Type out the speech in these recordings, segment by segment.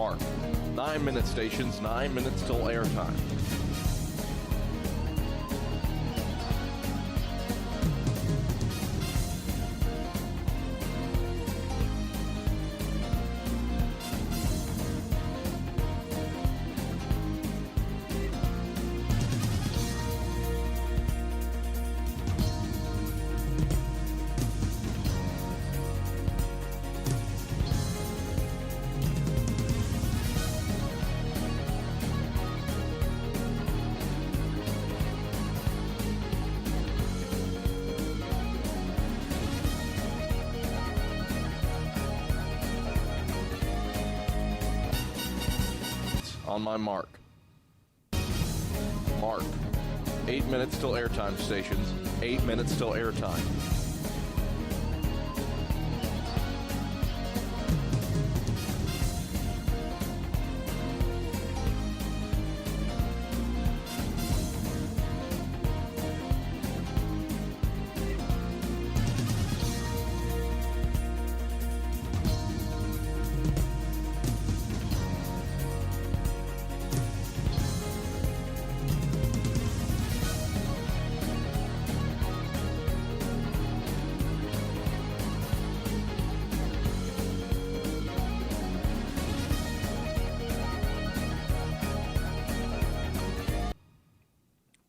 Mark. 9-minute stations, 9 minutes till airtime. On my mark. Mark. 8 minutes till airtime stations. 8 minutes till airtime.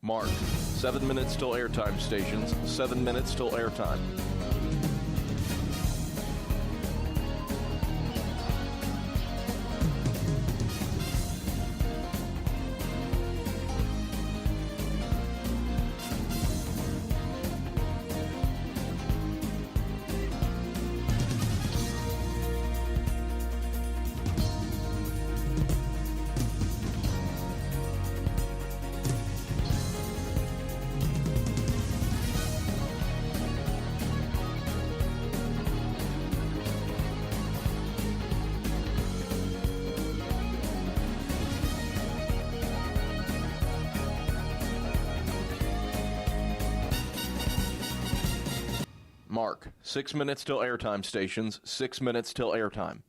Mark. 7 minutes till airtime stations. 7 minutes till airtime. Mark. 6 minutes till airtime stations. 6 minutes till airtime.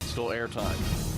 Still airtime.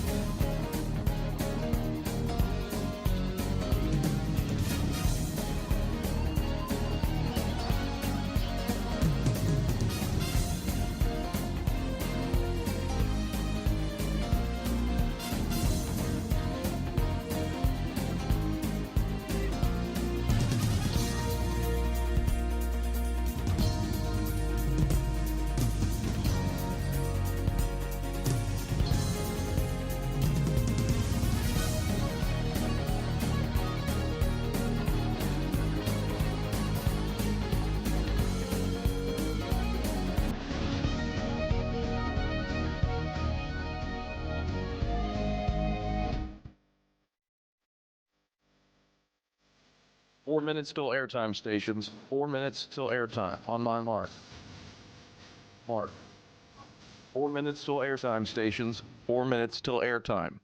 Four minutes till airtime stations. 4 minutes till airtime. On my mark. Mark. 4 minutes till airtime stations. 4 minutes till airtime.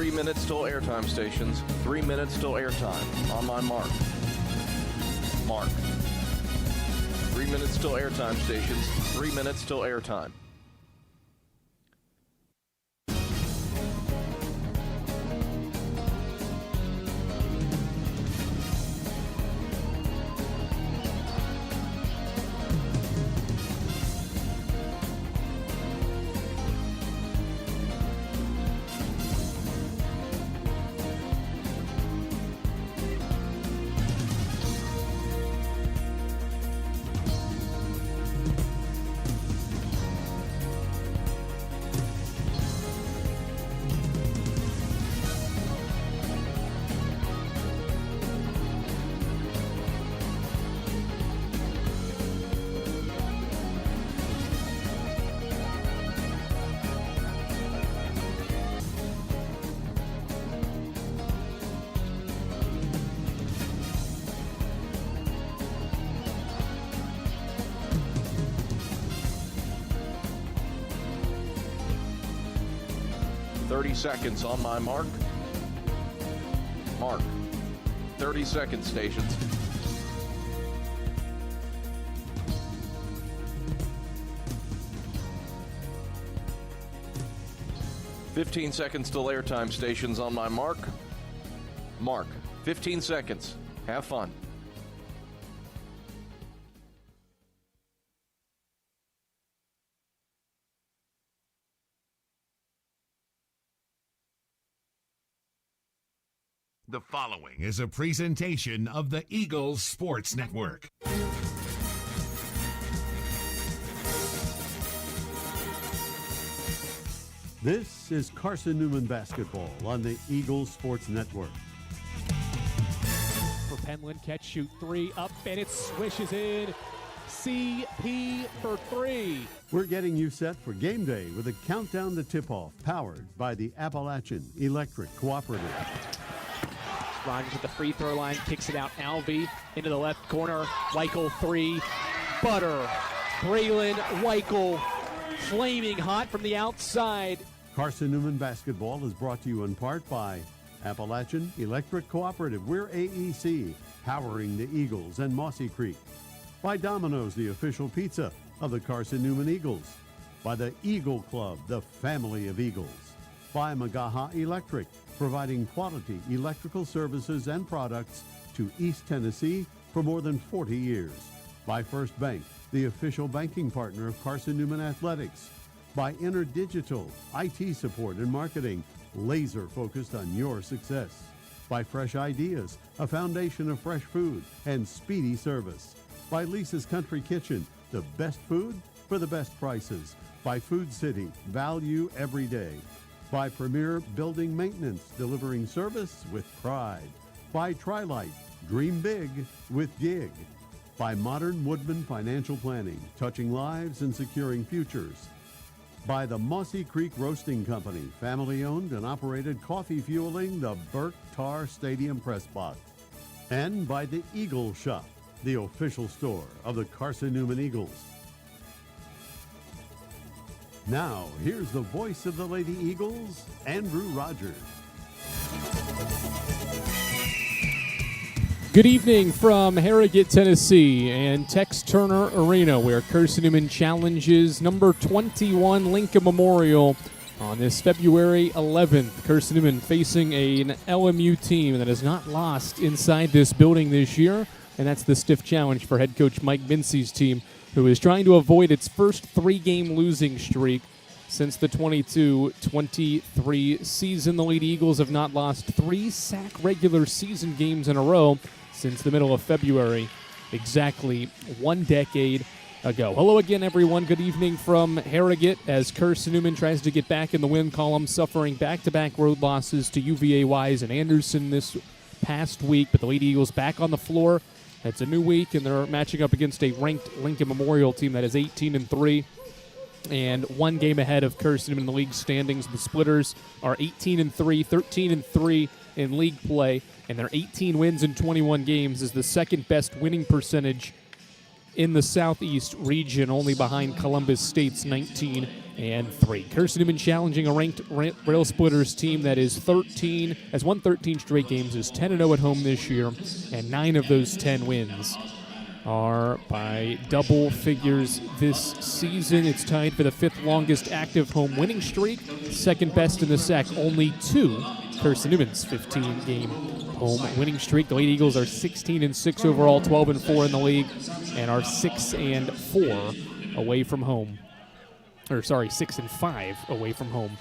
Three minutes till airtime stations. 3 minutes till airtime. On my mark. Mark. 3 minutes till airtime stations. 3 minutes till airtime. 30 seconds on my mark. Mark. 30 seconds, stations. "15 seconds till airtime, stations on my mark. Mark. 15 seconds. Have fun." The following is a presentation of the Eagles Sports Network. This is Carson-Newman basketball on the Eagles Sports Network. For Penland, catch, shoot, three, up, and it swishes in. CP for three. We're getting you set for game day with a countdown to tip-off, powered by the Appalachian Electric Cooperative. Rogers at the free throw line, kicks it out. Alvey into the left corner. Weichel three. Butter. Braylon Weichel flaming hot from the outside. Carson-Newman basketball is brought to you in part by Appalachian Electric Cooperative. We're AEC, powering the Eagles and Mossy Creek. By Domino's, the official pizza of the Carson-Newman Eagles. By the Eagle Club, the family of Eagles. By Magaha Electric, providing quality electrical services and products to East Tennessee for more than 40 years. By First Bank, the official banking partner of Carson-Newman Athletics. By InterDigital, IT support and marketing, laser focused on your success. By Fresh Ideas, a foundation of fresh food and speedy service. By Lisa's Country Kitchen, the best food for the best prices. By Food City, value every day. By Premier Building Maintenance, delivering service with pride. By Trilight, dream big with gig. By Modern Woodman Financial Planning, touching lives and securing futures. By the Mossy Creek Roasting Company, family-owned and operated, coffee fueling the Burke Tar Stadium press box. And by the Eagle Shop, the official store of the Carson-Newman Eagles. Now, here's the voice of the Lady Eagles, Andrew Rogers. Good evening from Harrogate, Tennessee, and Tex Turner Arena, where Carson-Newman challenges number 21 Lincoln Memorial on this February 11th. Carson-Newman facing an LMU team that has not lost inside this building this year, and that's the stiff challenge for head coach Mike Mincy's team, who is trying to avoid its first three-game losing streak since the 22-23 season. The Lady Eagles have not lost 3 SAC regular season games in a row since the middle of February, exactly 1 decade ago. Hello again, everyone. Good evening from Harrogate as Carson-Newman tries to get back in the win column, suffering back-to-back road losses to UVA Wise and Anderson this past week, but the Lady Eagles back on the floor. It's a new week, and they're matching up against a ranked Lincoln Memorial team that is 18-3 and 1 game ahead of Carson-Newman in the league standings. The Splitters are 18-3, 13-3 in league play, and their 18 wins in 21 games is the second best winning percentage in the Southeast region, only behind Columbus State's 19-3. Carson-Newman challenging a ranked Rail Splitters team that has won 13 straight games, is 10-0 at home this year, and 9 of those 10 wins are by double figures this season. It's tied for the 5th longest active home winning streak, second best in the SAC, only to Carson-Newman's 15-game home winning streak. The Lady Eagles are 16-6 overall, 12-4 in the league, and are 6-4 away from home. 6-5 away from home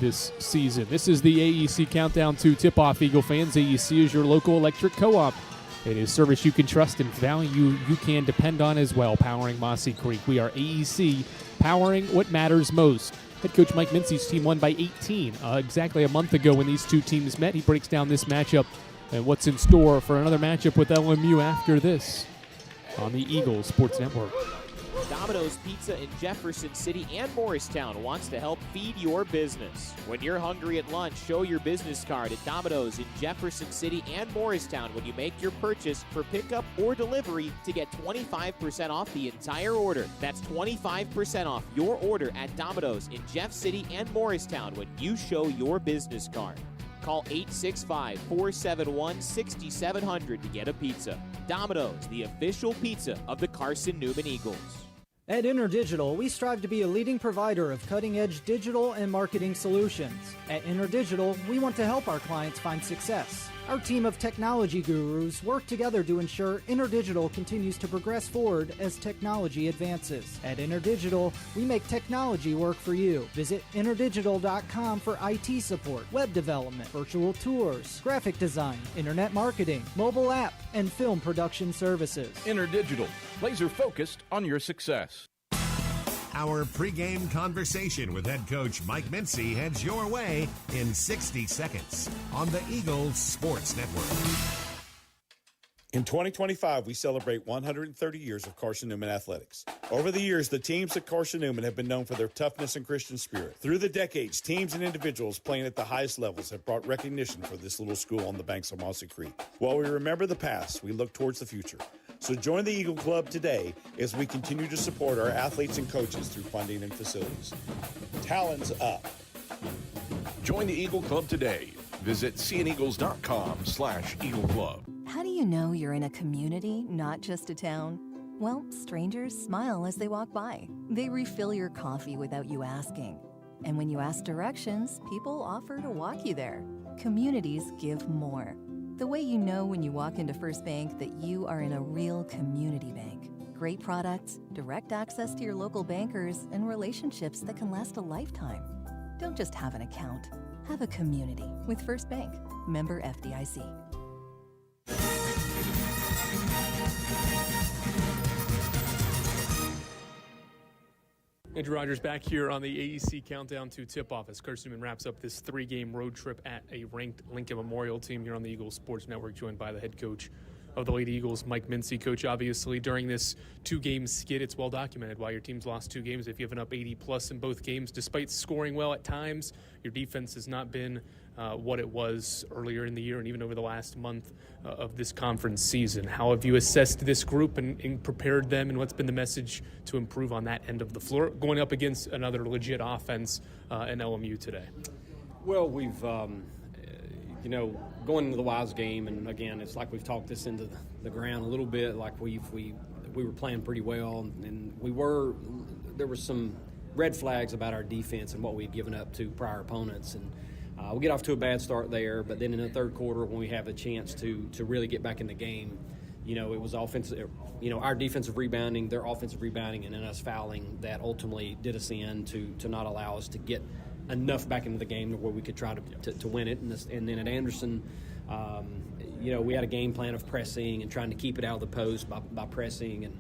this season. This is the AEC Countdown to Tip-Off, Eagle fans. AEC is your local electric co-op. It is service you can trust and value you can depend on as well, powering Mossy Creek. We are AEC, powering what matters most. Head coach Mike Mincy's team won by 18 exactly a month ago when these two teams met. He breaks down this matchup and what's in store for another matchup with LMU after this on the Eagles Sports Network. Domino's Pizza in Jefferson City and Morristown wants to help feed your business. When you're hungry at lunch, show your business card at Domino's in Jefferson City and Morristown when you make your purchase for pickup or delivery to get 25% off the entire order. That's 25% off your order at Domino's in Jeff City and Morristown when you show your business card. Call 865-471-6700 to get a pizza. Domino's, the official pizza of the Carson-Newman Eagles. At InterDigital, we strive to be a leading provider of cutting-edge digital and marketing solutions. At InterDigital, we want to help our clients find success. Our team of technology gurus work together to ensure InterDigital continues to progress forward as technology advances. At InterDigital, we make technology work for you. Visit interdigital.com for IT support, web development, virtual tours, graphic design, internet marketing, mobile app, and film production services. InterDigital, laser focused on your success. Our pregame conversation with head coach Mike Mincy heads your way in 60 seconds on the Eagles Sports Network. In 2025, we celebrate 130 years of Carson-Newman athletics. Over the years, the teams at Carson-Newman have been known for their toughness and Christian spirit. Through the decades, teams and individuals playing at the highest levels have brought recognition for this little school on the banks of Mossy Creek. While we remember the past, we look towards the future. So join the Eagle Club today as we continue to support our athletes and coaches through funding and facilities. Talons up. Join the Eagle Club today. Visit seeaneagles.com/Eagle Club. How do you know you're in a community, not just a town? Well, strangers smile as they walk by. They refill your coffee without you asking. And when you ask directions, people offer to walk you there. Communities give more. The way you know when you walk into First Bank that you are in a real community bank. Great products, direct access to your local bankers, and relationships that can last a lifetime. Don't just have an account. Have a community with First Bank. Member FDIC. Andrew Rogers back here on the AEC Countdown to Tip-Off as Carson-Newman wraps up this 3-game road trip at a ranked Lincoln Memorial team here on the Eagles Sports Network, joined by the head coach of the Lady Eagles, Mike Mincy. Coach, obviously, during this 2-game skid, it's well documented why your team's lost 2 games. They've given up 80-plus in both games. Despite scoring well at times, your defense has not been what it was earlier in the year and even over the last month of this conference season. How have you assessed this group and prepared them, and what's been the message to improve on that end of the floor, going up against another legit offense in LMU today? Well, we've, going into the Wise game, and again, it's like we've talked this into the ground a little bit, like we were playing pretty well, and there were some red flags about our defense and what we had given up to prior opponents, and we get off to a bad start there, but then in the third quarter when we have a chance to really get back in the game, it was offensive, our defensive rebounding, their offensive rebounding, and then us fouling that ultimately did us in to not allow us to get enough back into the game where we could try to win it. And then at Anderson, we had a game plan of pressing and trying to keep it out of the post by pressing,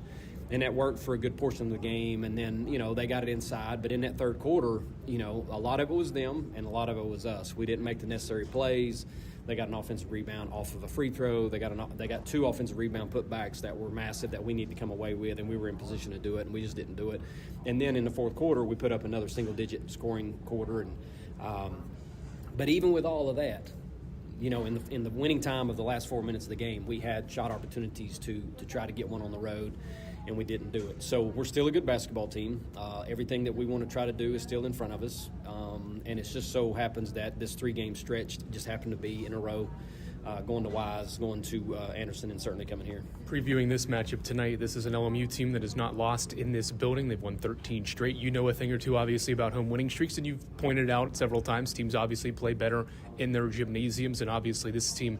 and that worked for a good portion of the game. And then, they got it inside. But in that third quarter, a lot of it was them and a lot of it was us. We didn't make the necessary plays. They got an offensive rebound off of a free throw. They got 2 offensive rebound putbacks that were massive that we need to come away with, and we were in position to do it, and we just didn't do it. And then in the fourth quarter, we put up another single-digit scoring quarter. But even with all of that, in the winning time of the last 4 minutes of the game, we had shot opportunities to try to get one on the road, and we didn't do it. So we're still a good basketball team. Everything that we want to try to do is still in front of us. And it just so happens that this 3-game stretch just happened to be in a row, going to Wise, going to Anderson, and certainly coming here. Previewing this matchup tonight, this is an LMU team that has not lost in this building. They've won 13 straight. You know a thing or two, obviously, about home winning streaks, and you've pointed out several times teams obviously play better in their gymnasiums, and obviously this team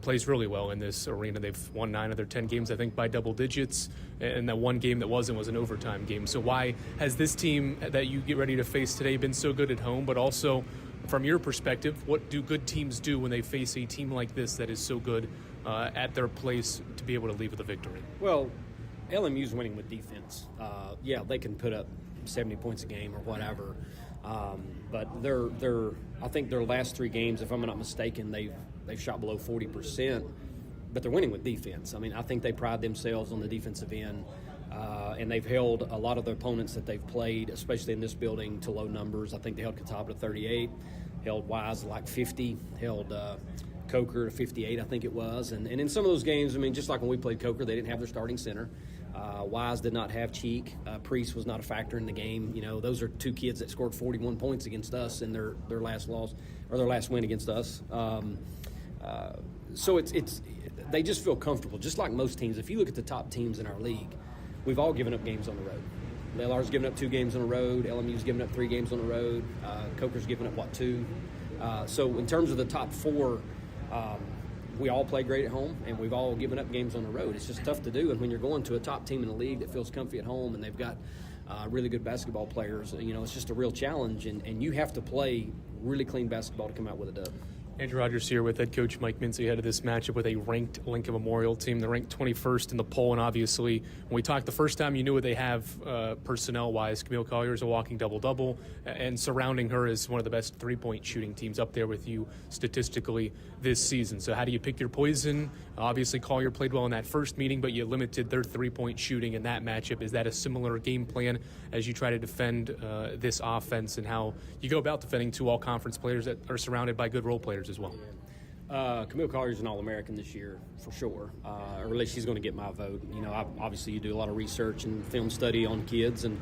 plays really well in this arena. They've won 9 of their 10 games, I think, by double digits, and that one game that was an overtime game. So why has this team that you get ready to face today been so good at home, but also from your perspective, what do good teams do when they face a team like this that is so good at their place to be able to leave with a victory? Well, LMU's winning with defense. They can put up 70 points a game or whatever. But I think their last 3 games, if I'm not mistaken, they've shot below 40%. But they're winning with defense. I mean, I think they pride themselves on the defensive end. And they've held a lot of the opponents that they've played, especially in this building, to low numbers. I think they held Catawba to 38, held Wise to like 50, held Coker to 58, I think it was. And in some of those games, I mean, just like when we played Coker, they didn't have their starting center. Wise did not have Cheek. Priest was not a factor in the game. You know, those are two kids that scored 41 points against us in their last loss, or their last win against us. So it's they just feel comfortable, just like most teams. If you look at the top teams in our league, we've all given up games on the road. LR's given up 2 games on the road. LMU's given up 3 games on the road. Coker's given up, 2? So in terms of the top 4, we all play great at home, and we've all given up games on the road. It's just tough to do. And when you're going to a top team in the league that feels comfy at home and they've got really good basketball players, you know, it's just a real challenge. And you have to play really clean basketball to come out with a dub. Andrew Rogers here with head coach Mike Mincy ahead of this matchup with a ranked Lincoln Memorial team. They're ranked 21st in the poll, and obviously when we talked the first time, you knew what they have personnel-wise. Camille Collier is a walking double-double, and surrounding her is one of the best three-point shooting teams up there with you statistically this season. So how do you pick your poison? Obviously Collier played well in that first meeting, but you limited their three-point shooting in that matchup. Is that a similar game plan as you try to defend this offense, and how you go about defending 2 all-conference players that are surrounded by good role players as well? Camille Collier's an All-American this year, for sure. Or at least she's going to get my vote. You know, obviously you do a lot of research and film study on kids, and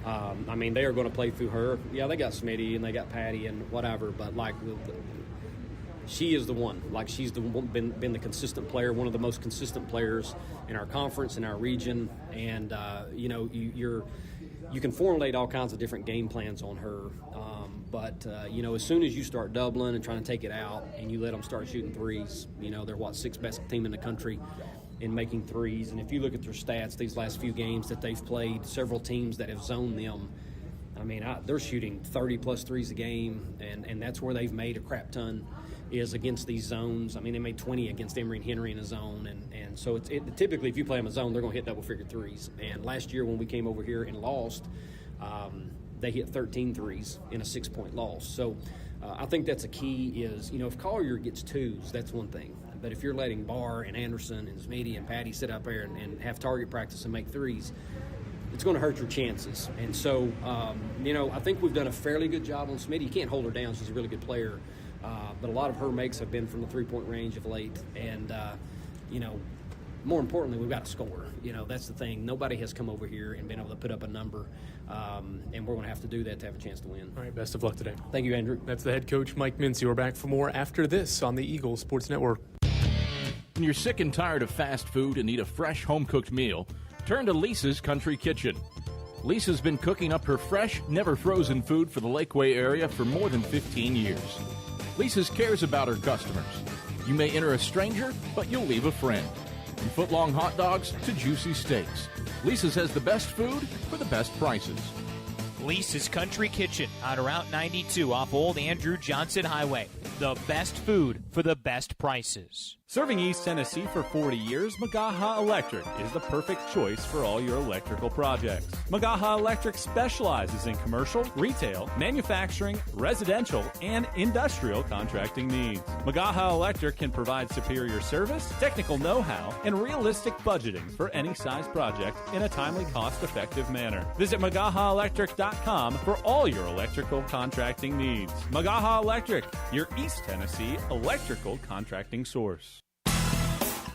I mean, they are going to play through her. Yeah, they got Smitty and they got Patty and whatever, but like she is the one. Like, she's been the consistent player, one of the most consistent players in our conference, in our region, and you know, you can formulate all kinds of different game plans on her. But you know, as soon as you start doubling and trying to take it out, and you let them start shooting threes, you know, they're 6th best team in the country in making threes. And if you look at their stats, these last few games that they've played, several teams that have zoned them, I mean, they're shooting 30-plus threes a game, and that's where they've made a crap ton, is against these zones. I mean, they made 20 against Emory and Henry in a zone, and so typically if you play them a zone, they're going to hit double-figure threes. And last year when we came over here and lost, they hit 13 threes in a 6-point loss. So I think that's a key is, you know, if Collier gets 2s, that's one thing. But if you're letting Barr and Anderson and Smitty and Patty sit up there and have target practice and make threes, it's going to hurt your chances. And so, you know, I think we've done a fairly good job on Smitty. You can't hold her down. She's a really good player. But a lot of her makes have been from the three-point range of late. And, you know, more importantly, we've got to score. You know, that's the thing. Nobody has come over here and been able to put up a number. And we're going to have to do that to have a chance to win. All right, best of luck today. Thank you, Andrew. That's the head coach, Mike Mincy. We're back for more after this on the Eagle Sports Network. When you're sick and tired of fast food and need a fresh home-cooked meal, turn to Lisa's Country Kitchen. Lisa's been cooking up her fresh, never-frozen food for the Lakeway area for more than 15 years. Lisa's cares about her customers. You may enter a stranger, but you'll leave a friend. From foot-long hot dogs to juicy steaks, Lisa's has the best food for the best prices. Lisa's Country Kitchen on Route 92 off Old Andrew Johnson Highway. The best food for the best prices. Serving East Tennessee for 40 years, Magaha Electric is the perfect choice for all your electrical projects. Magaha Electric specializes in commercial, retail, manufacturing, residential, and industrial contracting needs. Magaha Electric can provide superior service, technical know-how, and realistic budgeting for any size project in a timely, cost-effective manner. Visit MagahaElectric.com for all your electrical contracting needs. Magaha Electric, your East Tennessee electrical contracting source.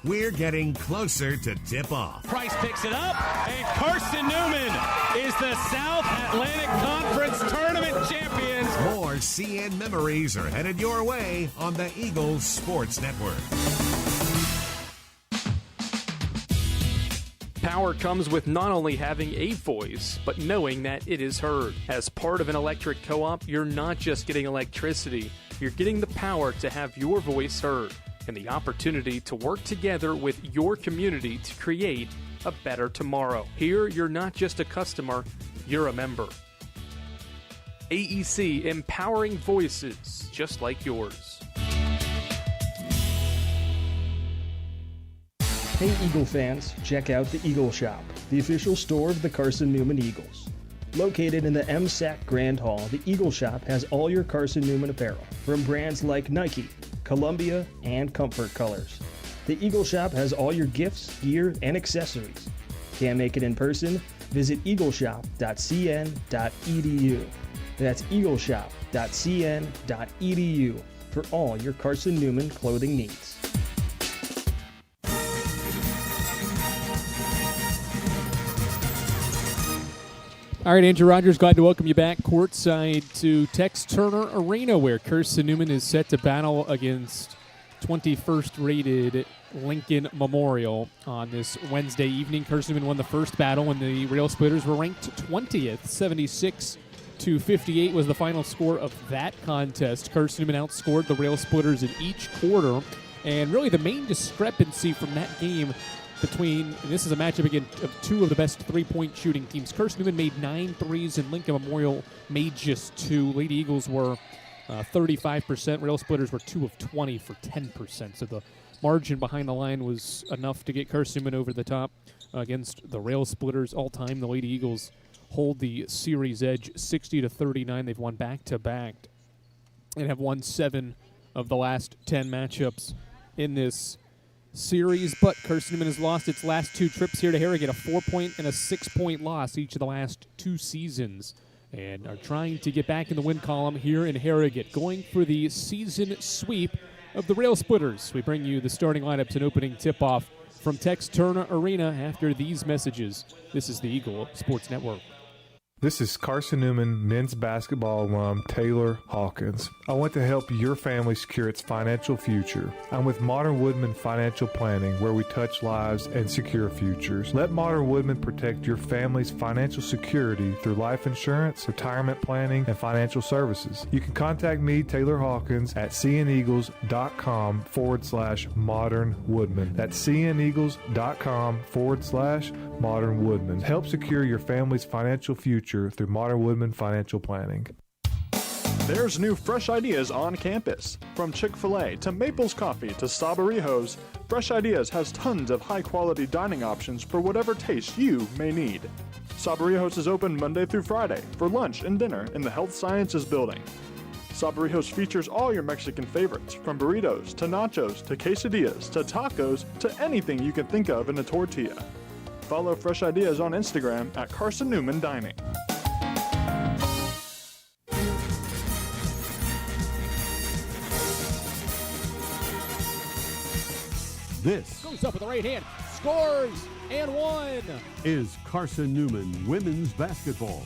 We're getting closer to tip-off. Price picks it up, and Carson-Newman is the South Atlantic Conference Tournament champions. More CN memories are headed your way on the Eagles Sports Network. Power comes with not only having a voice, but knowing that it is heard. As part of an electric co-op, you're not just getting electricity, you're getting the power to have your voice heard and the opportunity to work together with your community to create a better tomorrow. Here, you're not just a customer, you're a member. AEC, empowering voices just like yours. Hey Eagle fans, check out the Eagle Shop, the official store of the Carson-Newman Eagles. Located in the MSAC Grand Hall, the Eagle Shop has all your Carson-Newman apparel, from brands like Nike, Columbia, and Comfort Colors. The Eagle Shop has all your gifts, gear, and accessories. Can't make it in person? Visit eagleshop.cn.edu. That's eagleshop.cn.edu for all your Carson-Newman clothing needs. All right, Andrew Rogers, glad to welcome you back courtside to Tex Turner Arena, where Carson-Newman is set to battle against 21st rated Lincoln Memorial on this Wednesday evening. Carson-Newman won the first battle when the Rail Splitters were ranked 20th. 76-58 was the final score of that contest. Carson-Newman outscored the Rail Splitters in each quarter, and really the main discrepancy from that game between, and this is a matchup again of two of the best three-point shooting teams. Carson-Newman made 9 threes and Lincoln Memorial made just 2. Lady Eagles were 35%. Rail Splitters were 2 of 20 for 10%. So the margin behind the line was enough to get Carson-Newman over the top against the Rail Splitters. All time, the Lady Eagles hold the series edge 60-39. They've won back-to-back and have won 7 of the last 10 matchups in this series, but Carson-Newman has lost its last 2 trips here to Harrogate, a 4-point and a 6-point loss each of the last 2 seasons, and are trying to get back in the win column here in Harrogate, going for the season sweep of the Rail Splitters. We bring you the starting lineups and opening tip-off from Tex Turner Arena after these messages. This is the Eagle Sports Network. This is Carson-Newman men's basketball alum Taylor Hawkins. I want to help your family secure its financial future. I'm with Modern Woodman Financial Planning, where we touch lives and secure futures. Let Modern Woodman protect your family's financial security through life insurance, retirement planning, and financial services. You can contact me, Taylor Hawkins, at cneagles.com/Modern Woodman. That's cneagles.com/Modern Woodman. Help secure your family's financial future through Modern Woodman Financial Planning. There's new fresh ideas on campus. From Chick-fil-A to Maples Coffee to Sabarijos, Fresh Ideas has tons of high-quality dining options for whatever taste you may need. Sabarijos is open Monday through Friday for lunch and dinner in the Health Sciences Building. Sabarijos features all your Mexican favorites, from burritos to nachos to quesadillas to tacos to anything you can think of in a tortilla. Follow Fresh Ideas on Instagram at Carson-Newman Dining. This goes up with the right hand, scores, and one. Is Carson-Newman women's basketball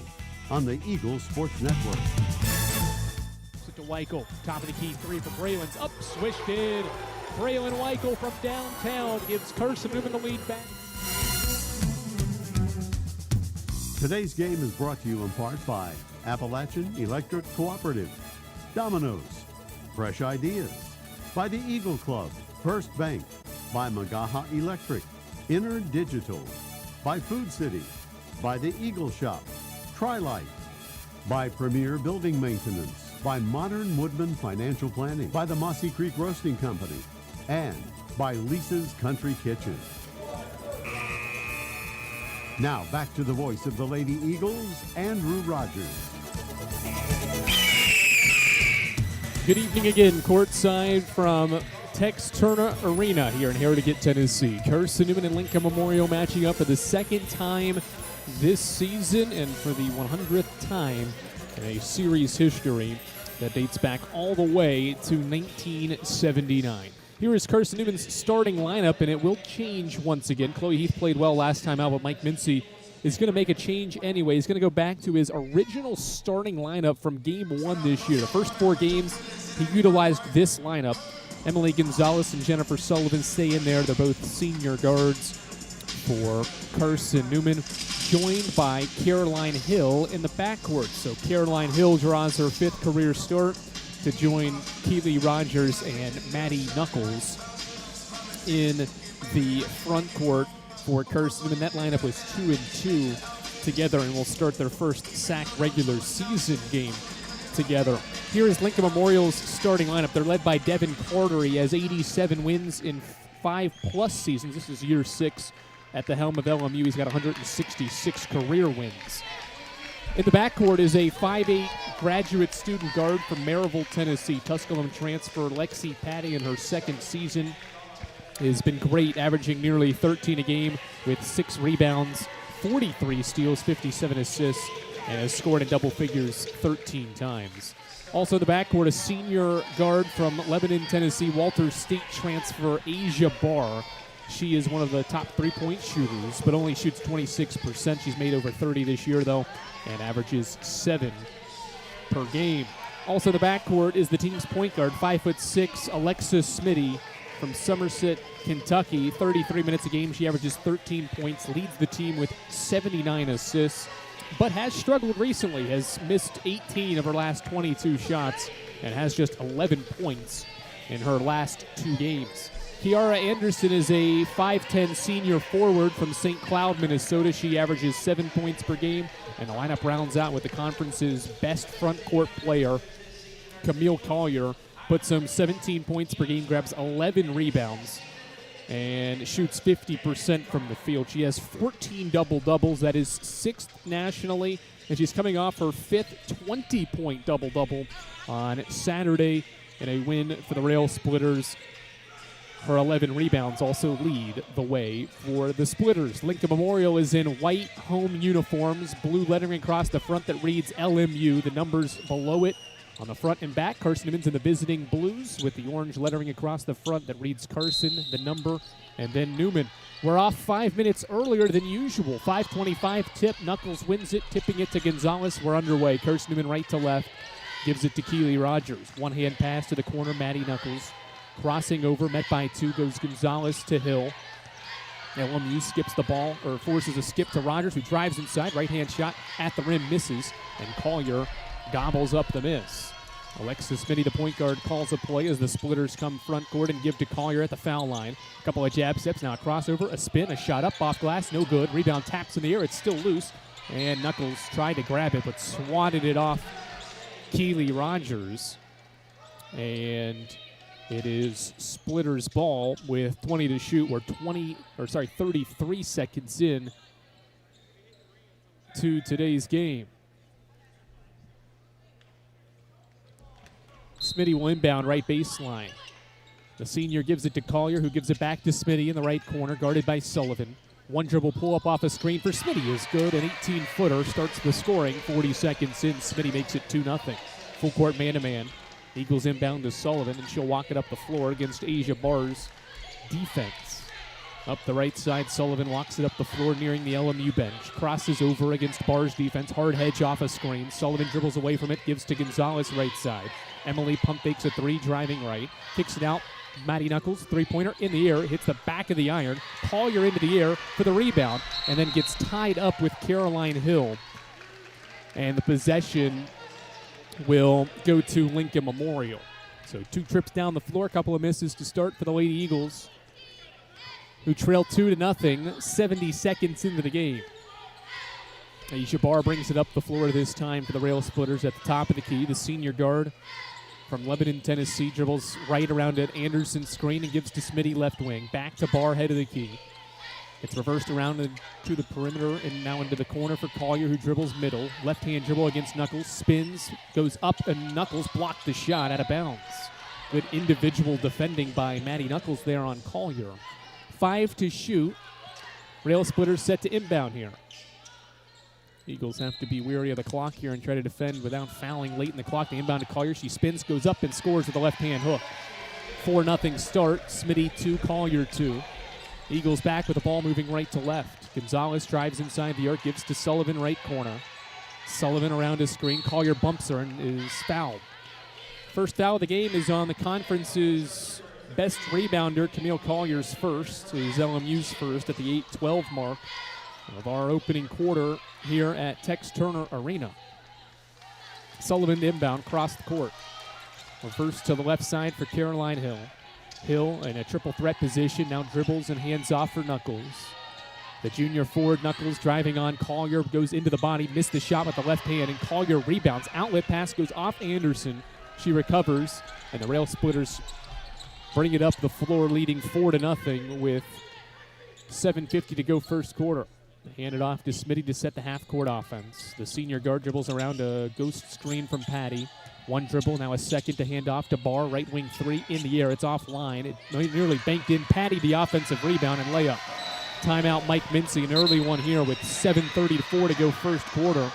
on the Eagle Sports Network. To Weichel, top of the key 3 for Braylon's up, swished in. Braylon Weichel from downtown gives Carson-Newman the lead back. Today's game is brought to you in part by Appalachian Electric Cooperative, Domino's, Fresh Ideas, by the Eagle Club, First Bank, by Magaha Electric, Inner Digital, by Food City, by the Eagle Shop, Tri-Light, by Premier Building Maintenance, by Modern Woodman Financial Planning, by the Mossy Creek Roasting Company, and by Lisa's Country Kitchen. Now back to the voice of the Lady Eagles, Andrew Rogers. Good evening again, courtside from Tex Turner Arena here in Harrogate, Tennessee. Carson-Newman and Lincoln Memorial matching up for the second time this season and for the 100th time in a series history that dates back all the way to 1979. Here is Carson-Newman's starting lineup, and it will change once again. Chloe Heath played well last time out, but Mike Mincy is going to make a change anyway. He's going to go back to his original starting lineup from Game 1 this year. The first 4 games, he utilized this lineup. Emily Gonzalez and Jennifer Sullivan stay in there. They're both senior guards for Carson-Newman, joined by Caroline Hill in the backcourt. So Caroline Hill draws her 5th career start to join Keely Rogers and Maddie Knuckles in the front court for Carson-Newman. That lineup was 2-2 together and will start their first SAC regular season game together. Here is Lincoln Memorial's starting lineup. They're led by Devin Carter. He has 87 wins in 5+ seasons. This is year 6 at the helm of LMU. He's got 166 career wins. In the backcourt is a 5'8" graduate student guard from Maryville, Tennessee. Tusculum transfer Lexi Patty in her 2nd season has been great, averaging nearly 13 a game with 6 rebounds, 43 steals, 57 assists, and has scored in double figures 13 times. Also in the backcourt, a senior guard from Lebanon, Tennessee, Walters State transfer Asia Barr. She is one of the top three-point shooters, but only shoots 26%. She's made over 30 this year, though, and averages 7 per game. Also in the backcourt is the team's point guard, 5'6", Alexis Smitty from Somerset, Kentucky. 33 minutes a game. She averages 13 points, leads the team with 79 assists, but has struggled recently, has missed 18 of her last 22 shots, and has just 11 points in her last 2 games. Kiara Anderson is a 5'10 senior forward from St. Cloud, Minnesota. She averages 7 points per game, and the lineup rounds out with the conference's best front court player, Camille Collier. Puts some 17 points per game, grabs 11 rebounds, and shoots 50% from the field. She has 14 double-doubles. That is 6th nationally, and she's coming off her 5th 20-point double-double on Saturday in a win for the Rail Splitters. Her 11 rebounds also lead the way for the Splitters. Lincoln Memorial is in white home uniforms, blue lettering across the front that reads LMU. The numbers below it on the front and back. Carson-Newman's in the visiting blues with the orange lettering across the front that reads Carson, the number, and then Newman. We're off 5 minutes earlier than usual. 5:25 tip. Knuckles wins it, tipping it to Gonzalez. We're underway. Carson-Newman right to left. Gives it to Keely Rogers. One-hand pass to the corner. Maddie Knuckles crossing over, met by 2, goes Gonzalez to Hill. LMU skips the ball, or forces a skip to Rogers, who drives inside. Right-hand shot at the rim, misses, and Collier gobbles up the miss. Alexis Smitty, the point guard, calls a play as the Splitters come front court and give to Collier at the foul line. A couple of jab steps, now a crossover, a spin, a shot up off glass, no good. Rebound taps in the air, it's still loose, and Knuckles tried to grab it but swatted it off Keely Rogers. And it is Splitters ball with 20 to shoot. We're 33 seconds in to today's game. Smitty will inbound right baseline. The senior gives it to Collier, who gives it back to Smitty in the right corner, guarded by Sullivan. One dribble pull-up off a screen for Smitty is good. An 18-footer starts the scoring. 40 seconds in, Smitty makes it 2-0. Full court man-to-man. Eagles inbound to Sullivan, and she'll walk it up the floor against Asia Barr's defense. Up the right side, Sullivan walks it up the floor nearing the LMU bench. Crosses over against Barr's defense. Hard hedge off a screen. Sullivan dribbles away from it, gives to Gonzalez right side. Emily pump fakes a 3, driving right. Kicks it out. Maddie Knuckles, three-pointer in the air, hits the back of the iron. Collier into the air for the rebound, and then gets tied up with Caroline Hill. And the possession will go to Lincoln Memorial. So 2 trips down the floor, a couple of misses to start for the Lady Eagles, who trail 2-0, 70 seconds into the game. Aisha Barr brings it up the floor this time for the Rail Splitters at the top of the key. The senior guard from Lebanon, Tennessee, dribbles right around at Anderson's screen and gives to Smitty left wing. Back to Barr, head of the key. It's reversed around to the perimeter and now into the corner for Collier, who dribbles middle. Left-hand dribble against Knuckles, spins, goes up, and Knuckles blocked the shot out of bounds. Good individual defending by Maddie Knuckles there on Collier. 5 to shoot. Rail Splitters set to inbound here. Eagles have to be wary of the clock here and try to defend without fouling late in the clock. They inbound to Collier. She spins, goes up, and scores with a left-hand hook. 4-0 start. Smitty 2, Collier 2. Eagles back with the ball moving right to left. Gonzalez drives inside the arc, gives to Sullivan right corner. Sullivan around his screen. Collier bumps her and is fouled. First foul of the game is on the conference's best rebounder. Camille Collier's first. Is LMU's first at the 8-12 mark of our opening quarter here at Tex Turner Arena. Sullivan to inbound, cross the court. Reverse to the left side for Caroline Hill. Hill in a triple threat position, now dribbles and hands off for Knuckles. The junior forward, Knuckles, driving on Collier, goes into the body, missed the shot with the left hand, and Collier rebounds. Outlet pass goes off Anderson. She recovers, and the Rail Splitters bring it up the floor, leading 4-0 with 7:50 to go first quarter. Hand it off to Smitty to set the half-court offense. The senior guard dribbles around a ghost screen from Patty. One dribble, now a second to hand off to Barr. Right wing three in the air. It's offline. It nearly banked in. Patty the offensive rebound and layup. Timeout Mike Mincy, an early one here with 7:34 to go first quarter.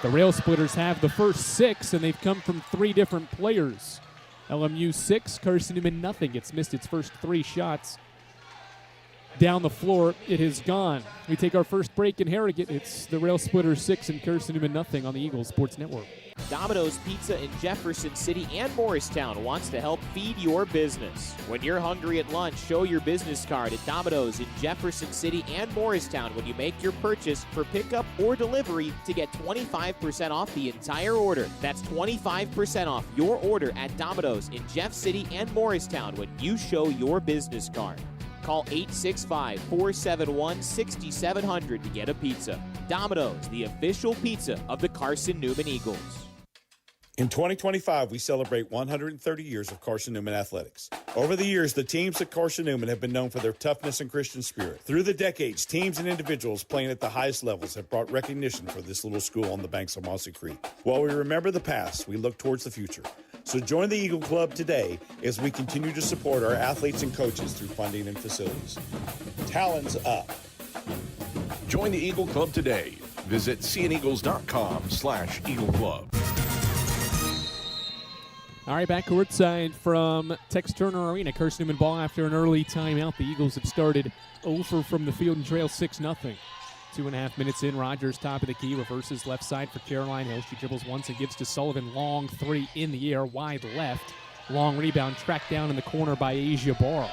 The Rail Splitters have the first 6, and they've come from 3 different players. LMU 6, Carson-Newman nothing. It's missed its first 3 shots. Down the floor, it has gone. We take our first break in Harrogate. It's the Rail Splitters 6 and Carson-Newman nothing on the Eagles Sports Network. Domino's Pizza in Jefferson City and Morristown wants to help feed your business. When you're hungry at lunch, show your business card at Domino's in Jefferson City and Morristown when you make your purchase for pickup or delivery to get 25% off the entire order. That's 25% off your order at Domino's in Jeff City and Morristown when you show your business card. Call 865-471-6700 to get a pizza. Domino's, the official pizza of the Carson-Newman Eagles. In 2025, we celebrate 130 years of Carson-Newman athletics. Over the years, the teams at Carson-Newman have been known for their toughness and Christian spirit. Through the decades, teams and individuals playing at the highest levels have brought recognition for this little school on the banks of Mossy Creek. While we remember the past, we look towards the future. So join the Eagle Club today as we continue to support our athletes and coaches through funding and facilities. Talons up. Join the Eagle Club today. Visit cneagles.com/Eagle Club. All right, back courtside from Tex Turner Arena. Carson-Newman ball after an early timeout. The Eagles have started over from the field and trail 6-0. 2.5 minutes in, Rogers top of the key, reverses left side for Caroline Hill. She dribbles once and gives to Sullivan. Long 3 in the air, wide left. Long rebound, tracked down in the corner by Asia Barr.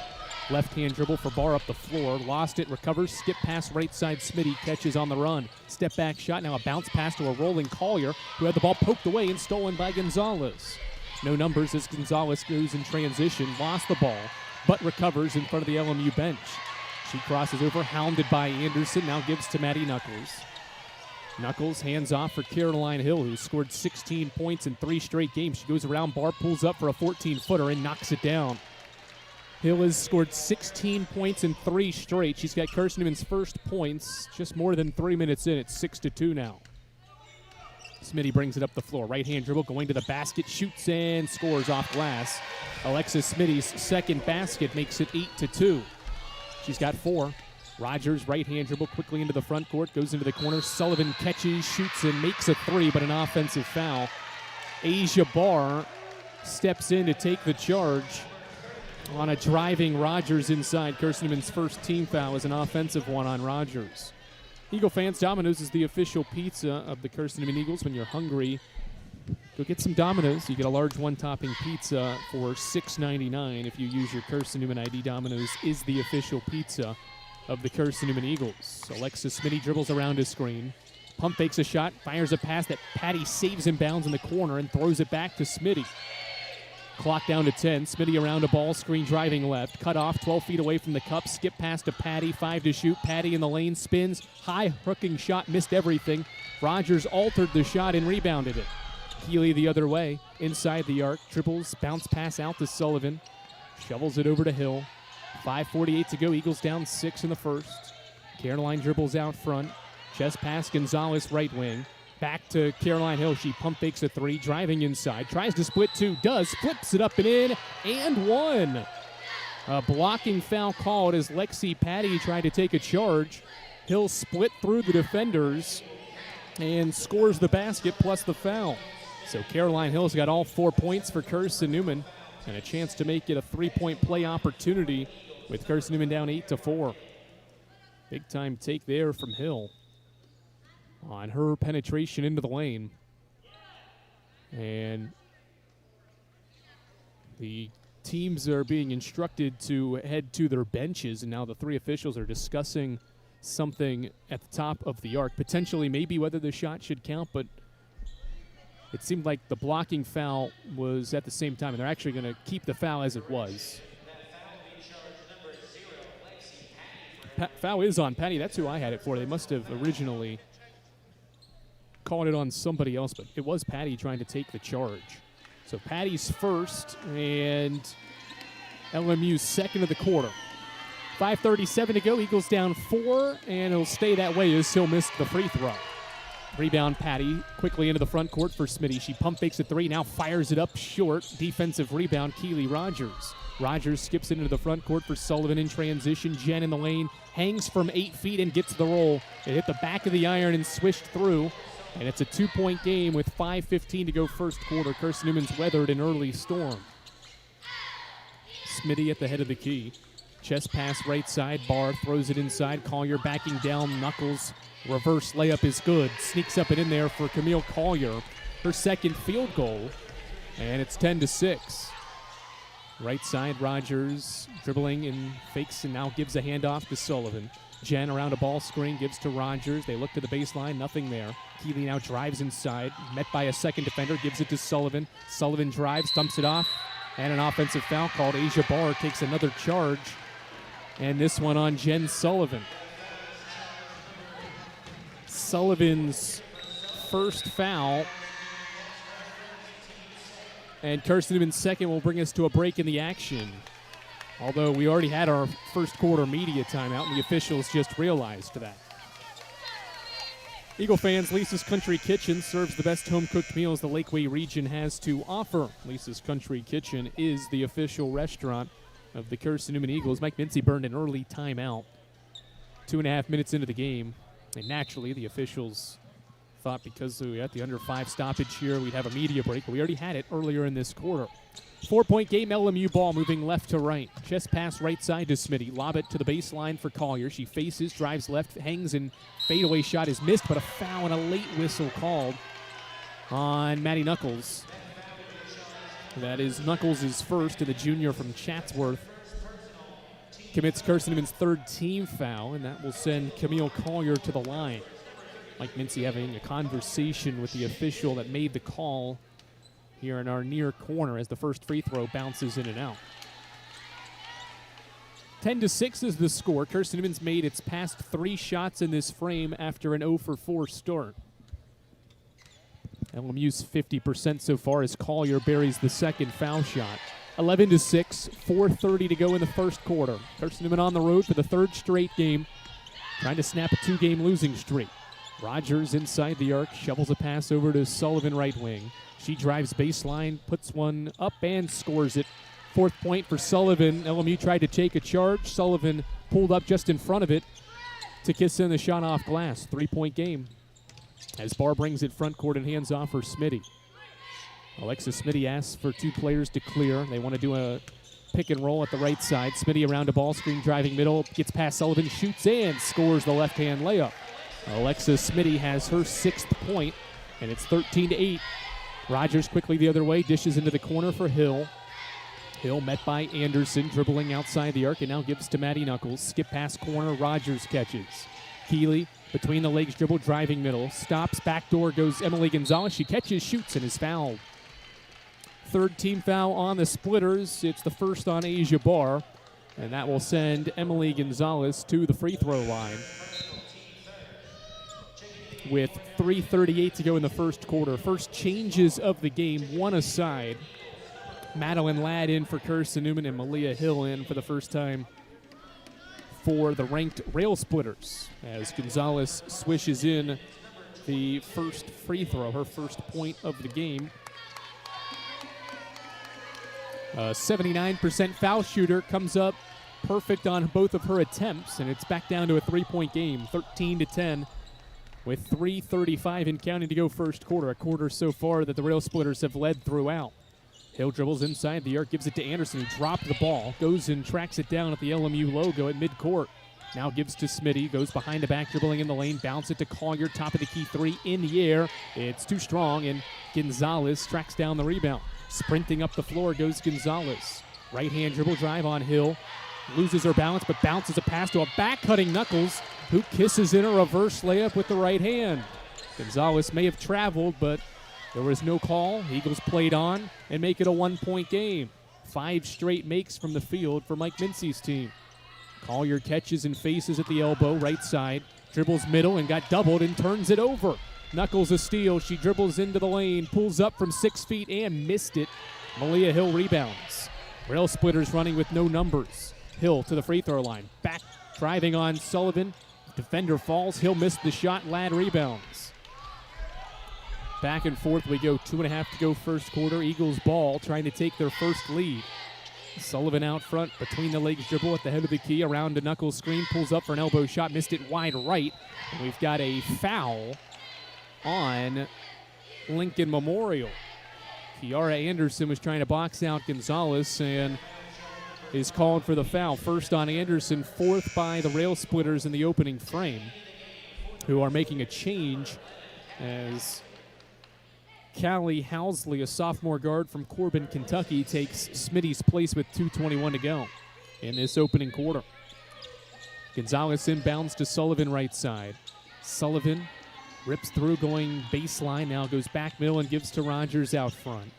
Left-hand dribble for Barr up the floor. Lost it, recovers, skip pass right side. Smitty catches on the run. Step back shot, now a bounce pass to a rolling Collier, who had the ball poked away and stolen by Gonzalez. No numbers as Gonzalez goes in transition, lost the ball, but recovers in front of the LMU bench. She crosses over, hounded by Anderson, now gives to Maddie Knuckles. Knuckles hands off for Caroline Hill, who scored 16 points in 3 straight games. She goes around, Barr pulls up for a 14-footer and knocks it down. Hill has scored 16 points in 3 straight. She's got Carson-Newman's first points just more than 3 minutes in. It's 6-2 now. Smitty brings it up the floor. Right-hand dribble, going to the basket, shoots and scores off glass. Alexis Smitty's second basket makes it 8-2. She's got 4. Rogers, right-hand dribble, quickly into the front court, goes into the corner. Sullivan catches, shoots, and makes a 3, but an offensive foul. Asia Barr steps in to take the charge on a driving Rogers inside. Carson-Newman's first team foul is an offensive one on Rogers. Eagle fans, Domino's is the official pizza of the Carson-Newman Eagles. When you're hungry, go get some Domino's. You get a large one-topping pizza for $6.99 if you use your Carson-Newman ID. Domino's is the official pizza of the Carson-Newman Eagles. Alexis Smitty dribbles around his screen. Pump fakes a shot, fires a pass that Patty saves in bounds in the corner and throws it back to Smitty. Clock down to 10. Smitty around a ball screen, driving left. Cut off, 12 feet away from the cup. Skip pass to Patty, 5 to shoot. Patty in the lane, spins. High hooking shot, missed everything. Rogers altered the shot and rebounded it. Keeley the other way, inside the arc. Dribbles, bounce pass out to Sullivan. Shovels it over to Hill. 5:48 to go. Eagles down 6 in the first. Caroline dribbles out front. Chest pass, Gonzalez right wing. Back to Caroline Hill. She pump fakes a 3, driving inside. Tries to split 2, does. Flips it up and in, and 1. A blocking foul called as Lexi Patty tried to take a charge. Hill split through the defenders and scores the basket plus the foul. So Caroline Hill's got all 4 points for Carson-Newman and a chance to make it a 3-point play opportunity with Carson-Newman down 8-4. Big time take there from Hill on her penetration into the lane. And the teams are being instructed to head to their benches, and now the 3 officials are discussing something at the top of the arc, potentially maybe whether the shot should count, but it seemed like the blocking foul was at the same time, and they're actually going to keep the foul as it was. Foul is on Patty. That's who I had it for. They must have originally called it on somebody else, but it was Patty trying to take the charge. So Patty's first and LMU's second of the quarter. 5:37 to go. Eagles down 4, and it'll stay that way as Hill missed the free throw. Rebound, Patty, quickly into the front court for Smitty. She pump fakes a three, now fires it up short. Defensive rebound, Keely Rogers. Rogers skips into the front court for Sullivan in transition. Jen in the lane, hangs from 8 feet and gets the roll. It hit the back of the iron and swished through. And it's a 2-point game with 5:15 to go first quarter. Carson-Newman's weathered an early storm. Smitty at the head of the key. Chest pass right side. Barr throws it inside. Collier backing down. Knuckles. Reverse layup is good. Sneaks up and in there for Camille Collier. Her second field goal. And it's 10-6. Right side, Rogers dribbling and fakes and now gives a handoff to Sullivan. Jen around a ball screen, gives to Rogers. They look to the baseline, nothing there. Keeley now drives inside, met by a second defender, gives it to Sullivan. Sullivan drives, dumps it off, and an offensive foul called. Asia Barr takes another charge, and this one on Jen Sullivan. Sullivan's first foul. And Carson-Newman's second will bring us to a break in the action. Although we already had our first quarter media timeout, and the officials just realized that. Eagle fans, Lisa's Country Kitchen serves the best home-cooked meals the Lakeway region has to offer. Lisa's Country Kitchen is the official restaurant of the Carson-Newman Eagles. Mike Mincy burned an early timeout 2.5 minutes into the game. And naturally, the officials thought because we had the under 5 stoppage here, we'd have a media break, but we already had it earlier in this quarter. 4-point game, LMU ball moving left to right. Chest pass right side to Smitty. Lob it to the baseline for Collier. She faces, drives left, hangs, and fadeaway shot is missed, but a foul and a late whistle called on Maddie Knuckles. That is Knuckles' first, and the junior from Chatsworth commits Carson-Newman's third team foul, and that will send Camille Collier to the line. Mike Mincy having a conversation with the official that made the call here in our near corner as the first free throw bounces in and out. 10-6 is the score. Carson-Newman's made its past 3 shots in this frame after an 0-for-4 start. LMU's 50% so far as Collier buries the second foul shot. 11-6, 4:30 to go in the first quarter. Carson-Newman on the road for the third straight game, trying to snap a 2-game losing streak. Rogers inside the arc, shovels a pass over to Sullivan right wing. She drives baseline, puts one up and scores it. 4th point for Sullivan. LMU tried to take a charge. Sullivan pulled up just in front of it to kiss in the shot off glass. 3-point game as Barr brings it front court and hands off for Smitty. Alexis Smitty asks for 2 players to clear. They want to do a pick and roll at the right side. Smitty around a ball screen, driving middle, gets past Sullivan, shoots and scores the left-hand layup. Alexis Smitty has her 6th point, and it's 13-8. Rogers quickly the other way, dishes into the corner for Hill. Hill met by Anderson, dribbling outside the arc, and now gives to Maddie Knuckles. Skip pass corner, Rogers catches. Keeley between the legs dribble, driving middle. Stops, backdoor goes Emily Gonzalez. She catches, shoots, and is fouled. 3rd team foul on the Splitters. It's the first on Asia Barr, and that will send Emily Gonzalez to the free throw line. With 3:38 to go in the first quarter. First changes of the game, one aside. Madeline Ladd in for Carson-Newman and Malia Hill in for the first time for the ranked Rail Splitters as Gonzalez swishes in the first free throw, her first point of the game. 79% foul shooter, comes up perfect on both of her attempts, and it's back down to a 3-point game, 13-10. With 3:35 and counting to go first quarter. A quarter so far that the Rail Splitters have led throughout. Hill dribbles inside the arc, gives it to Anderson, who dropped the ball, goes and tracks it down at the LMU logo at midcourt. Now gives to Smitty, goes behind the back, dribbling in the lane, bounce it to Collier, top of the key 3 in the air. It's too strong, and Gonzalez tracks down the rebound. Sprinting up the floor goes Gonzalez. Right-hand dribble drive on Hill. Loses her balance, but bounces a pass to a back-cutting Knuckles, who kisses in a reverse layup with the right hand. Gonzalez may have traveled, but there was no call. Eagles played on and make it a 1-point game. 5 straight makes from the field for Mike Mincy's team. Collier catches and faces at the elbow, right side. Dribbles middle and got doubled and turns it over. Knuckles a steal. She dribbles into the lane, pulls up from 6 feet and missed it. Malia Hill rebounds. Rail Splitters running with no numbers. Hill to the free throw line. Back driving on Sullivan. Defender falls. Hill missed the shot. Ladd rebounds. back and forth we go. 2.5 to go first quarter. Eagles ball trying to take their first lead. Sullivan out front, between the legs dribble at the head of the key, around a knuckle screen, pulls up for an elbow shot, missed it wide right. And we've got a foul on Lincoln Memorial. Kiara Anderson was trying to box out Gonzalez and is called for the foul. First on Anderson, fourth by the Rail Splitters in the opening frame, who are making a change as Callie Housley, a sophomore guard from Corbin, Kentucky, takes Smitty's place with 2:21 to go in this opening quarter. Gonzalez inbounds to Sullivan right side. Sullivan rips through going baseline, now goes back middle and gives to Rogers out front.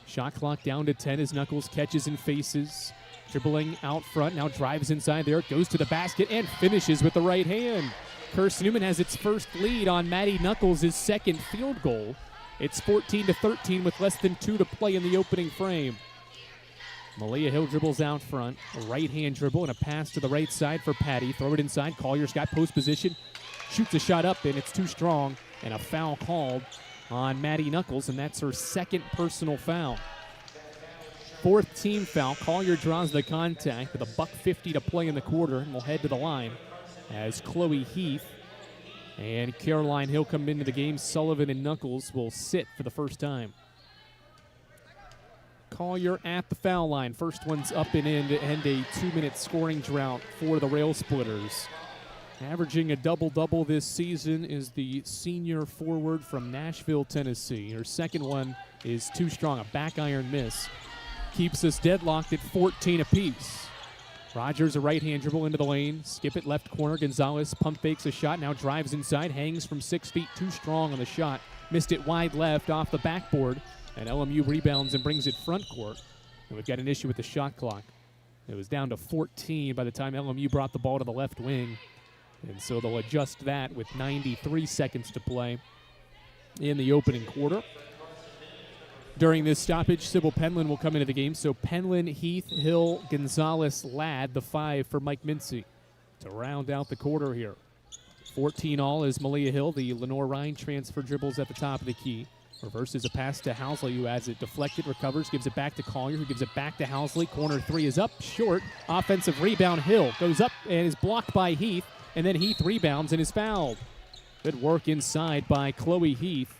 Shot clock down to 10 as Knuckles catches and faces. Dribbling out front, now drives inside there, goes to the basket and finishes with the right hand. Carson-Newman has its first lead on Maddie Knuckles' second field goal. It's 14-13 with less than 2 to play in the opening frame. Malia Hill dribbles out front, a right-hand dribble and a pass to the right side for Patty. Throw it inside, Collier's got post position, shoots a shot up and it's too strong, and a foul called on Maddie Knuckles, and that's her second personal foul. Fourth team foul. Collier draws the contact with $1:50 to play in the quarter, and will head to the line as Chloe Heath and Caroline Hill come into the game. Sullivan and Knuckles will sit for the first time. Collier at the foul line. First one's up and in to end a 2-minute scoring drought for the Rail Splitters. Averaging a double-double this season is the senior forward from Nashville, Tennessee. Her second one is too strong, a back iron miss. Keeps us deadlocked at 14 apiece. Rogers, a right-hand dribble into the lane. Skip it left corner. Gonzalez pump fakes a shot. Now drives inside. Hangs from 6 feet. Too strong on the shot. Missed it wide left off the backboard. And LMU rebounds and brings it front court. And we've got an issue with the shot clock. It was down to 14 by the time LMU brought the ball to the left wing. And so they'll adjust that with 93 seconds to play in the opening quarter. During this stoppage, Sybil Penland will come into the game. So Penland, Heath, Hill, Gonzalez, Ladd, the 5 for Mike Mincy to round out the quarter here. 14 all is Malia Hill. The Lenore Ryan transfer dribbles at the top of the key. Reverses a pass to Housley, who has it deflected, recovers, gives it back to Collier, who gives it back to Housley. Corner 3 is up, short. Offensive rebound, Hill goes up and is blocked by Heath, and then Heath rebounds and is fouled. Good work inside by Chloe Heath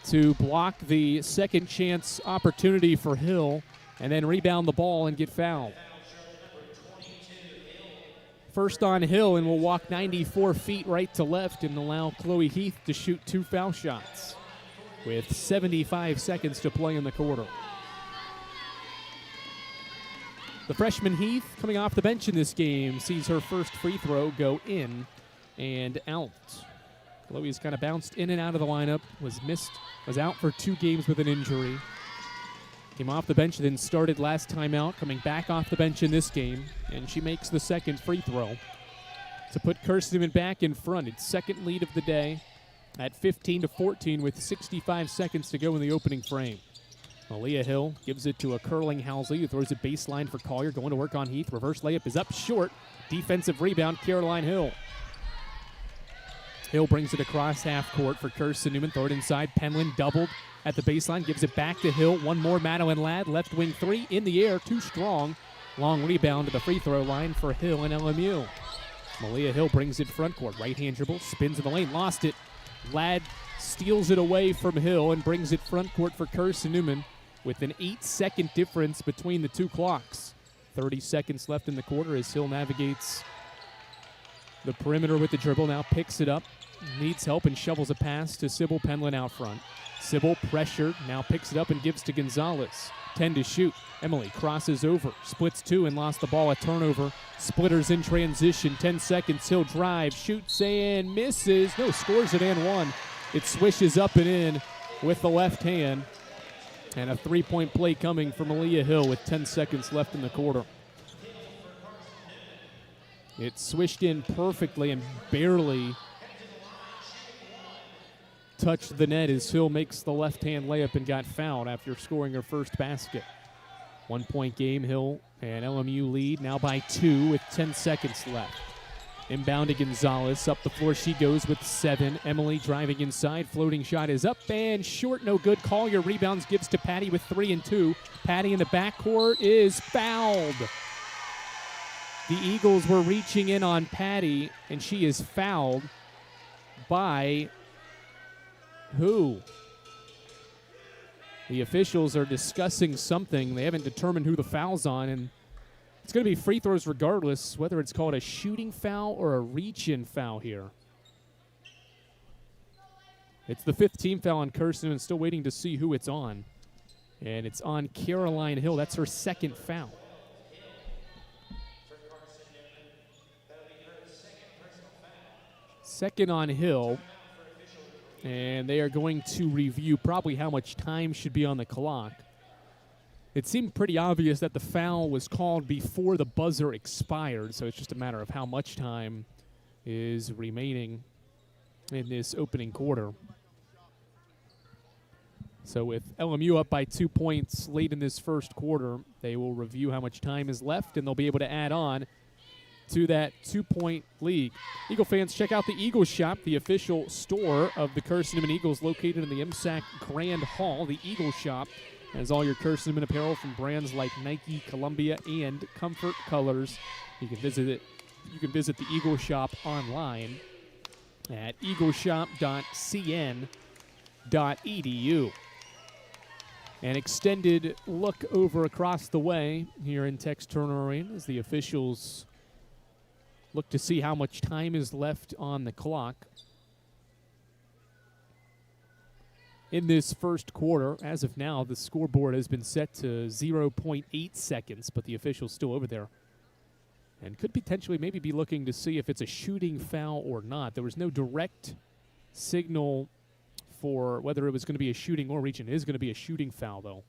to block the second chance opportunity for Hill and then rebound the ball and get fouled. First on Hill, and will walk 94 feet right to left and allow Chloe Heath to shoot 2 foul shots with 75 seconds to play in the quarter. The freshman Heath, coming off the bench in this game, sees her first free throw go in and out. Chloe's kind of bounced in and out of the lineup, was out for 2 games with an injury. Came off the bench, then started last time out, coming back off the bench in this game, and she makes the second free throw to put Carson-Newman back in front. Its second lead of the day at 15-14 with 65 seconds to go in the opening frame. Malia Hill gives it to a curling Housley, who throws it baseline for Collier, going to work on Heath. Reverse layup is up short. Defensive rebound, Caroline Hill. Hill brings it across half court for Carson-Newman. Throw it inside. Penland doubled at the baseline. Gives it back to Hill. One more, Madeline Ladd. Left wing 3 in the air. Too strong. Long rebound to the free throw line for Hill and LMU. Malia Hill brings it front court. Right-hand dribble. Spins in the lane. Lost it. Ladd steals it away from Hill and brings it front court for Carson-Newman with an 8-second difference between the 2 clocks. 30 seconds left in the quarter as Hill navigates the perimeter with the dribble. Now picks it up. Needs help and shovels a pass to Sybil Penland out front. Sybil pressured, now picks it up and gives to Gonzalez. 10 to shoot. Emily crosses over, splits 2 and lost the ball. A turnover. Splitters in transition. 10 seconds. Hill drives, shoots and misses. No, scores it and 1. It swishes up and in with the left hand. And a 3-point play coming for Malia Hill with 10 seconds left in the quarter. It swished in perfectly and barely touched the net as Hill makes the left-hand layup and got fouled after scoring her first basket. 1-point game, Hill and LMU lead now by 2 with 10 seconds left. Inbound to Gonzalez. Up the floor she goes with 7. Emily driving inside. Floating shot is up and short. No good. Collier rebounds. Gives to Patty with 3 and 2. Patty in the backcourt is fouled. The Eagles were reaching in on Patty, and she is fouled by who? The officials are discussing something. They haven't determined who the foul's on, and it's going to be free throws regardless, whether it's called a shooting foul or a reach-in foul here. It's the 5th team foul on Carson-Newman, still waiting to see who it's on. And it's on Caroline Hill. That's her 2nd foul. Second on Hill. And they are going to review probably how much time should be on the clock. It seemed pretty obvious that the foul was called before the buzzer expired, so it's just a matter of how much time is remaining in this opening quarter. So with LMU up by 2 points late in this first quarter, they will review how much time is left, and they'll be able to add on to that 2-point lead. Eagle fans, check out the Eagle Shop, the official store of the Carson-Newman Eagles, located in the MSAC Grand Hall. The Eagle Shop has all your Carson-Newman apparel from brands like Nike, Columbia, and Comfort Colors. You can visit the Eagle Shop online at eagleshop.cn.edu. An extended look over across the way here in Tex Turner Arena as the officials look to see how much time is left on the clock. In this first quarter, as of now, the scoreboard has been set to 0.8 seconds, but the official's still over there and could potentially maybe be looking to see if it's a shooting foul or not. There was no direct signal for whether it was going to be a shooting or reach. It is going to be a shooting foul, though.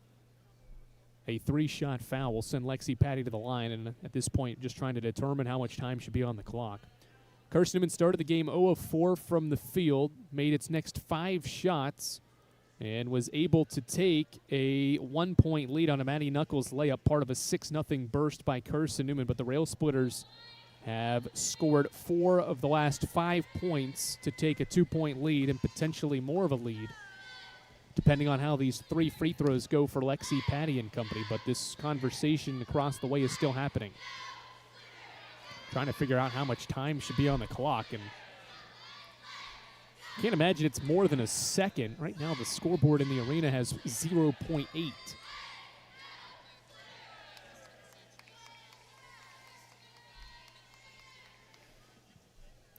A 3-shot foul will send Lexi Patty to the line, and at this point, just trying to determine how much time should be on the clock. Carson-Newman started the game 0 of 4 from the field, made its next 5 shots, and was able to take a 1-point lead on a Maddie Knuckles layup, part of a 6-0 burst by Carson-Newman. But the Rail Splitters have scored 4 of the last 5 points to take a 2-point lead and potentially more of a lead, depending on how these 3 free throws go for Lexi, Patty, and company. But this conversation across the way is still happening. Trying to figure out how much time should be on the clock, and can't imagine it's more than a second. Right now, the scoreboard in the arena has 0.8.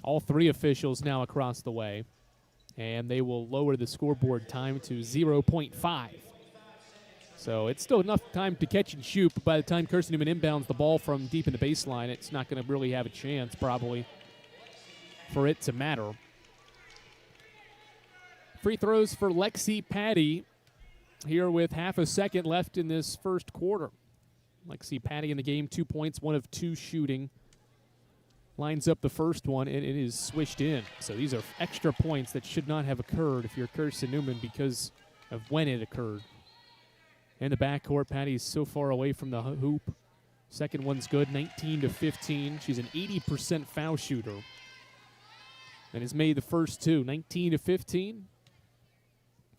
All 3 officials now across the way, and they will lower the scoreboard time to 0.5. So it's still enough time to catch and shoot, but by the time Carson-Newman inbounds the ball from deep in the baseline, it's not going to really have a chance, probably, for it to matter. Free throws for Lexi Patty here with half a second left in this first quarter. Lexi Patty in the game, 2 points, 1 of 2 shooting. Lines up the first one, and it is swished in. So these are extra points that should not have occurred if you're Carson-Newman because of when it occurred. In the backcourt, Patty's so far away from the hoop. Second one's good, 19-15. She's an 80% foul shooter and has made the first 2, 19-15.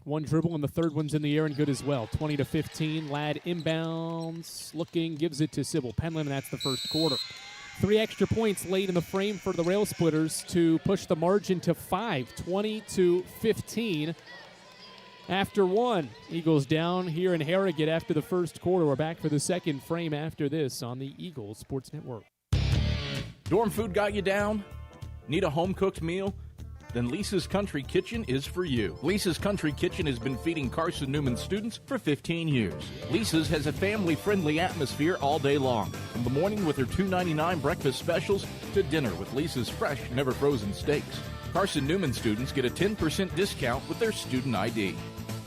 1 dribble, and the third one's in the air and good as well. 20-15. Ladd inbounds, looking, gives it to Sybil Penland, and that's the first quarter. 3 extra points late in the frame for the Rail Splitters to push the margin to 5, 20-15. After 1, Eagles down here in Harrogate after the first quarter. We're back for the second frame after this on the Eagles Sports Network. Dorm food got you down? Need a home-cooked meal? Then Lisa's Country Kitchen is for you. Lisa's Country Kitchen has been feeding Carson-Newman students for 15 years. Lisa's has a family-friendly atmosphere all day long, from the morning with her $2.99 breakfast specials to dinner with Lisa's fresh, never-frozen steaks. Carson-Newman students get a 10% discount with their student ID.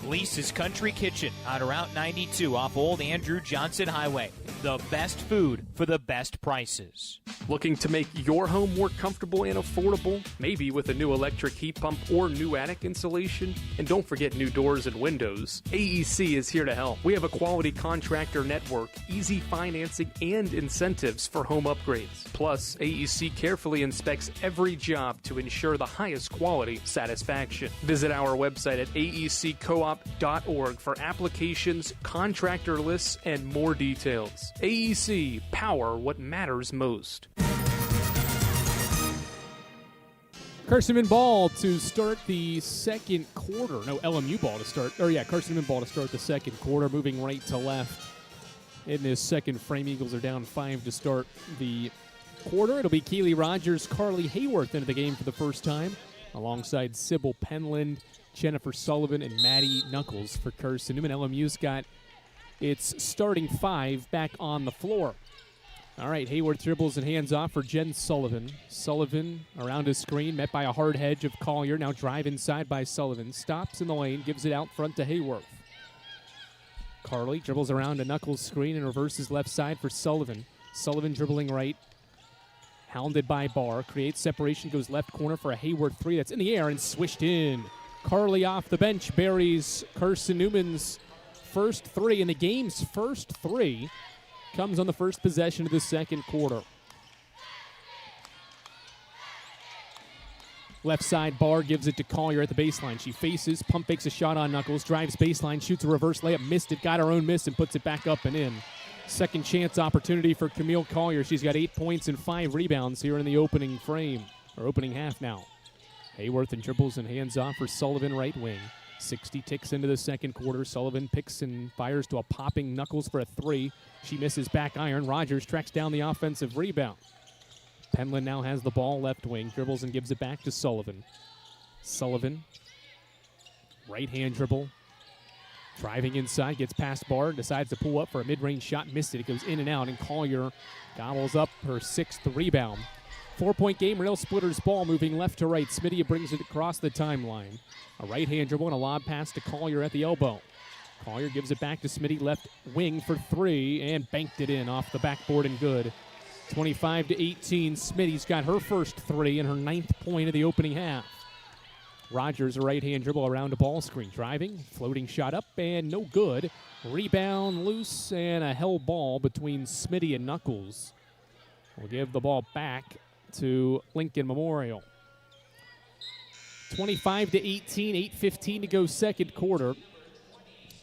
Lisa's Country Kitchen on Route 92 off Old Andrew Johnson Highway. The best food for the best prices. Looking to make your home more comfortable and affordable? Maybe with a new electric heat pump or new attic insulation? And don't forget new doors and windows. AEC is here to help. We have a quality contractor network, easy financing, and incentives for home upgrades. Plus, AEC carefully inspects every job to ensure the highest quality satisfaction. Visit our website at aeccoop.org for applications, contractor lists, and more details. AEC, power what matters most. Carson-Newman ball to start the second quarter. No, LMU ball to start. Carson-Newman ball to start the second quarter, moving right to left. In this second frame, Eagles are down 5 to start the quarter. It'll be Keely Rogers, Carly Hayworth into the game for the first time, alongside Sybil Penland, Jennifer Sullivan, and Maddie Knuckles for Carson-Newman. LMU's got its starting 5 back on the floor. All right, Hayworth dribbles and hands off for Jen Sullivan. Sullivan around his screen, met by a hard hedge of Collier. Now drive inside by Sullivan. Stops in the lane, gives it out front to Hayworth. Carly dribbles around a Knuckles screen and reverses left side for Sullivan. Sullivan dribbling right. Hounded by Barr. Creates separation, goes left corner for a Hayworth 3 that's in the air and swished in. Carly off the bench buries Carson-Newman's first 3, and the game's first 3 comes on the first possession of the second quarter. Left side, Barr gives it to Collier at the baseline. She faces, pump fakes a shot on Knuckles, drives baseline, shoots a reverse layup, missed it, got her own miss, and puts it back up and in. Second chance opportunity for Camille Collier. She's got 8 points and 5 rebounds here in the opening frame, or opening half now. Hayworth and dribbles and hands off for Sullivan right wing. 60 ticks into the second quarter. Sullivan picks and fires to a popping Knuckles for a 3. She misses back iron. Rogers tracks down the offensive rebound. Penland now has the ball left wing. Dribbles and gives it back to Sullivan. Sullivan, right-hand dribble. Driving inside, gets past Barr, decides to pull up for a mid-range shot. Missed it. It goes in and out, and Collier gobbles up her 6th rebound. 4-point game, Rail Splitters ball moving left to right. Smitty brings it across the timeline. A right-hand dribble and a lob pass to Collier at the elbow. Collier gives it back to Smitty, left wing for 3, and banked it in off the backboard and good. 25-18, Smitty's got her first 3 and her 9th point of the opening half. Rogers, a right-hand dribble around a ball screen. Driving, floating shot up, and no good. Rebound loose, and a held ball between Smitty and Knuckles. We'll give the ball back to Lincoln Memorial. 25-18, 8:15 to go second quarter.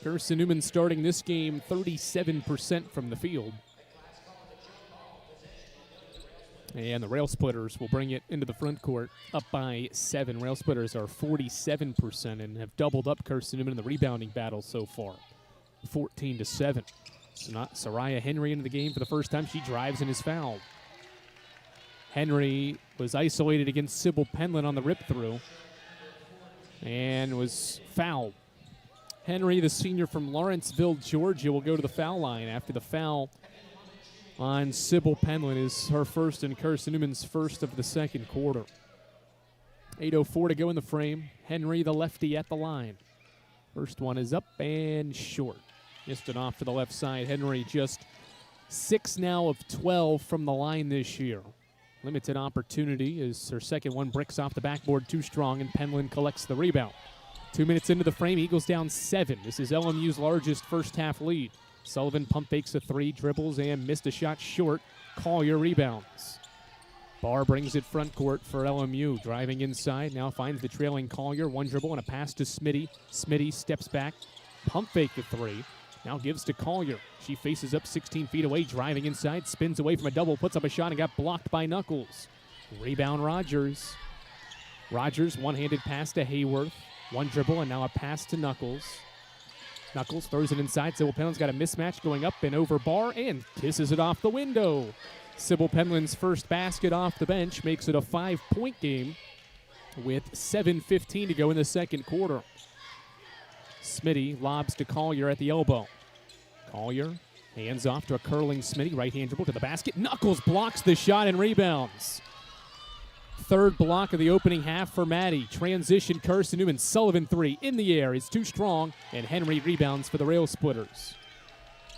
Carson-Newman starting this game 37% from the field. And the Rail Splitters will bring it into the front court up by 7. Rail Splitters are 47% and have doubled up Carson-Newman in the rebounding battle so far, 14-7. So not Soraya Henry into the game for the first time. She drives and is fouled. Henry was isolated against Sybil Penland on the rip-through and was fouled. Henry, the senior from Lawrenceville, Georgia, will go to the foul line after the foul on Sybil Penland is her first and Carson-Newman's first of the second quarter. 8:04 to go in the frame. Henry, the lefty, at the line. First one is up and short. Missed it off to the left side. Henry just 6 now of 12 from the line this year. Limited opportunity as her second one bricks off the backboard too strong, and Penland collects the rebound. 2 minutes into the frame, Eagles down 7. This is LMU's largest first-half lead. Sullivan pump fakes a 3, dribbles, and missed a shot short. Collier rebounds. Barr brings it front court for LMU. Driving inside, now finds the trailing Collier. 1 dribble and a pass to Smitty. Smitty steps back, pump fake the 3. Now gives to Collier. She faces up 16 feet away, driving inside, spins away from a double, puts up a shot and got blocked by Knuckles. Rebound Rogers. Rogers, one-handed pass to Hayworth. 1 dribble and now a pass to Knuckles. Knuckles throws it inside. Sybil Penland's got a mismatch going up and over Barr and kisses it off the window. Sybil Penland's first basket off the bench makes it a 5-point game with 7:15 to go in the second quarter. Smitty lobs to Collier at the elbow. Collier hands off to a curling Smitty. Right-hand dribble to the basket. Knuckles blocks the shot and rebounds. Third block of the opening half for Maddie. Transition Carson-Newman. Sullivan 3 in the air is too strong, and Henry rebounds for the Rail Splitters.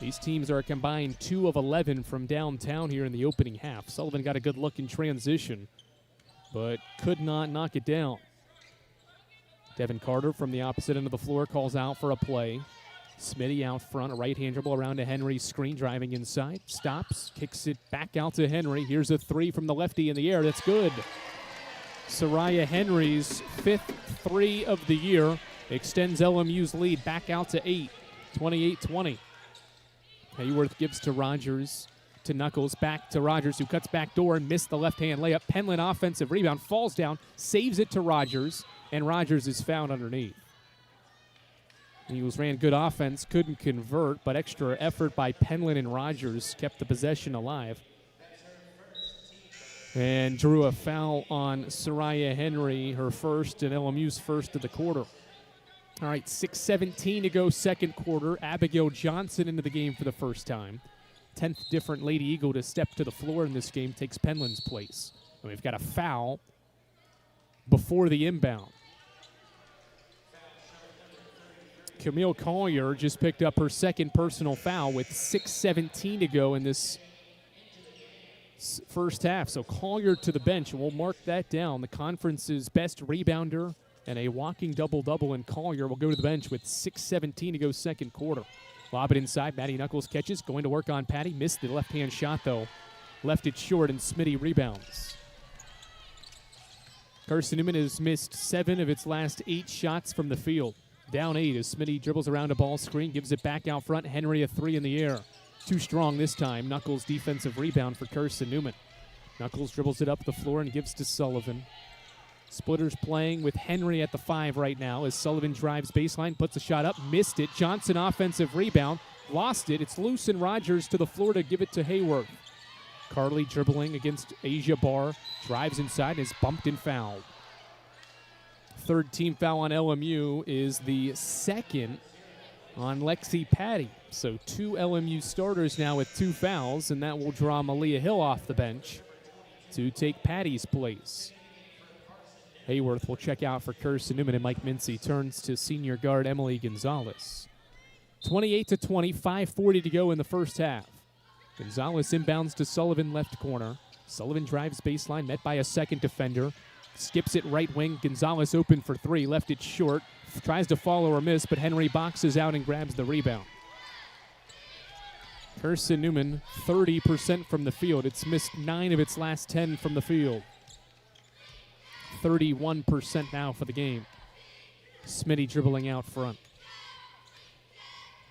These teams are a combined 2 of 11 from downtown here in the opening half. Sullivan got a good look in transition, but could not knock it down. Devin Carter from the opposite end of the floor calls out for a play. Smitty out front, a right-hand dribble around to Henry, screen driving inside, stops, kicks it back out to Henry. Here's a three from the lefty in the air. That's good. Soraya Henry's 5th three of the year extends LMU's lead back out to 8, 28-20. Hayworth gives to Rogers, to Knuckles, back to Rogers, who cuts back door and missed the left-hand layup. Penland offensive rebound, falls down, saves it to Rogers, and Rogers is found underneath. The Eagles ran good offense, couldn't convert, but extra effort by Penland and Rogers kept the possession alive. And drew a foul on Soraya Henry, her first, and LMU's first of the quarter. All right, 6:17 to go, second quarter. Abigail Johnson into the game for the first time. 10th different Lady Eagle to step to the floor in this game, takes Penland's place. And we've got a foul before the inbound. Camille Collier just picked up her second personal foul with 6:17 to go in this first half. So Collier to the bench, and we'll mark that down. The conference's best rebounder and a walking double-double, and Collier will go to the bench with 6:17 to go second quarter. Lob it inside. Maddie Knuckles catches, going to work on Patty. Missed the left-hand shot, though. Left it short, and Smitty rebounds. Carson-Newman has missed 7 of its last 8 shots from the field. Down 8 as Smitty dribbles around a ball screen, gives it back out front. Henry a 3 in the air. Too strong this time. Knuckles defensive rebound for Carson-Newman. Knuckles dribbles it up the floor and gives to Sullivan. Splitters playing with Henry at the 5 right now as Sullivan drives baseline, puts a shot up, missed it. Johnson offensive rebound, lost it. It's loose, and Rogers to the floor to give it to Hayworth. Carly dribbling against Asia Barr, drives inside and is bumped and fouled. Third team foul on LMU is the second on Lexi Patty. So 2 LMU starters now with 2 fouls, and that will draw Malia Hill off the bench to take Patty's place. Hayworth will check out for Carson-Newman, and Mike Mincy turns to senior guard Emily Gonzalez. 28-20, 5:40 to go in the first half. Gonzalez inbounds to Sullivan left corner. Sullivan drives baseline, met by a second defender. Skips it right wing. Gonzalez open for 3, left it short. Tries to follow or miss, but Henry boxes out and grabs the rebound. Carson-Newman, 30% from the field. It's missed 9 of its last 10 from the field. 31% now for the game. Smitty dribbling out front.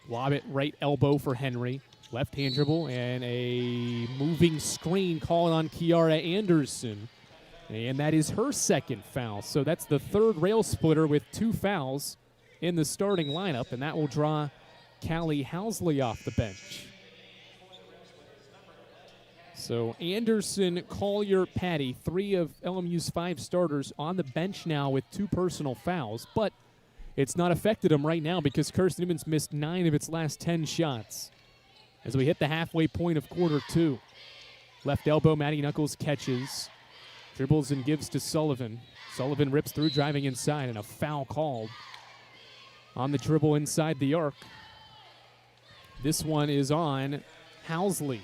Lob it right elbow for Henry. Left-hand dribble and a moving screen called on Kiara Anderson. And that is her second foul. So that's the third rail splitter with 2 fouls in the starting lineup, and that will draw Callie Housley off the bench. So Anderson, Collier, Patty, 3 of LMU's 5 starters on the bench now with 2 personal fouls, but it's not affected them right now because Carson-Newman's missed 9 of its last 10 shots. As we hit the halfway point of quarter 2. Left elbow, Maddie Knuckles catches. Dribbles and gives to Sullivan. Sullivan rips through, driving inside, and a foul called on the dribble inside the arc. This one is on Housley.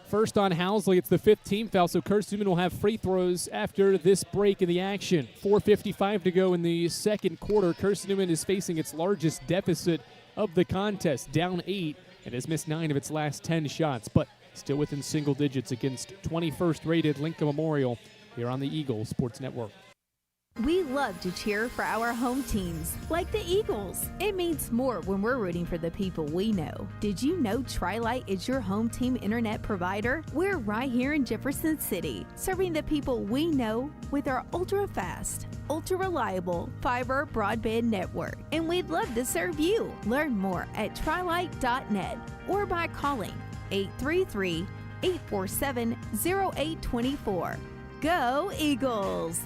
First on Housley, it's the 5th team foul, so Carson-Newman will have free throws after this break in the action. 4:55 to go in the second quarter. Carson-Newman is facing its largest deficit of the contest, down 8, and has missed 9 of its last 10 shots, but still within single digits against 21st rated Lincoln Memorial here on the Eagle Sports Network. We love to cheer for our home teams, like the Eagles. It means more when we're rooting for the people we know. Did you know Tri-Lite is your home team internet provider? We're right here in Jefferson City, serving the people we know with our ultra-fast, ultra-reliable fiber broadband network. And we'd love to serve you. Learn more at trilite.net or by calling 833-847-0824. Go Eagles!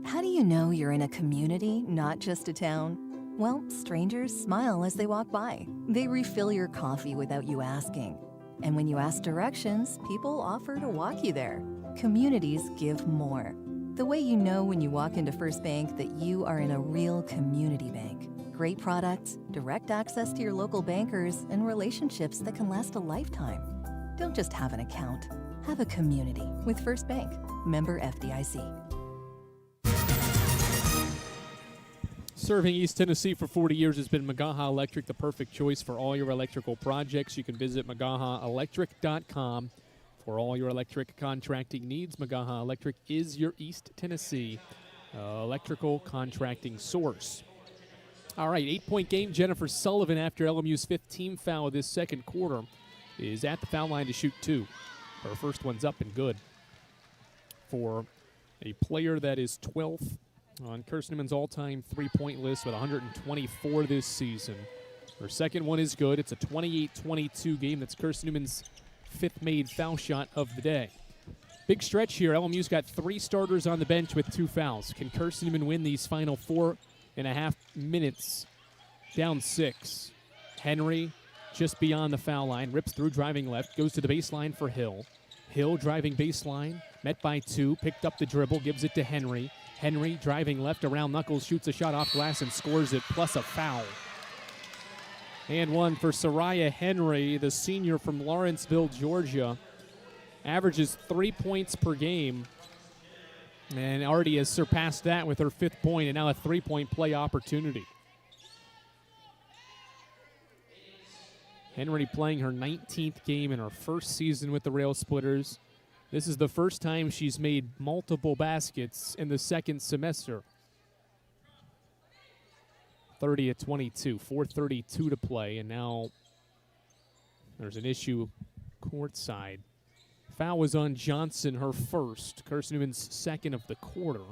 How do you know you're in a community, not just a town? Well, strangers smile as they walk by. They refill your coffee without you asking. And when you ask directions, people offer to walk you there. Communities give more. The way you know when you walk into First Bank that you are in a real community bank. great products, direct access to your local bankers, and relationships that can last a lifetime. Don't just have an account, have a community with First Bank. Member FDIC. Serving East Tennessee for 40 years has been Magaha Electric, the perfect choice for all your electrical projects. You can visit magahaelectric.com for all your electric contracting needs. Magaha Electric is your East Tennessee electrical contracting source. All right, 8-point game. Jennifer Sullivan, after LMU's fifth team foul this second quarter, is at the foul line to shoot 2. Her first one's up and good for a player that is 12th on Carson-Newman's all-time three-point list with 124 this season. Her second one is good. It's a 28-22 game. That's Carson-Newman's fifth made foul shot of the day. Big stretch here. LMU's got 3 starters on the bench with 2 fouls. Can Carson-Newman win these final 4.5 minutes? Down 6. Henry just beyond the foul line. Rips through, driving left. Goes to the baseline for Hill. Hill driving baseline. Met by 2. Picked up the dribble. Gives it to Henry. Henry driving left around Knuckles, shoots a shot off glass and scores it, plus a foul. And one for Soraya Henry, the senior from Lawrenceville, Georgia. Averages 3 points per game and already has surpassed that with her 5th point and now a 3-point play opportunity. Henry playing her 19th game in her first season with the Rail Splitters. This is the first time she's made multiple baskets in the second semester. 30-22, 4:32 to play, and now there's an issue courtside. Foul was on Johnson, her first. Carson-Newman's second of the quarter.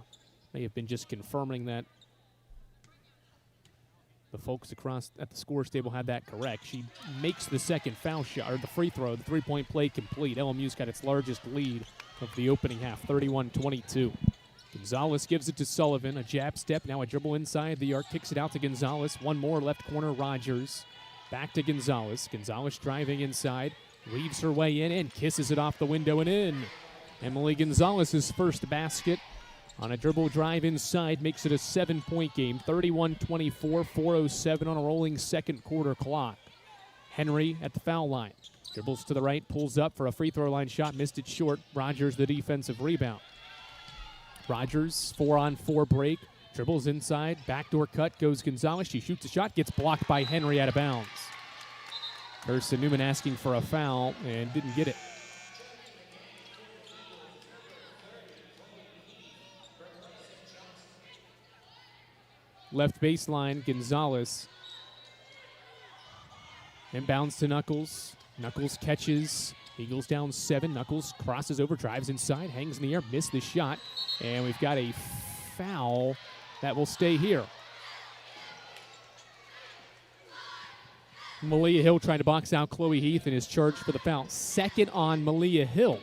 May have been just confirming that the folks across at the scores table had that correct. She makes the second foul shot, or the free throw, the 3-point play complete. LMU's got its largest lead of the opening half, 31-22. Gonzalez gives it to Sullivan, a jab step, now a dribble inside the arc, kicks it out to Gonzalez. One more, left corner, Rogers. Back to Gonzalez. Gonzalez driving inside, weaves her way in and kisses it off the window and in. Emily Gonzalez's first basket on a dribble drive inside makes it a 7-point game, 31-24, 4:07 on a rolling second quarter clock. Henry at the foul line. Dribbles to the right, pulls up for a free throw line shot, missed it short. Rogers the defensive rebound. Rogers, 4-on-4 break, dribbles inside, backdoor cut, goes Gonzalez. She shoots a shot, gets blocked by Henry out of bounds. Carson-Newman asking for a foul and didn't get it. Left baseline, Gonzalez. Inbounds to Knuckles. Knuckles catches. Eagles down 7. Knuckles crosses over, drives inside, hangs in the air, missed the shot. And we've got a foul that will stay here. Malia Hill trying to box out Chloe Heath and is charged for the foul. Second on Malia Hill.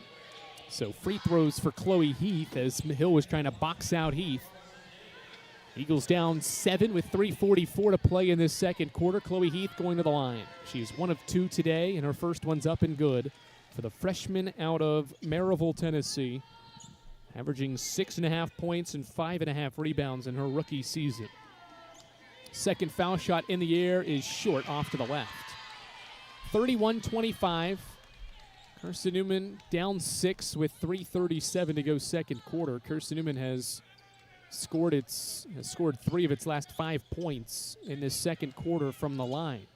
So free throws for Chloe Heath as Hill was trying to box out Heath. Eagles down 7 with 3:44 to play in this second quarter. Chloe Heath going to the line. She's 1 of 2 today, and her first one's up and good for the freshman out of Maryville, Tennessee, averaging 6.5 points and 5.5 rebounds in her rookie season. Second foul shot in the air is short, off to the left. 31-25. Carson-Newman down 6 with 3:37 to go second quarter. Carson-Newman has scored 3 of its last 5 points in this second quarter from the line.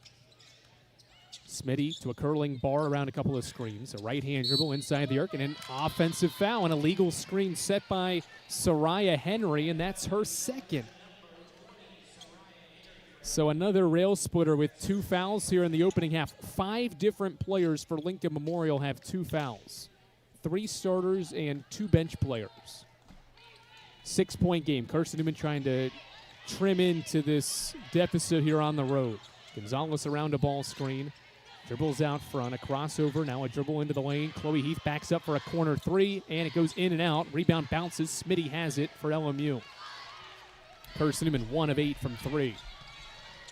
Smitty to a curling bar around a couple of screens. A right-hand dribble inside the arc and an offensive foul. An illegal screen set by Soraya Henry, and that's her second. So another rail splitter with 2 fouls here in the opening half. 5 different players for Lincoln Memorial have 2 fouls. 3 starters and 2 bench players. 6-point game. Carson-Newman trying to trim into this deficit here on the road. Gonzalez around a ball screen. Dribbles out front, a crossover, now a dribble into the lane. Chloe Heath backs up for a corner 3, and it goes in and out. Rebound bounces. Smitty has it for LMU. Carson-Newman 1 of 8 from 3.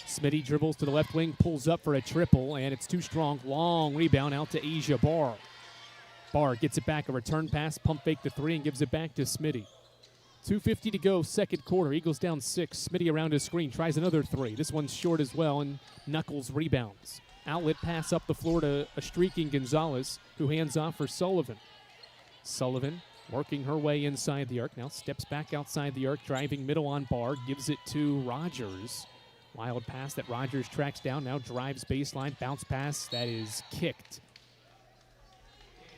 Smitty dribbles to the left wing, pulls up for a triple, and it's too strong. Long rebound out to Asia Barr. Barr gets it back, a return pass, pump fake to 3, and gives it back to Smitty. 2:50 to go, second quarter. Eagles down 6. Smitty around his screen, tries another 3. This one's short as well, and Knuckles rebounds. Outlet pass up the floor to a streaking Gonzalez, who hands off for Sullivan. Sullivan working her way inside the arc. Now steps back outside the arc, driving middle on Barr, gives it to Rogers. Wild pass that Rogers tracks down, now drives baseline, bounce pass that is kicked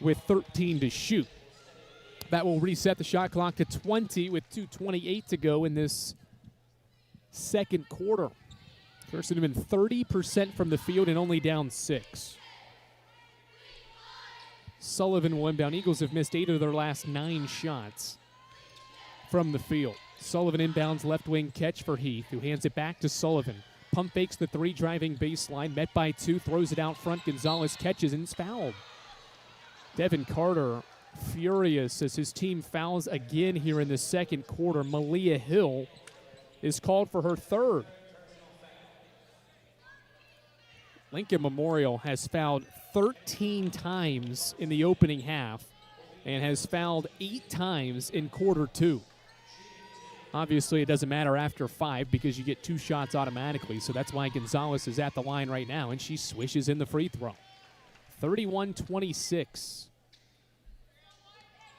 with 13 to shoot. That will reset the shot clock to 20 with 2:28 to go in this second quarter. Carson-Newman 30% from the field and only down 6. Sullivan will inbound. Eagles have missed 8 of their last 9 shots from the field. Sullivan inbounds left wing catch for Heath, who hands it back to Sullivan. Pump fakes the 3 driving baseline, met by 2, throws it out front. Gonzalez catches and is fouled. Devin Carter furious as his team fouls again here in the second quarter. Malia Hill is called for her 3rd. Lincoln Memorial has fouled 13 times in the opening half and has fouled 8 times in quarter 2. Obviously, it doesn't matter after 5 because you get 2 shots automatically, so that's why Gonzalez is at the line right now, and she swishes in the free throw. 31-26.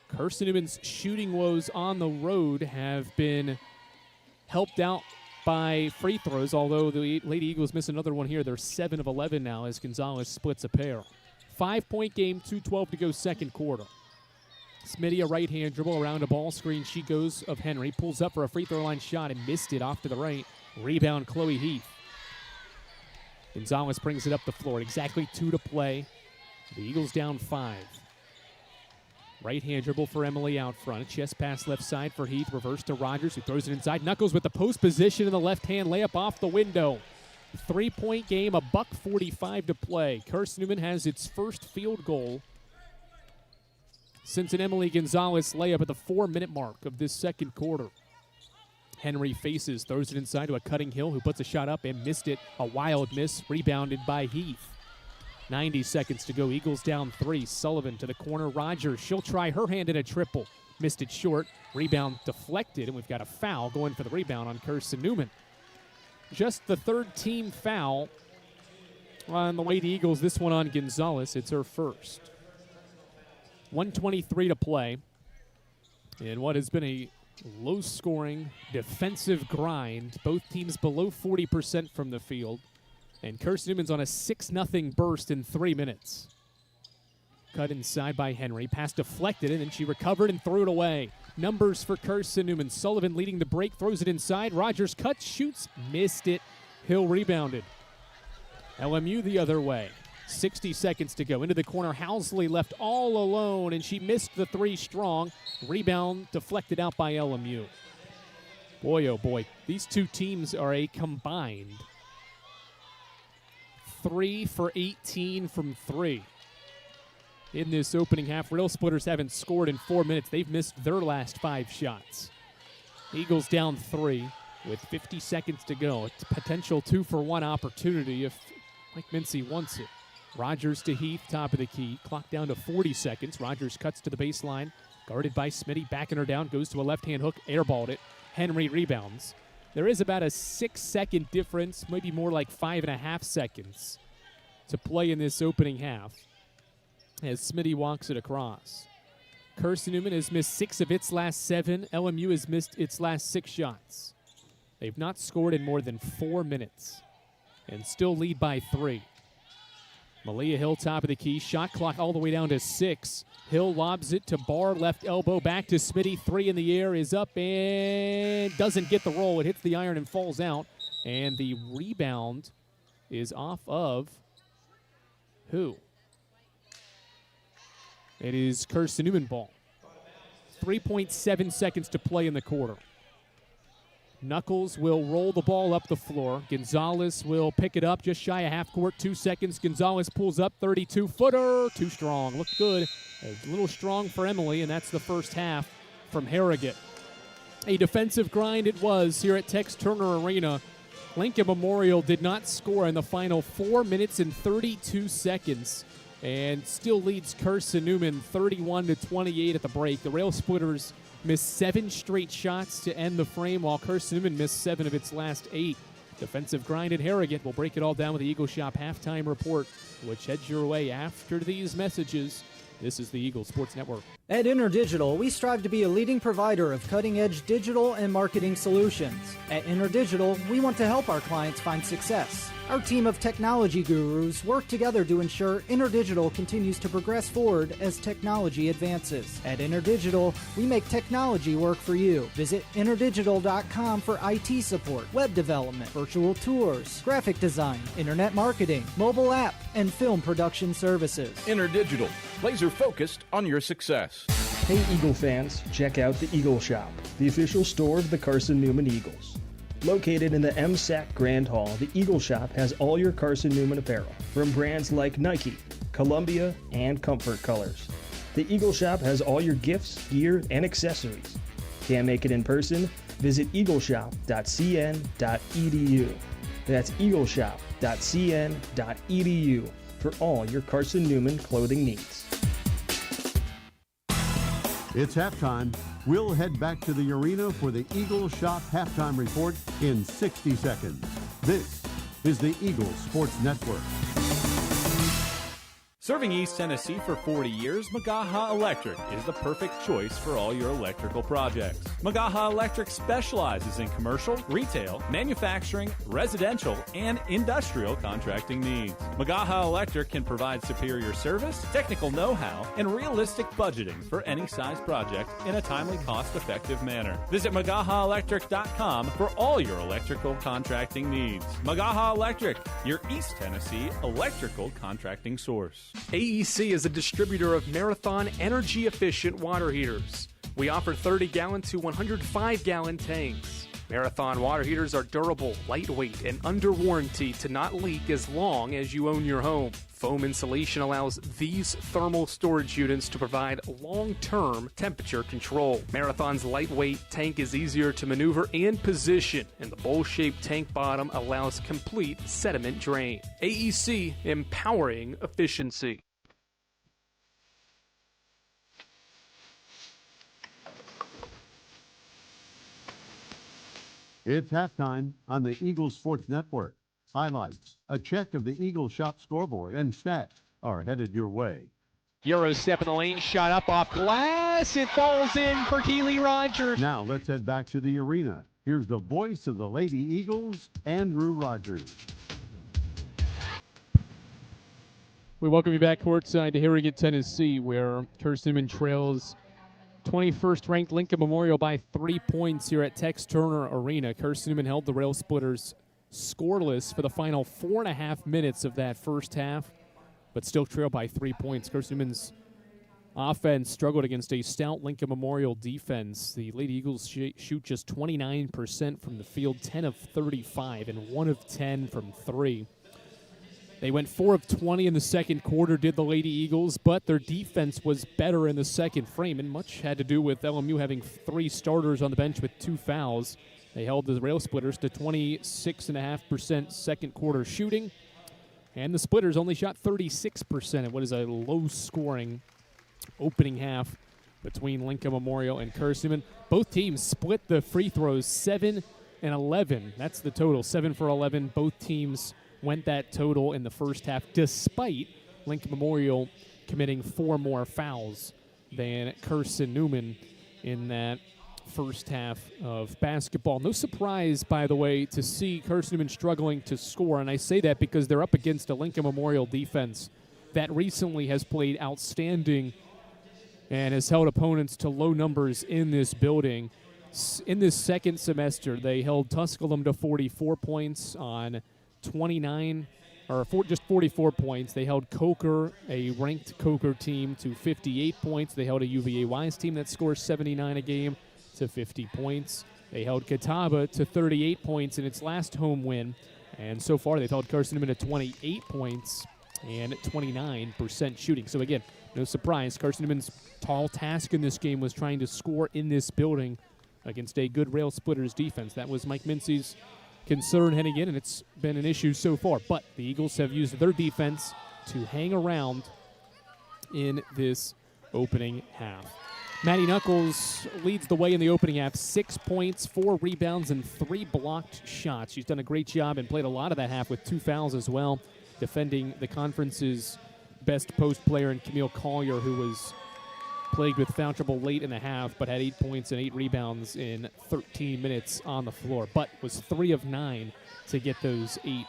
Carson-Newman's shooting woes on the road have been helped out by free throws, although the Lady Eagles miss another one here. They're 7 of 11 now as Gonzalez splits a pair. 5-point game, 2:12 to go second quarter. Smitty, a right-hand dribble around a ball screen. She goes of Henry, pulls up for a free throw line shot and missed it off to the right. Rebound, Chloe Heath. Gonzalez brings it up the floor. Exactly 2 to play. The Eagles down 5. Right-hand dribble for Emily out front. A chest pass left side for Heath. Reverse to Rogers, who throws it inside. Knuckles with the post position in the left-hand layup off the window. 3-point game, $1:45 to play. Carson-Newman has its first field goal since an Emily Gonzalez layup at the 4-minute mark of this second quarter. Henry faces, throws it inside to a cutting Hill, who puts a shot up and missed it. A wild miss, rebounded by Heath. 90 seconds to go. Eagles down 3. Sullivan to the corner. Rogers, she'll try her hand in a triple. Missed it short. Rebound deflected, and we've got a foul going for the rebound on Carson-Newman. Just the 3rd team foul on the Lady Eagles. This one on Gonzalez. It's her first. 1:23 to play in what has been a low-scoring defensive grind. Both teams below 40% from the field. And Carson-Newman's on a 6-0 burst in 3 minutes. Cut inside by Henry. Pass deflected, and then she recovered and threw it away. Numbers for Carson-Newman. Sullivan leading the break, throws it inside. Rogers cuts, shoots, missed it. Hill rebounded. LMU the other way. 60 seconds to go. Into the corner, Housley left all alone, and she missed the 3 strong. Rebound deflected out by LMU. Boy, oh boy, these two teams are a combined 3 for 18 from 3 in this opening half. Rail Splitters haven't scored in 4 minutes. They've missed their last 5 shots. Eagles down 3 with 50 seconds to go. It's a potential 2-for-1 opportunity if Mike Mincy wants it. Rogers to Heath, top of the key. Clock down to 40 seconds. Rogers cuts to the baseline. Guarded by Smitty, backing her down. Goes to a left-hand hook, airballed it. Henry rebounds. There is about a 6-second difference, maybe more like 5.5 seconds to play in this opening half as Smitty walks it across. Carson-Newman has missed 6 of its last 7. LMU has missed its last 6 shots. They've not scored in more than 4 minutes and still lead by 3. Malia Hill, top of the key. Shot clock all the way down to 6. Hill lobs it to Barr, left elbow, back to Smitty. 3 in the air, is up and doesn't get the roll. It hits the iron and falls out. And the rebound is off of who? It is Carson-Newman ball. 3.7 seconds to play in the quarter. Knuckles will roll the ball up the floor. Gonzalez will pick it up just shy of half court. 2 seconds. Gonzalez pulls up. 32-footer. Too strong. Looked good. A little strong for Emily, and that's the first half from Harrogate. A defensive grind it was here at Tex Turner Arena. Lincoln Memorial did not score in the final 4 minutes and 32 seconds and still leads Carson-Newman 31-28 at the break. The Rail Splitters missed 7 straight shots to end the frame, while Carson-Newman missed 7 of its last 8. Defensive grind at Harrogate. We'll break it all down with the Eagle Shop halftime report, which heads your way after these messages. This is the Eagle Sports Network. At InterDigital, we strive to be a leading provider of cutting-edge digital and marketing solutions. At InterDigital, we want to help our clients find success. Our team of technology gurus work together to ensure InterDigital continues to progress forward as technology advances. At InterDigital, we make technology work for you. Visit interdigital.com for IT support, web development, virtual tours, graphic design, internet marketing, mobile app, and film production services. InterDigital, laser focused on your success. Hey Eagle fans, check out the Eagle Shop, the official store of the Carson-Newman Eagles. Located in the MSAC Grand Hall, the Eagle Shop has all your Carson-Newman apparel, from brands like Nike, Columbia, and Comfort Colors. The Eagle Shop has all your gifts, gear, and accessories. Can't make it in person? Visit eagleshop.cn.edu. That's eagleshop.cn.edu for all your Carson-Newman clothing needs. It's halftime. We'll head back to the arena for the Eagle Shop halftime report in 60 seconds. This is the Eagle Sports Network. Serving East Tennessee for 40 years, Magaha Electric is the perfect choice for all your electrical projects. Magaha Electric specializes in commercial, retail, manufacturing, residential, and industrial contracting needs. Magaha Electric can provide superior service, technical know-how, and realistic budgeting for any size project in a timely, cost-effective manner. Visit MagahaElectric.com for all your electrical contracting needs. Magaha Electric, your East Tennessee electrical contracting source. AEC is a distributor of Marathon energy-efficient water heaters. We offer 30-gallon to 105-gallon tanks. Marathon water heaters are durable, lightweight, and under warranty to not leak as long as you own your home. Foam insulation allows these thermal storage units to provide long-term temperature control. Marathon's lightweight tank is easier to maneuver and position, and the bowl-shaped tank bottom allows complete sediment drain. AEC, empowering efficiency. It's halftime on the Eagle Sports Network. Highlights, a check of the Eagle Shop scoreboard, and stats are headed your way. Euro step in the lane, shot up off glass. It falls in for Keely Rogers. Now let's head back to the arena. Here's the voice of the Lady Eagles, Andrew Rogers. We welcome you back courtside to Harrogate, Tennessee, where Carson-Newman trails 21st ranked Lincoln Memorial by 3 points here at Tex Turner Arena. Carson-Newman held the Rail Splitters scoreless for the final 4.5 minutes of that first half, but still trailed by 3 points. Carson-Newman's offense struggled against a stout Lincoln Memorial defense. The Lady Eagles shoot just 29% from the field, 10 of 35, and 1 of 10 from 3. They went 4 of 20 in the second quarter, did the Lady Eagles, but their defense was better in the second frame, and much had to do with LMU having 3 starters on the bench with 2 fouls. They held the Rail Splitters to 26.5% second quarter shooting, and the Splitters only shot 36% in what is a low-scoring opening half between Lincoln Memorial and Carson-Newman. Both teams split the free throws 7 and 11. That's the total, 7 for 11. Both teams went that total in the first half, despite Lincoln Memorial committing 4 more fouls than Carson-Newman in that first half of basketball. No surprise, by the way, to see Carson-Newman struggling to score, and I say that because they're up against a Lincoln Memorial defense that recently has played outstanding and has held opponents to low numbers in this building. In this second semester, they held Tusculum to 44 points on 44 points. They held Coker, a ranked Coker team, to 58 points. They held a UVA-Wise team that scores 79 a game to 50 points. They held Catawba to 38 points in its last home win. And so far, they've held Carson-Newman to 28 points and 29% shooting. So again, no surprise, Carson-Newman's tall task in this game was trying to score in this building against a good Rail Splitters defense. That was Mike Mincy's concern heading in, and it's been an issue so far. But the Eagles have used their defense to hang around in this opening half. Maddie Knuckles leads the way in the opening half. 6 points, 4 rebounds, and 3 blocked shots. She's done a great job and played a lot of that half with 2 fouls as well, defending the conference's best post player in Camille Collier, who was plagued with foul trouble late in the half, but had 8 points and 8 rebounds in 13 minutes on the floor, but was 3 of 9 to get those 8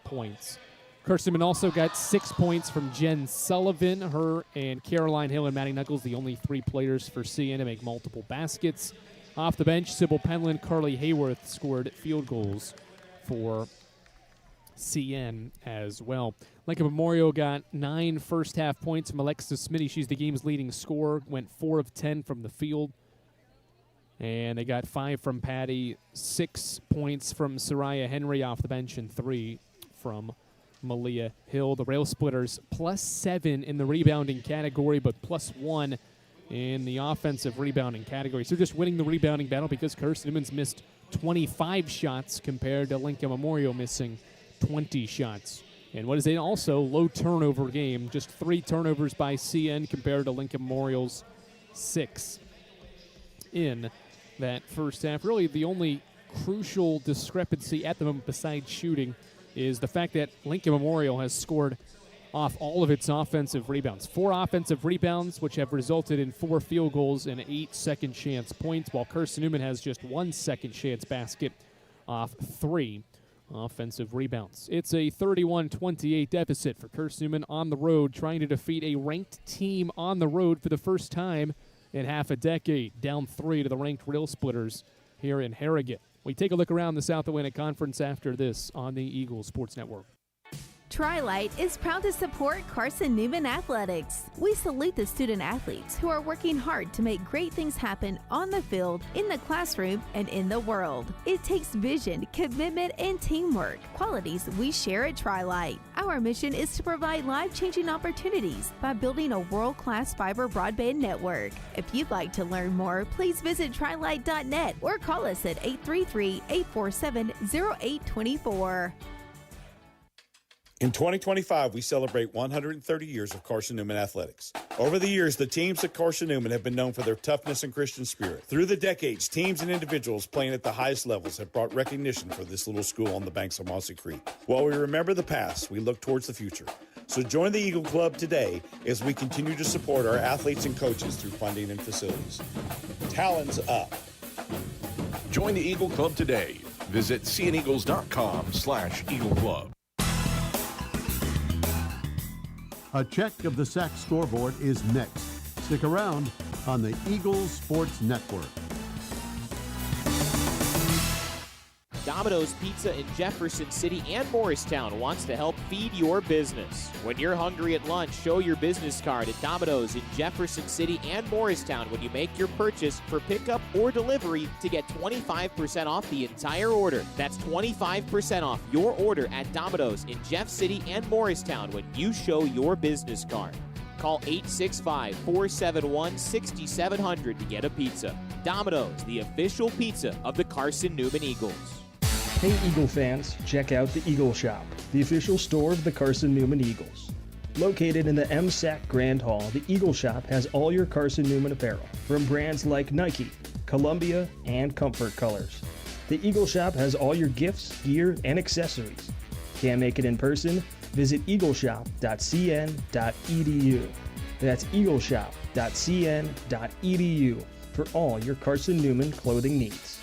points. Carson-Newman also got 6 points from Jen Sullivan. Her and Caroline Hill and Maddie Knuckles, the only 3 players for CN to make multiple baskets. Off the bench, Sybil Penland, Carly Hayworth scored field goals for CN as well. Lincoln Memorial got 9 first-half points from Alexis Smitty. She's the game's leading scorer, went 4 of 10 from the field. And they got 5 from Patty, 6 points from Soraya Henry off the bench, and 3 from Malia Hill. The Rail Splitters +7 in the rebounding category, but +1 in the offensive rebounding category. So just winning the rebounding battle because Carson-Newman's missed 25 shots compared to Lincoln Memorial missing 20 shots. And what is it also low turnover game, just 3 turnovers by CN compared to Lincoln Memorial's 6 in that first half. Really the only crucial discrepancy at the moment besides shooting is the fact that Lincoln Memorial has scored off all of its offensive rebounds. 4 offensive rebounds, which have resulted in 4 field goals and 8 second chance points, while Carson-Newman has just 1 second chance basket off 3 offensive rebounds. It's a 31-28 deficit for Carson-Newman on the road, trying to defeat a ranked team on the road for the first time in half a decade, down 3 to the ranked Rail Splitters here in Harrogate. We take a look around the South Atlantic Conference after this on the Eagles Sports Network. Tri-Light is proud to support Carson-Newman Athletics. We salute the student athletes who are working hard to make great things happen on the field, in the classroom, and in the world. It takes vision, commitment, and teamwork, qualities we share at Tri-Light. Our mission is to provide life-changing opportunities by building a world-class fiber broadband network. If you'd like to learn more, please visit trilight.net or call us at 833-847-0824. In 2025, we celebrate 130 years of Carson-Newman athletics. Over the years, the teams at Carson-Newman have been known for their toughness and Christian spirit. Through the decades, teams and individuals playing at the highest levels have brought recognition for this little school on the banks of Mossy Creek. While we remember the past, we look towards the future. So join the Eagle Club today as we continue to support our athletes and coaches through funding and facilities. Talons up. Join the Eagle Club today. Visit cneagles.com/Eagle Club. A check of the SAC scoreboard is next. Stick around on the Eagles Sports Network. Domino's Pizza in Jefferson City and Morristown wants to help feed your business. When you're hungry at lunch, show your business card at Domino's in Jefferson City and Morristown when you make your purchase for pickup or delivery to get 25% off the entire order. That's 25% off your order at Domino's in Jeff City and Morristown when you show your business card. Call 865-471-6700 to get a pizza. Domino's, the official pizza of the Carson-Newman Eagles. Hey Eagle fans, check out the Eagle Shop, the official store of the Carson-Newman Eagles. Located in the MSAC Grand Hall, the Eagle Shop has all your Carson-Newman apparel, from brands like Nike, Columbia, and Comfort Colors. The Eagle Shop has all your gifts, gear, and accessories. Can't make it in person? Visit eagleshop.cn.edu. That's eagleshop.cn.edu for all your Carson-Newman clothing needs.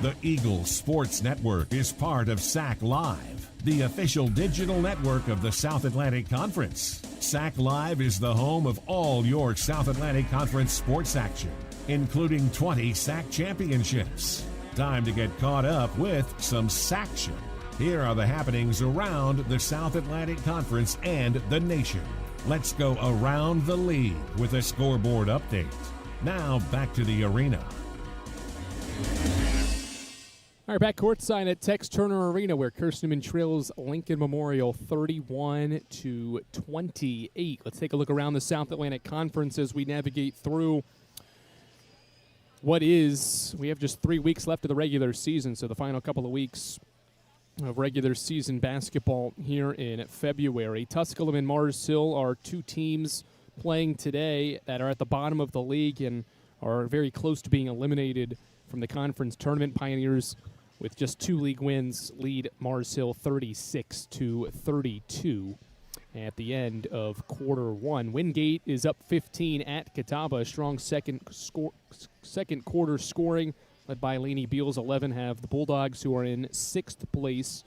The Eagles Sports Network is part of SAC Live, the official digital network of the South Atlantic Conference. SAC Live is the home of all your South Atlantic Conference sports action, including 20 SAC championships. Time to get caught up with some SACtion. Here are the happenings around the South Atlantic Conference and the nation. Let's go around the league with a scoreboard update. Now back to the arena. All right, back courtside at Tex Turner Arena, where Carson-Newman trails Lincoln Memorial 31-28. Let's take a look around the South Atlantic Conference as we navigate through what is. We have just 3 weeks left of the regular season, so the final couple of weeks of regular season basketball here in February. Tusculum and Mars Hill are 2 teams playing today that are at the bottom of the league and are very close to being eliminated from the conference tournament. Pioneers, with just 2 league wins, lead Mars Hill 36-32 at the end of quarter one. Wingate is up 15 at Catawba. A strong second quarter scoring led by Laney Beals. 11 have the Bulldogs, who are in 6th place,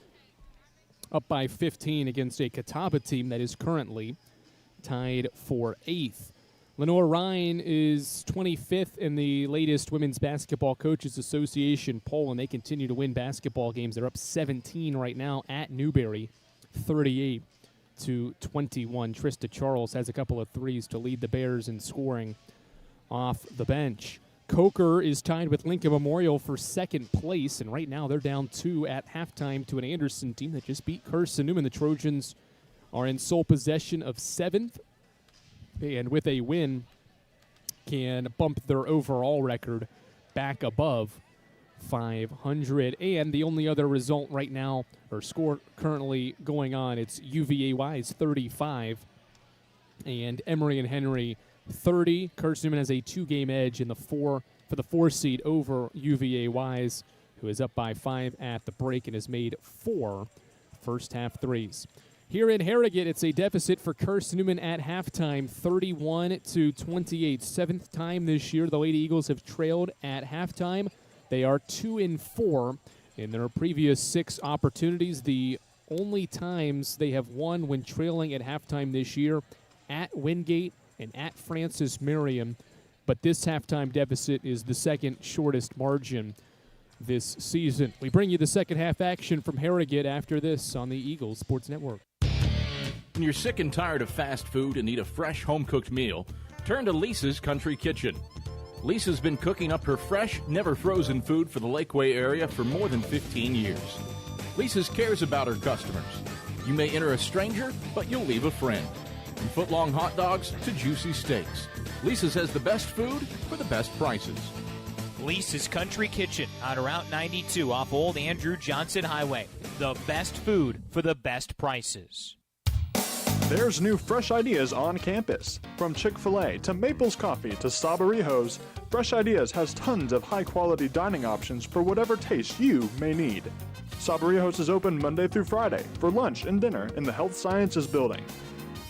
up by 15 against a Catawba team that is currently tied for 8th. Lenore Ryan is 25th in the latest Women's Basketball Coaches Association poll, and they continue to win basketball games. They're up 17 right now at Newberry, 38-21. Trista Charles has a couple of threes to lead the Bears in scoring off the bench. Coker is tied with Lincoln Memorial for 2nd place, and right now they're down 2 at halftime to an Anderson team that just beat Carson-Newman. The Trojans are in sole possession of 7th, and with a win can bump their overall record back above 500. And the only other result right now, or score currently going on, it's UVA-Wise 35 and Emory and Henry 30. Carson-Newman has a 2-game edge in for the 4 seed over UVA-Wise, who is up by 5 at the break and has made 4 first-half threes. Here in Harrogate, it's a deficit for Carson-Newman at halftime, 31-28. 7th time this year the Lady Eagles have trailed at halftime. They are 2-4 in their previous 6 opportunities. The only times they have won when trailing at halftime this year, at Wingate and at Francis Marion. But this halftime deficit is the 2nd shortest margin this season. We bring you the second half action from Harrogate after this on the Eagles Sports Network. When you're sick and tired of fast food and need a fresh home-cooked meal, turn to Lisa's Country Kitchen. Lisa's been cooking up her fresh, never-frozen food for the Lakeway area for more than 15 years. Lisa's cares about her customers. You may enter a stranger, but you'll leave a friend. From foot-long hot dogs to juicy steaks, Lisa's has the best food for the best prices. Lisa's Country Kitchen on Route 92 off Old Andrew Johnson Highway. The best food for the best prices. There's new fresh ideas on campus. From Chick-fil-A to Maples Coffee to Sabarijos, Fresh Ideas has tons of high-quality dining options for whatever taste you may need. Sabarijos is open Monday through Friday for lunch and dinner in the Health Sciences Building.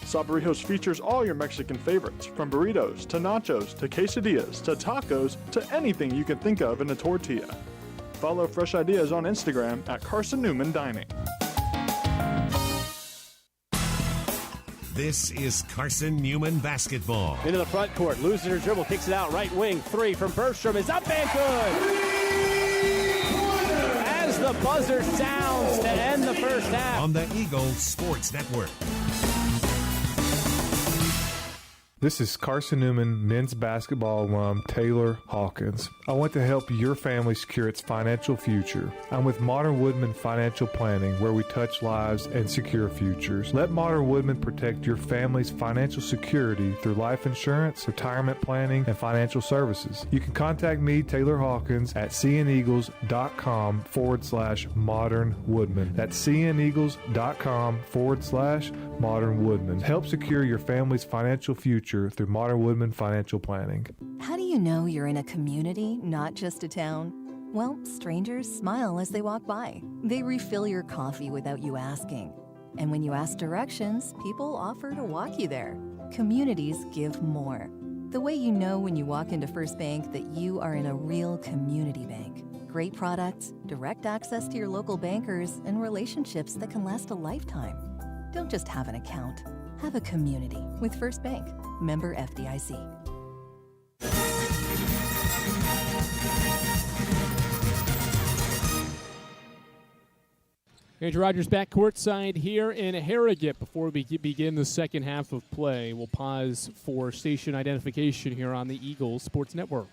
Sabarijos features all your Mexican favorites, from burritos to nachos to quesadillas to tacos to anything you can think of in a tortilla. Follow Fresh Ideas on Instagram at Carson-Newman Dining. This is Carson-Newman basketball. Into the front court, loses her dribble, kicks it out, right wing, 3 from Bergstrom is up and good! As the buzzer sounds to end the first half. On the Eagles Sports Network. This is Carson-Newman men's basketball alum Taylor Hawkins. I want to help your family secure its financial future. I'm with Modern Woodman Financial Planning, where we touch lives and secure futures. Let Modern Woodman protect your family's financial security through life insurance, retirement planning, and financial services. You can contact me, Taylor Hawkins, at cneagles.com/Modern Woodman. That's cneagles.com/Modern Woodman. Help secure your family's financial future through Modern Woodman Financial Planning. How do you know you're in a community, not just a town? Well, strangers smile as they walk by. They refill your coffee without you asking. And when you ask directions, people offer to walk you there. Communities give more. The way you know when you walk into First Bank that you are in a real community bank. Great products, direct access to your local bankers, and relationships that can last a lifetime. Don't just have an account. Have a community with First Bank. Member FDIC. Andrew Rogers back courtside here in Harrogate. Before we begin the second half of play, we'll pause for station identification here on the Eagles Sports Network.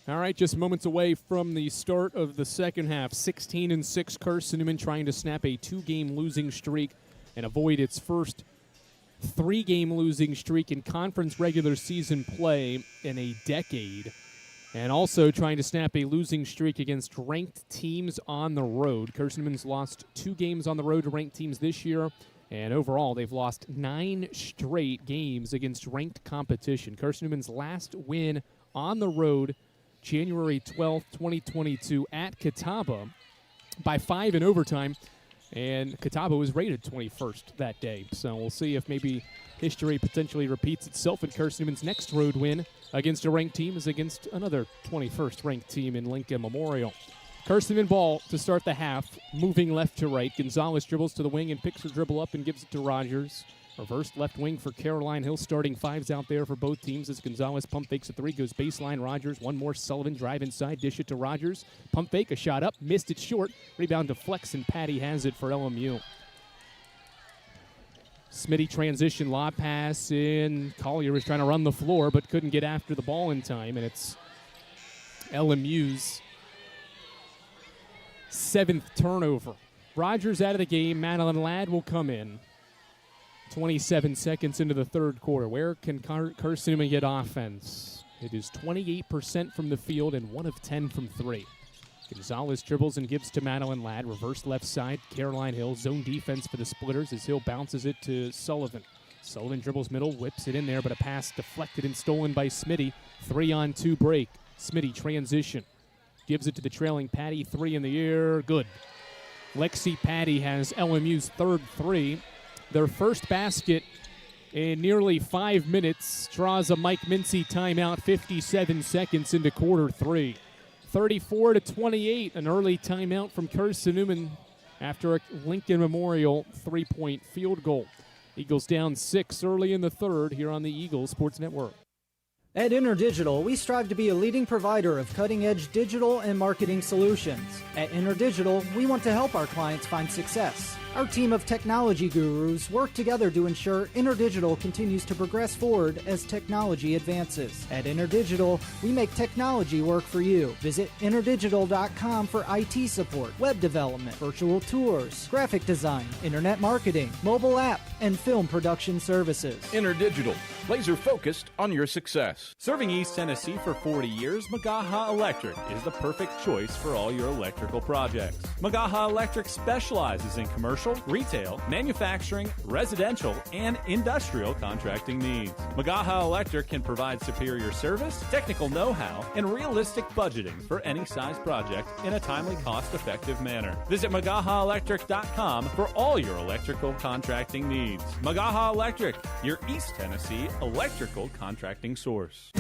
All right, just moments away from the start of the second half. 16-6 Carson-Newman trying to snap a 2-game losing streak and avoid its first 3-game losing streak in conference regular season play in a decade, and also trying to snap a losing streak against ranked teams on the road. Carson-Newman's lost 2 games on the road to ranked teams this year, and overall they've lost 9 straight games against ranked competition. Carson-Newman's last win on the road, January 12th, 2022, at Catawba by 5 in overtime, and Catawba was rated 21st that day. So we'll see if maybe history potentially repeats itself, and Carson-Newman's next road win against a ranked team is against another 21st ranked team in Lincoln Memorial. Carson-Newman ball to start the half, moving left to right. Gonzalez dribbles to the wing and picks her dribble up and gives it to Rogers. Reversed left wing for Caroline Hill, starting 5s out there for both teams as Gonzalez pump fakes a 3, goes baseline. Rogers, one more. Sullivan drive inside, dish it to Rogers. Pump fake, a shot up, missed it short. Rebound deflects, and Patty has it for LMU. Smitty transition, lob pass in. Collier was trying to run the floor but couldn't get after the ball in time, and it's LMU's 7th turnover. Rogers out of the game. Madeline Ladd will come in. 27 seconds into the third quarter. Where can Carson-Newman get offense? It is 28% from the field and 1 of 10 from 3. Gonzalez dribbles and gives to Madeline Ladd. Reverse left side, Caroline Hill. Zone defense for the Splitters as Hill bounces it to Sullivan. Sullivan dribbles middle, whips it in there, but a pass deflected and stolen by Smitty. 3-on-2 break. Smitty transition. Gives it to the trailing Patty. 3 in the air. Good. Lexi Patty has LMU's 3rd 3. Their first basket in nearly 5 minutes draws a Mike Mincy timeout 57 seconds into quarter 3. 34-28, an early timeout from Carson-Newman after a Lincoln Memorial 3-point field goal. Eagles down 6 early in the third here on the Eagles Sports Network. At InterDigital, we strive to be a leading provider of cutting-edge digital and marketing solutions. At InterDigital, we want to help our clients find success. Our team of technology gurus work together to ensure InterDigital continues to progress forward as technology advances. At InterDigital, we make technology work for you. Visit interdigital.com for IT support, web development, virtual tours, graphic design, internet marketing, mobile app, and film production services. InterDigital, laser focused on your success. Serving East Tennessee for 40 years, Magaha Electric is the perfect choice for all your electrical projects. Magaha Electric specializes in commercial, retail, manufacturing, residential, and industrial contracting needs. Magaha Electric can provide superior service, technical know-how, and realistic budgeting for any size project in a timely, cost-effective manner. Visit MagahaElectric.com for all your electrical contracting needs. Magaha Electric, your East Tennessee electrical contracting source.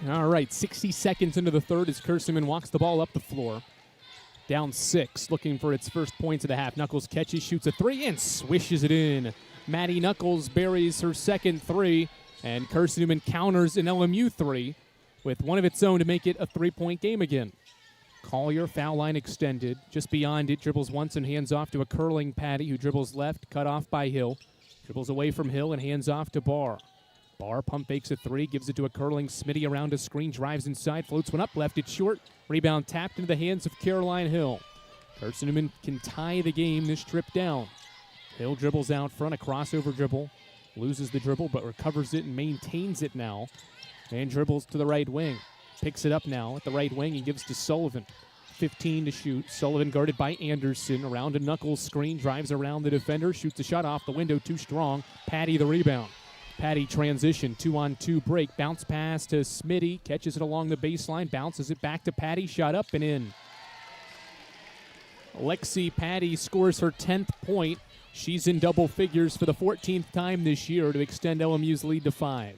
All right, 60 seconds into the third as Carson-Newman walks the ball up the floor. Down 6, looking for its first points of the half. Knuckles catches, shoots a 3, and swishes it in. Maddie Knuckles buries her second 3, and Carson-Newman counters an LMU 3 with one of its own to make it a 3-point game again. Collier, foul line extended. Just beyond it, dribbles once and hands off to a curling Patty, who dribbles left, cut off by Hill. Dribbles away from Hill and hands off to Barr. Barr pump fakes a 3, gives it to a curling Smitty around a screen, drives inside, floats one up, left it short. Rebound tapped into the hands of Caroline Hill. Carson-Newman can tie the game this trip down. Hill dribbles out front, a crossover dribble. Loses the dribble, but recovers it and maintains it now. And dribbles to the right wing. Picks it up now at the right wing and gives to Sullivan. 15 to shoot. Sullivan guarded by Anderson. Around a Knuckles screen, drives around the defender, shoots a shot off the window, too strong. Patty the rebound. Patty transition, 2-on-2 break. Bounce pass to Smitty. Catches it along the baseline. Bounces it back to Patty. Shot up and in. Lexi Patty scores her 10th point. She's in double figures for the 14th time this year to extend LMU's lead to 5.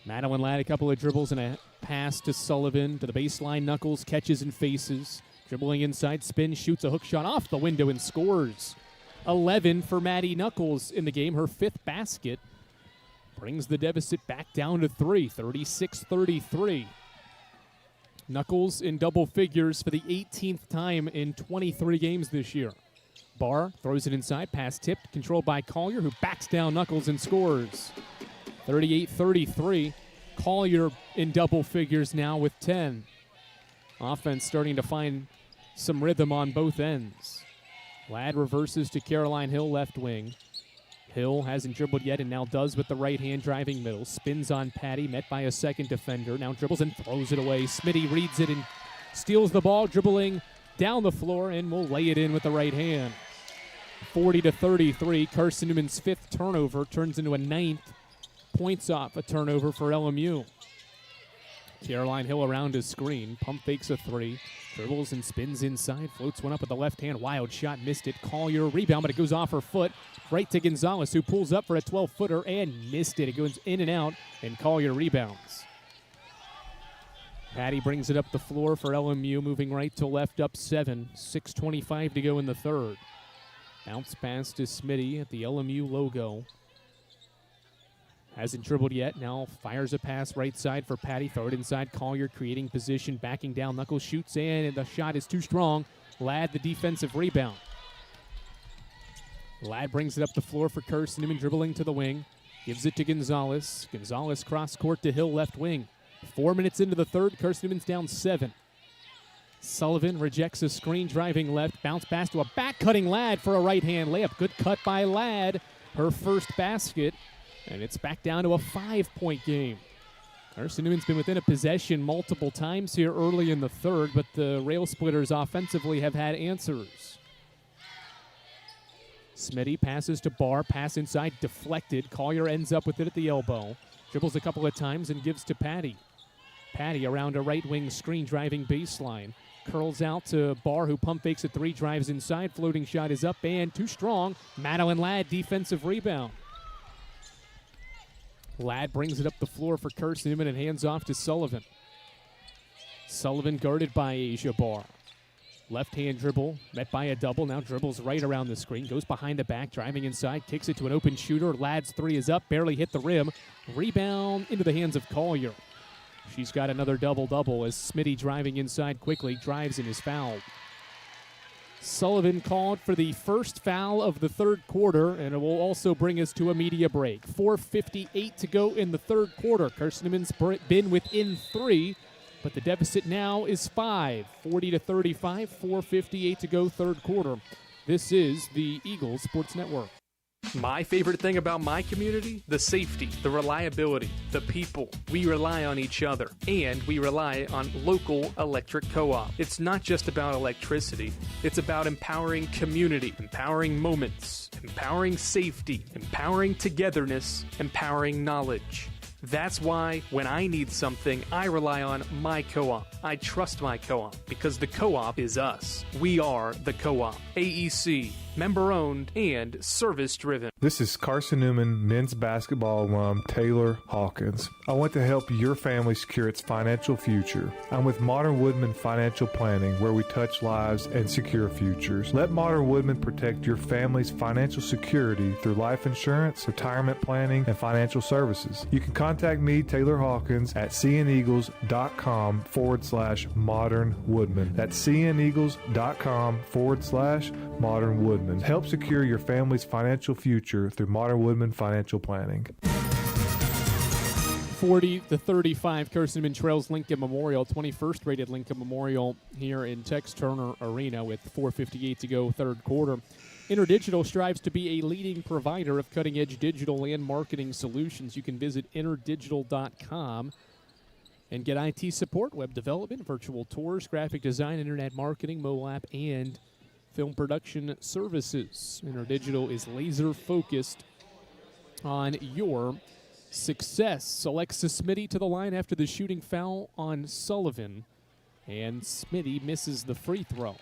Madeline Ladd, a couple of dribbles and a pass to Sullivan. To the baseline, Knuckles catches and faces. Dribbling inside, spin, shoots a hook shot off the window and scores. 11 for Maddie Knuckles in the game, her 5th basket. Brings the deficit back down to 3, 36-33. Knuckles in double figures for the 18th time in 23 games this year. Barr throws it inside, pass tipped, controlled by Collier, who backs down Knuckles and scores. 38-33. Collier in double figures now with 10. Offense starting to find some rhythm on both ends. Ladd reverses to Caroline Hill, left wing. Hill hasn't dribbled yet and now does with the right hand, driving middle. Spins on Patty, met by a second defender. Now dribbles and throws it away. Smitty reads it and steals the ball, dribbling down the floor, and will lay it in with the right hand. 40-33. Carson-Newman's fifth turnover turns into a ninth. Points off a turnover for LMU. Caroline Hill around his screen. Pump fakes a three. Dribbles and spins inside. Floats one up with the left hand. Wild shot. Missed it. Collier rebound, but it goes off her foot. Right to Gonzalez, who pulls up for a 12-footer and missed it. It goes in and out, and Collier rebounds. Patty brings it up the floor for LMU, moving right to left, up 7. 6:25 to go in the third. Bounce pass to Smitty at the LMU logo. Hasn't dribbled yet. Now fires a pass right side for Patty. Throw it inside. Collier creating position. Backing down. Knuckles shoots in, and the shot is too strong. Ladd the defensive rebound. Ladd brings it up the floor for Carson-Newman, dribbling to the wing. Gives it to Gonzalez. Gonzalez cross court to Hill, left wing. 4 minutes into the third. Carson-Newman's down 7. Sullivan rejects a screen, driving left. Bounce pass to a back-cutting Ladd for a right-hand layup. Good cut by Ladd. Her first basket. And it's back down to a 5-point game. Carson-Newman's been within a possession multiple times here early in the third, but the Rail Splitters offensively have had answers. Smitty passes to Barr, pass inside, deflected. Collier ends up with it at the elbow. Dribbles a couple of times and gives to Patty. Patty around a right wing screen, driving baseline. Curls out to Barr, who pump fakes a three, drives inside. Floating shot is up and too strong. Madeline Ladd, defensive rebound. Ladd brings it up the floor for Carson-Newman and hands off to Sullivan. Sullivan guarded by Asia Barr. Left-hand dribble, met by a double, now dribbles right around the screen, goes behind the back, driving inside, kicks it to an open shooter. Ladd's three is up, barely hit the rim. Rebound into the hands of Collier. She's got another double-double as Smitty, driving inside quickly, drives and is fouled. Sullivan called for the first foul of the third quarter, and it will also bring us to a media break. 4:58 to go in the third quarter. Carson-Newman's been within 3, but the deficit now is 5. 40-35, 4:58 to go third quarter. This is the Eagles Sports Network. My favorite thing about my community? The safety, the reliability, the people. We rely on each other, and we rely on local electric co-op. It's not just about electricity. It's about empowering community, empowering moments, empowering safety, empowering togetherness, empowering knowledge. That's why when I need something, I rely on my co-op. I trust my co-op because the co-op is us. We are the co-op. AEC, member-owned and service-driven. This is Carson-Newman men's basketball alum Taylor Hawkins. I want to help your family secure its financial future. I'm with Modern Woodman Financial Planning, where we touch lives and secure futures. Let Modern Woodman protect your family's financial security through life insurance, retirement planning, and financial services. You can contact me, Taylor Hawkins, at cneagles.com/Modern Woodman. That's cneagles.com/Modern Woodman. Help secure your family's financial future through Modern Woodman Financial Planning. 40-35, Carson-Newman trails Lincoln Memorial, 21st rated Lincoln Memorial here in Tex Turner Arena with 4:58 to go third quarter. InterDigital strives to be a leading provider of cutting-edge digital and marketing solutions. You can visit interdigital.com and get IT support, web development, virtual tours, graphic design, internet marketing, mobile app, and film production services. InterDigital is laser-focused on your success. Alexis Smitty to the line after the shooting foul on Sullivan, and Smitty misses the free throw.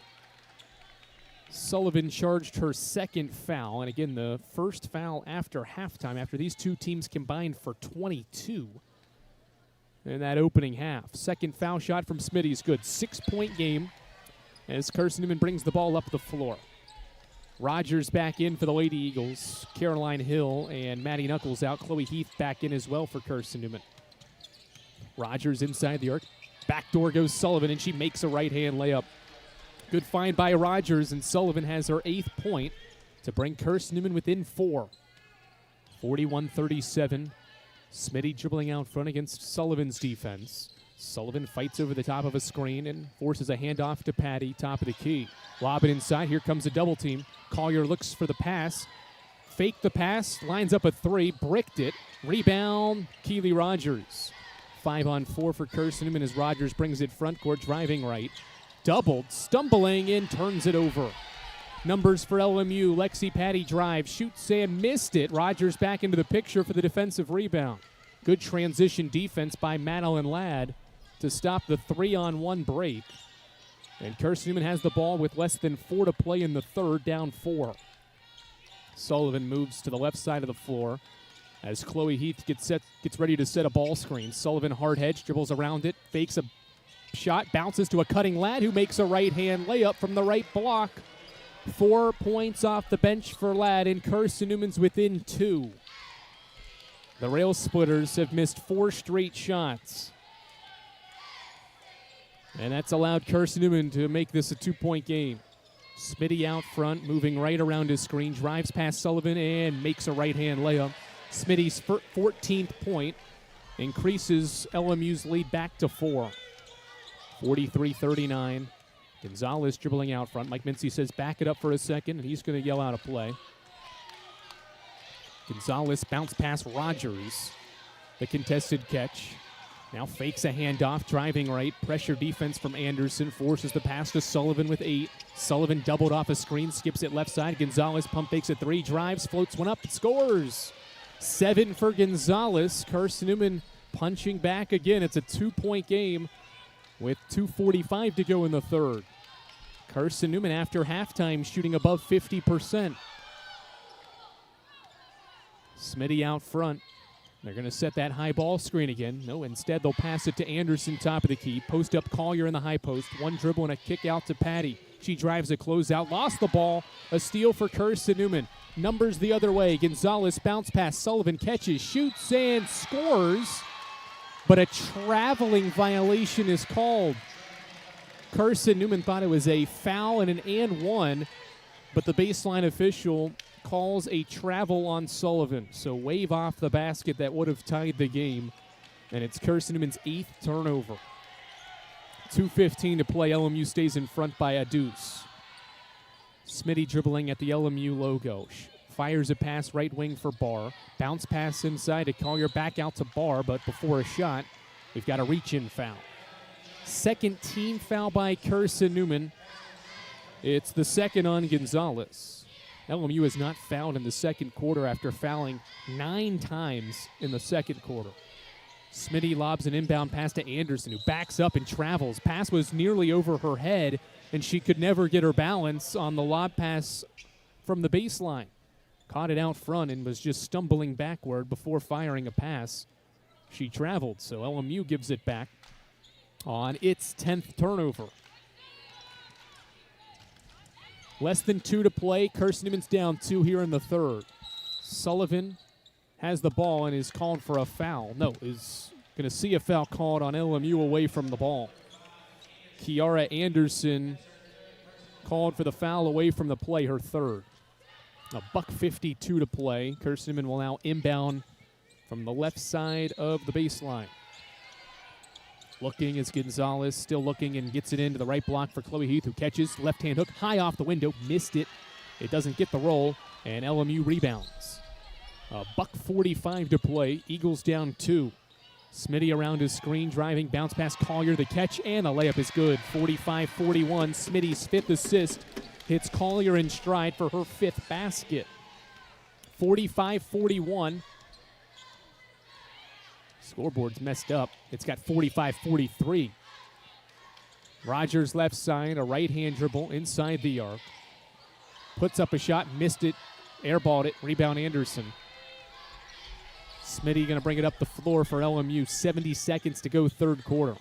Sullivan charged her second foul, and again, the first foul after halftime, after these two teams combined for 22 in that opening half. Second foul shot from Smitty is good. 6-point game as Carson-Newman brings the ball up the floor. Rogers back in for the Lady Eagles. Caroline Hill and Maddie Knuckles out. Chloe Heath back in as well for Carson-Newman. Rogers inside the arc. Backdoor goes Sullivan, and she makes a right-hand layup. Good find by Rogers, and Sullivan has her 8th point to bring Carson-Newman within 4. 41-37. Smitty dribbling out front against Sullivan's defense. Sullivan fights over the top of a screen and forces a handoff to Patty, top of the key. Lob it inside. Here comes a double team. Collier looks for the pass. Fake the pass. Lines up a three. Bricked it. Rebound, Keely Rogers. 5-on-4 for Carson-Newman as Rogers brings it front court, driving right. Doubled, stumbling in, turns it over. Numbers for LMU. Lexi Patty drives, shoots and missed it. Rogers back into the picture for the defensive rebound. Good transition defense by Madeline Ladd to stop the 3-on-1 break. And Carson-Newman has the ball with less than 4 to play in the third, down 4. Sullivan moves to the left side of the floor as Chloe Heath gets ready to set a ball screen. Sullivan hard hedge, dribbles around it, fakes a shot, bounces to a cutting Ladd who makes a right-hand layup from the right block. 4 points off the bench for Ladd, and Carson-Newman's within 2. The Rail Splitters have missed 4 straight shots. And that's allowed Carson-Newman to make this a 2-point game. Smitty out front, moving right around his screen, drives past Sullivan and makes a right-hand layup. Smitty's 14th point increases LMU's lead back to 4. 43-39. Gonzalez dribbling out front. Mike Mincy says back it up for a second, and he's going to yell out a play. Gonzalez bounce past Rogers. The contested catch. Now fakes a handoff, driving right. Pressure defense from Anderson. Forces the pass to Sullivan with 8. Sullivan doubled off a screen, skips it left side. Gonzalez pump fakes a 3, drives, floats one up, scores. 7 for Gonzalez. Carson-Newman punching back again. It's a 2-point game with 2:45 to go in the third. Carson-Newman after halftime shooting above 50%. Smitty out front. They're going to set that high ball screen again. No, instead they'll pass it to Anderson, top of the key. Post up Collier in the high post. One dribble and a kick out to Patty. She drives a closeout, lost the ball. A steal for Carson-Newman. Numbers the other way. Gonzalez bounce pass. Sullivan catches, shoots, and scores. But a traveling violation is called. Carson-Newman thought it was a foul and an and one, but the baseline official calls a travel on Sullivan. So wave off the basket that would have tied the game, and it's Carson-Newman's 8th turnover. 2:15 to play. LMU stays in front by a deuce. Smitty dribbling at the LMU logo. Fires a pass right wing for Barr. Bounce pass inside to Collier, back out to Barr, but before a shot, we've got a reach-in foul. Second team foul by Carson-Newman. It's the second on Gonzalez. LMU has not fouled in the second quarter after fouling 9 times in the second quarter. Smitty lobs an inbound pass to Anderson, who backs up and travels. Pass was nearly over her head, and she could never get her balance on the lob pass from the baseline. Caught it out front and was just stumbling backward before firing a pass. She traveled, so LMU gives it back on its 10th turnover. Less than 2 to play. Carson-Newman's down 2 here in the third. Sullivan has the ball and is called for a foul. No, is going to see a foul called on LMU away from the ball. Kiara Anderson called for the foul away from the play, her third. $1:52 to play. Carson-Newman will now inbound from the left side of the baseline. Looking as Gonzalez still looking and gets it into the right block for Chloe Heath, who catches. Left-hand hook high off the window. Missed it. It doesn't get the roll, and LMU rebounds. $1:45 to play. Eagles down 2. Smitty around his screen, driving, bounce pass Collier. The catch and the layup is good. 45-41. Smitty's 5th assist hits Collier in stride for her 5th basket. 45-41. Scoreboard's messed up. It's got 45-43. Rogers left side, a right-hand dribble inside the arc. Puts up a shot, missed it, airballed it, rebound Anderson. Smitty going to bring it up the floor for LMU. 70 seconds to go third quarter.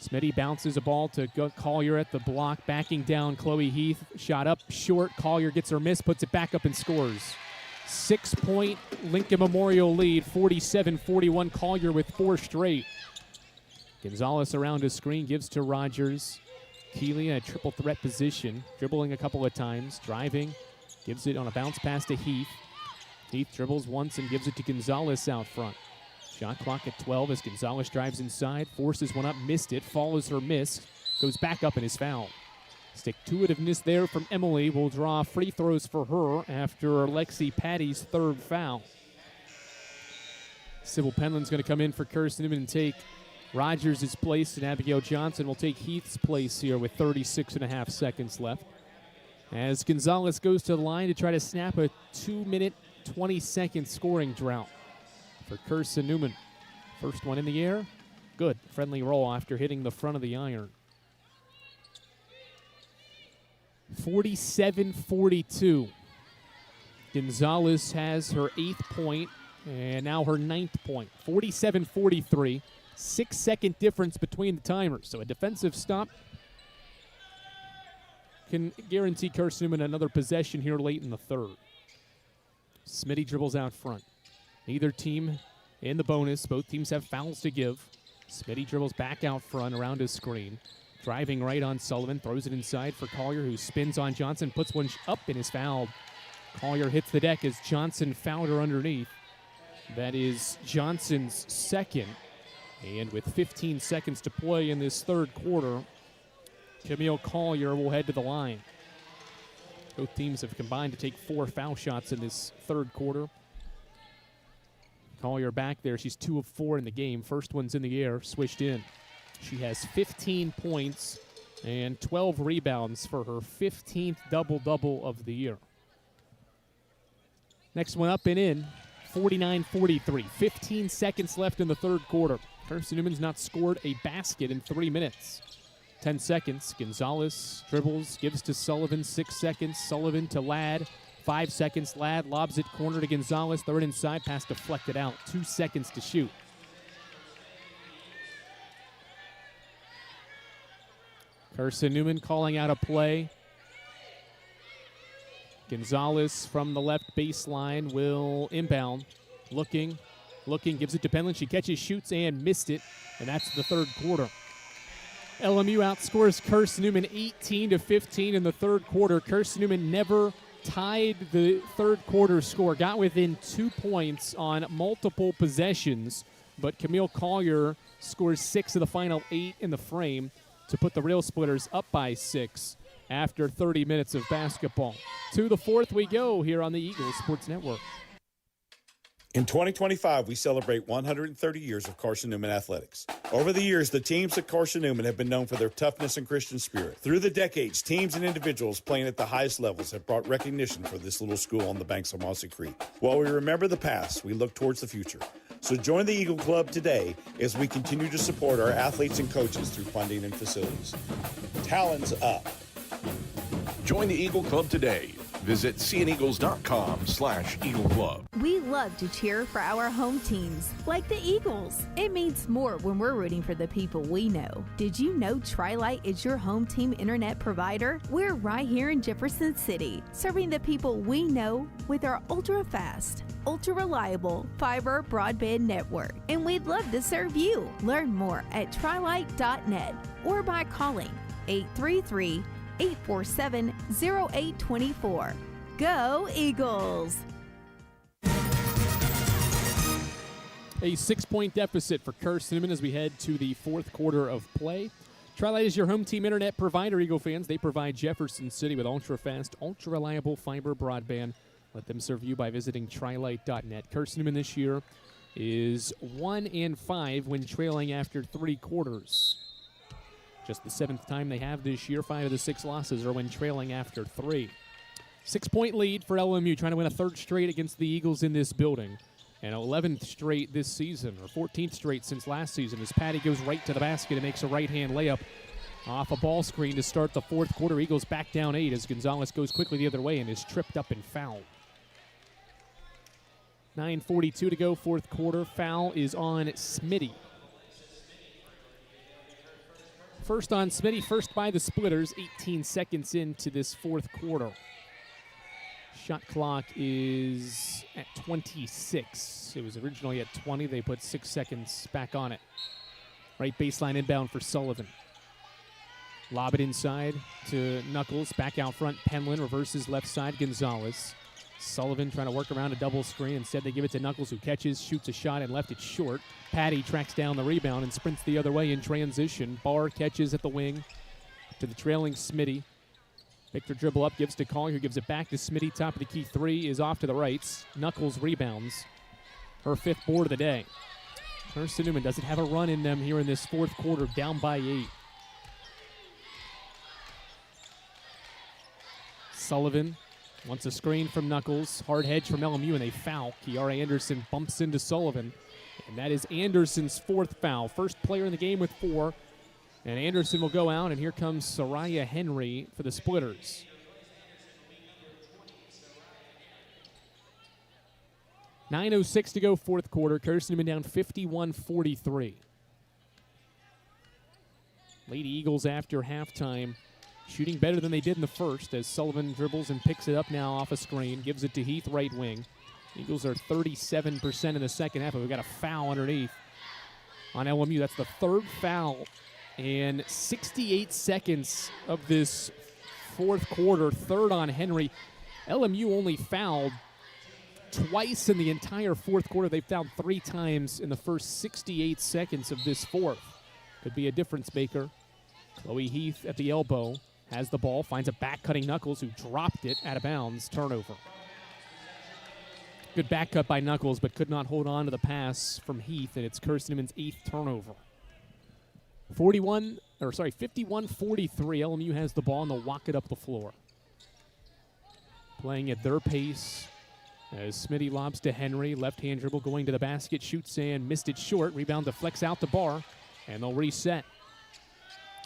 Smitty bounces a ball to Collier at the block, backing down Chloe Heath. Shot up short. Collier gets her miss, puts it back up and scores. 6-point Lincoln Memorial lead, 47-41. Collier with 4 straight. Gonzalez around his screen, gives to Rogers. Keeley in a triple threat position, dribbling a couple of times, driving, gives it on a bounce pass to Heath. Heath dribbles once and gives it to Gonzalez out front. Shot clock at 12 as Gonzalez drives inside, forces one up, missed it, follows her miss, goes back up and is fouled. Stick-to-itiveness there from Emily will draw free throws for her after Lexi Patty's third foul. Sybil Penland's going to come in for Carson-Newman and take Rogers' place, and Abigail Johnson will take Heath's place here with 36.5 seconds left. As Gonzalez goes to the line to try to snap a 2-minute, 20-second scoring drought for Carson-Newman. First one in the air. Good. Friendly roll after hitting the front of the iron. 47-42. Gonzalez has her 8th point and now her 9th point. 47-43. 6-second difference between the timers. So a defensive stop can guarantee Carson-Newman another possession here late in the third. Smitty dribbles out front. Neither team in the bonus. Both teams have fouls to give. Smitty dribbles back out front around his screen. Driving right on Sullivan. Throws it inside for Collier, who spins on Johnson. Puts one up and is fouled. Collier hits the deck as Johnson fouled her underneath. That is Johnson's second. And with 15 seconds to play in this third quarter, Camille Collier will head to the line. Both teams have combined to take 4 foul shots in this third quarter. Collier back there. She's 2 of 4 in the game. First one's in the air, swished in. She has 15 points and 12 rebounds for her 15th double-double of the year. Next one up and in, 49-43. 15 seconds left in the third quarter. Carson-Newman's not scored a basket in 3 minutes. 10 seconds. Gonzalez dribbles, gives to Sullivan. 6 seconds. Sullivan to Ladd. 5 seconds. Ladd lobs it corner to Gonzalez. Third inside. Pass deflected out. 2 seconds to shoot. Carson-Newman calling out a play. Gonzalez from the left baseline will inbound. Looking, gives it to Penland. She catches, shoots, and missed it. And that's the third quarter. LMU outscores Carson-Newman 18-15 in the third quarter. Carson-Newman never tied the third quarter score. Got within 2 points on multiple possessions. But Camille Collier scores 6 of the final 8 in the frame to put the Rail Splitters up by 6 after 30 minutes of basketball. To the fourth we go here on the Eagles Sports Network. In 2025, we celebrate 130 years of Carson-Newman athletics. Over the years, the teams at Carson-Newman have been known for their toughness and Christian spirit. Through the decades, teams and individuals playing at the highest levels have brought recognition for this little school on the banks of Mossy Creek. While we remember the past, we look towards the future. So join the Eagle Club today as we continue to support our athletes and coaches through funding and facilities. Talons up. Join the Eagle Club today. Visit cneagles.com/Eagle Club. We love to cheer for our home teams, like the Eagles. It means more when we're rooting for the people we know. Did you know Tri-Lite is your home team internet provider? We're right here in Jefferson City, serving the people we know with our ultra-fast, ultra-reliable fiber broadband network. And we'd love to serve you. Learn more at trilite.net or by calling 833-847-0824. Go Eagles! A 6-point deficit for Carson-Newman as we head to the fourth quarter of play. Tri-Lite is your home team internet provider, Eagle fans. They provide Jefferson City with ultra-fast, ultra-reliable fiber broadband. Let them serve you by visiting trilite.net. Carson-Newman this year is 1-5 when trailing after 3 quarters. Just the 7th time they have this year. 5 of the 6 losses are when trailing after 3. 6-point lead for LMU, trying to win a 3rd straight against the Eagles in this building. And 11th straight this season, or 14th straight since last season, as Patty goes right to the basket and makes a right-hand layup off a ball screen to start the fourth quarter. Eagles back down 8 as Gonzalez goes quickly the other way and is tripped up and fouled. 9:42 to go, fourth quarter. Foul is on Smitty. First on Smitty, first by the Splitters, 18 seconds into this fourth quarter. Shot clock is at 26. It was originally at 20. They put 6 seconds back on it. Right baseline inbound for Sullivan. Lob it inside to Knuckles. Back out front, Penland reverses left side, Gonzalez. Sullivan trying to work around a double screen. Instead, they give it to Knuckles, who catches, shoots a shot, and left it short. Patty tracks down the rebound and sprints the other way in transition. Barr catches at the wing to the trailing Smitty. Victor dribble up, gives to Collier, who gives it back to Smitty. Top of the key three is off to the right. Knuckles rebounds. Her 5th board of the day. Carson-Newman doesn't have a run in them here in this 4th quarter, down by 8. Sullivan wants a screen from Knuckles. Hard hedge from LMU, and they foul. Kiara Anderson bumps into Sullivan. And that is Anderson's 4th foul. First player in the game with 4. And Anderson will go out, and here comes Soraya Henry for the Splitters. .9:06 to go, 4th quarter. Carson-Newman down 51-43. Lady Eagles after halftime, shooting better than they did in the first as Sullivan dribbles and picks it up now off a screen. Gives it to Heath, right wing. Eagles are 37% in the second half, but we've got a foul underneath on LMU. That's the 3rd foul in 68 seconds of this 4th quarter. 3rd on Henry. LMU only fouled twice in the entire 4th quarter. They've fouled 3 times in the first 68 seconds of this 4th. Could be a difference maker. Chloe Heath at the elbow has the ball, finds a back-cutting Knuckles, who dropped it out of bounds. Turnover. Good back cut by Knuckles, but could not hold on to the pass from Heath, and it's Carson-Newman's 8th turnover. 51-43. LMU has the ball, and they'll walk it up the floor. Playing at their pace as Smitty lobs to Henry. Left-hand dribble going to the basket, shoots and missed it short. Rebound deflects out the bar, and they'll reset.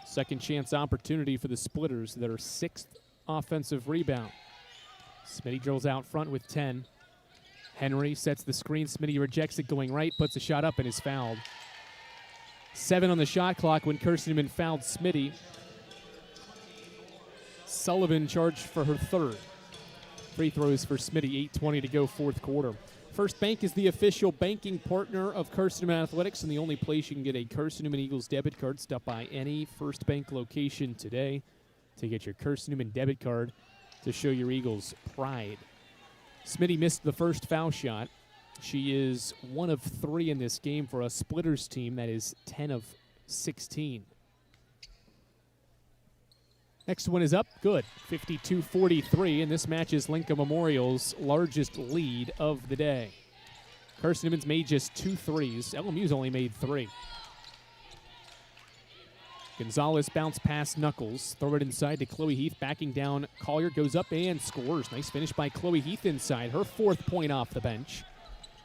Second chance opportunity for the Splitters, their 6th offensive rebound. Smitty drills out front with 10. Henry sets the screen. Smitty rejects it going right, puts a shot up, and is fouled. 7 on the shot clock when Carson-Newman fouled Smitty. Sullivan charged for her 3rd. Free throws for Smitty, 8:20 to go, 4th quarter. First Bank is the official banking partner of Carson-Newman Athletics, and the only place you can get a Carson-Newman Eagles debit card. Stop by any First Bank location today to get your Carson-Newman debit card to show your Eagles pride. Smitty missed the first foul shot. She is 1 of 3 in this game for a Splitters team that is 10 of 16. Next one is up, good, 52-43, and this match is Lincoln Memorial's largest lead of the day. Carson-Newman's made just 2 threes. LMU's only made 3. Gonzalez bounce past Knuckles, throw it inside to Chloe Heath, backing down. Collier goes up and scores. Nice finish by Chloe Heath inside, her 4th point off the bench.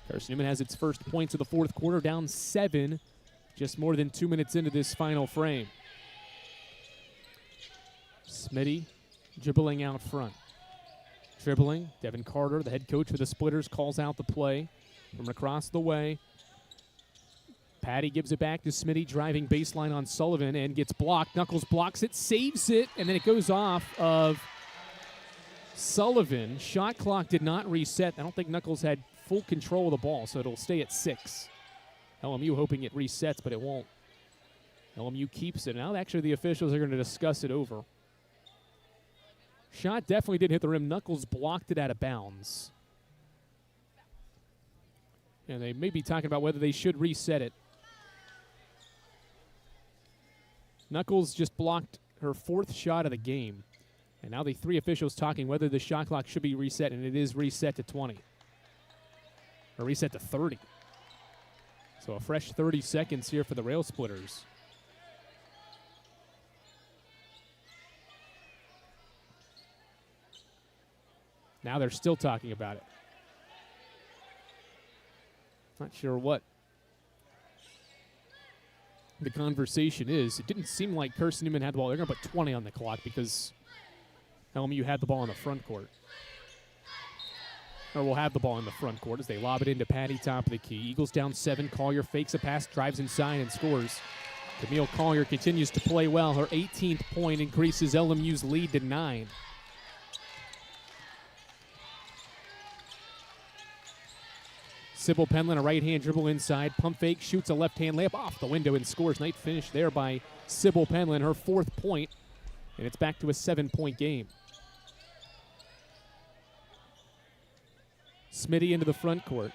Carson-Newman has its first points of the 4th quarter, down 7, just more than 2 minutes into this final frame. Smitty dribbling out front. Dribbling, Devin Carter, the head coach for the Splitters, calls out the play from across the way. Patty gives it back to Smitty, driving baseline on Sullivan, and gets blocked. Knuckles blocks it, saves it, and then it goes off of Sullivan. Shot clock did not reset. I don't think Knuckles had full control of the ball, so it'll stay at 6. LMU hoping it resets, but it won't. LMU keeps it. Now actually the officials are going to discuss it over. Shot definitely did hit the rim. Knuckles blocked it out of bounds. And they may be talking about whether they should reset it. Knuckles just blocked her 4th shot of the game. And now the 3 officials talking whether the shot clock should be reset, and it is reset to 20. Or reset to 30. So a fresh 30 seconds here for the Rail Splitters. Now they're still talking about it. Not sure what the conversation is. It didn't seem like Carson-Newman had the ball. They're going to put 20 on the clock because LMU had the ball in the front court. Or will have the ball in the front court as they lob it into Patty, top of the key. Eagles down 7. Collier fakes a pass, drives inside, and scores. Camille Collier continues to play well. Her 18th point increases LMU's lead to 9. Sybil Penland, a right-hand dribble inside. Pump fake, shoots a left-hand layup off the window and scores. Nice finish there by Sybil Penland, her 4th point. And it's back to a 7-point game. Smitty into the front court.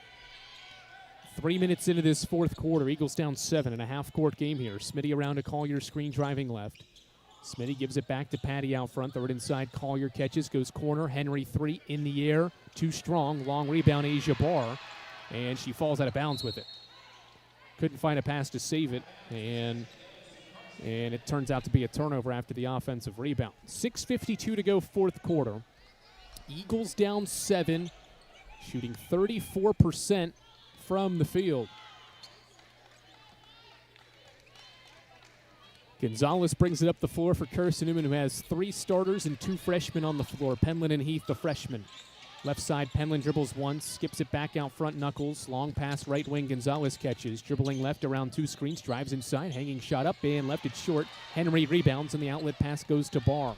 3 minutes into this fourth quarter, Eagles down 7 in a half-court game here. Smitty around to Collier, screen driving left. Smitty gives it back to Patty out front. Throw it inside. Collier catches, goes corner. Henry 3 in the air. Too strong. Long rebound, Asia Barr. And she falls out of bounds with it. Couldn't find a pass to save it. And it turns out to be a turnover after the offensive rebound. 6:52 to go fourth quarter. Eagles down 7, shooting 34% from the field. Gonzalez brings it up the floor for Carson-Newman, who has 3 starters and 2 freshmen on the floor. Penland and Heath, the freshmen. Left side, Penland dribbles once, skips it back out front, Knuckles. Long pass, right wing, Gonzalez catches. Dribbling left around 2 screens, drives inside, hanging shot up and left it short. Henry rebounds, and the outlet pass goes to Barr.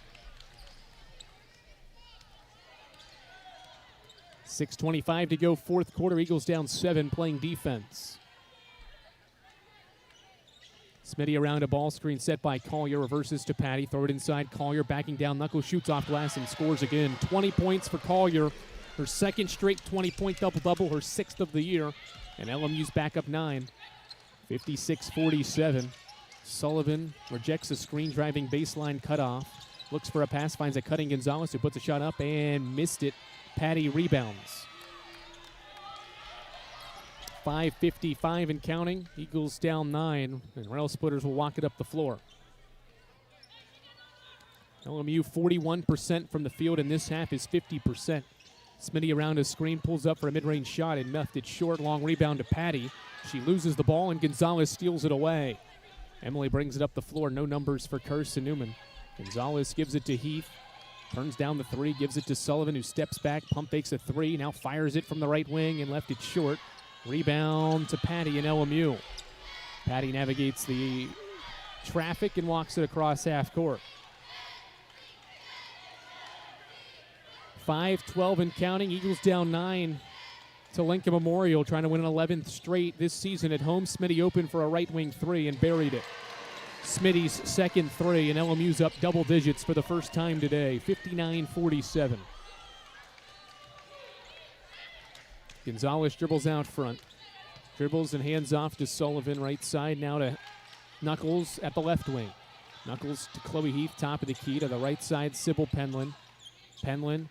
6:25 to go fourth quarter. Eagles down 7, playing defense. Smitty around a ball screen set by Collier, reverses to Patty, throw it inside. Collier backing down, Knuckles shoots off glass and scores again. 20 points for Collier, her second straight 20-point double-double, her 6th of the year, and LMU's back up 9, 56-47. Sullivan rejects a screen driving baseline cutoff, looks for a pass, finds a cutting Gonzalez who puts a shot up and missed it. Patty rebounds. 5:55 and counting. Eagles down 9, and Rail Splitters will walk it up the floor. LMU 41% from the field, and this half is 50%. Smitty around a screen, pulls up for a mid-range shot and left it short. Long rebound to Patty. She loses the ball, and Gonzalez steals it away. Emily brings it up the floor. No numbers for Carson-Newman. Gonzalez gives it to Heath. Turns down the 3, gives it to Sullivan, who steps back, pump fakes a 3, now fires it from the right wing and left it short. Rebound to Patty and LMU. Patty navigates the traffic and walks it across half court. 5:12 and counting. Eagles down 9 to Lincoln Memorial, trying to win an 11th straight this season at home. Smitty opened for a right wing 3 and buried it. Smitty's second 3, and LMU's up double digits for the first time today, 59-47. Gonzalez dribbles out front. Dribbles and hands off to Sullivan, right side. Now to Knuckles at the left wing. Knuckles to Chloe Heath, top of the key. To the right side, Sybil Penland. Penland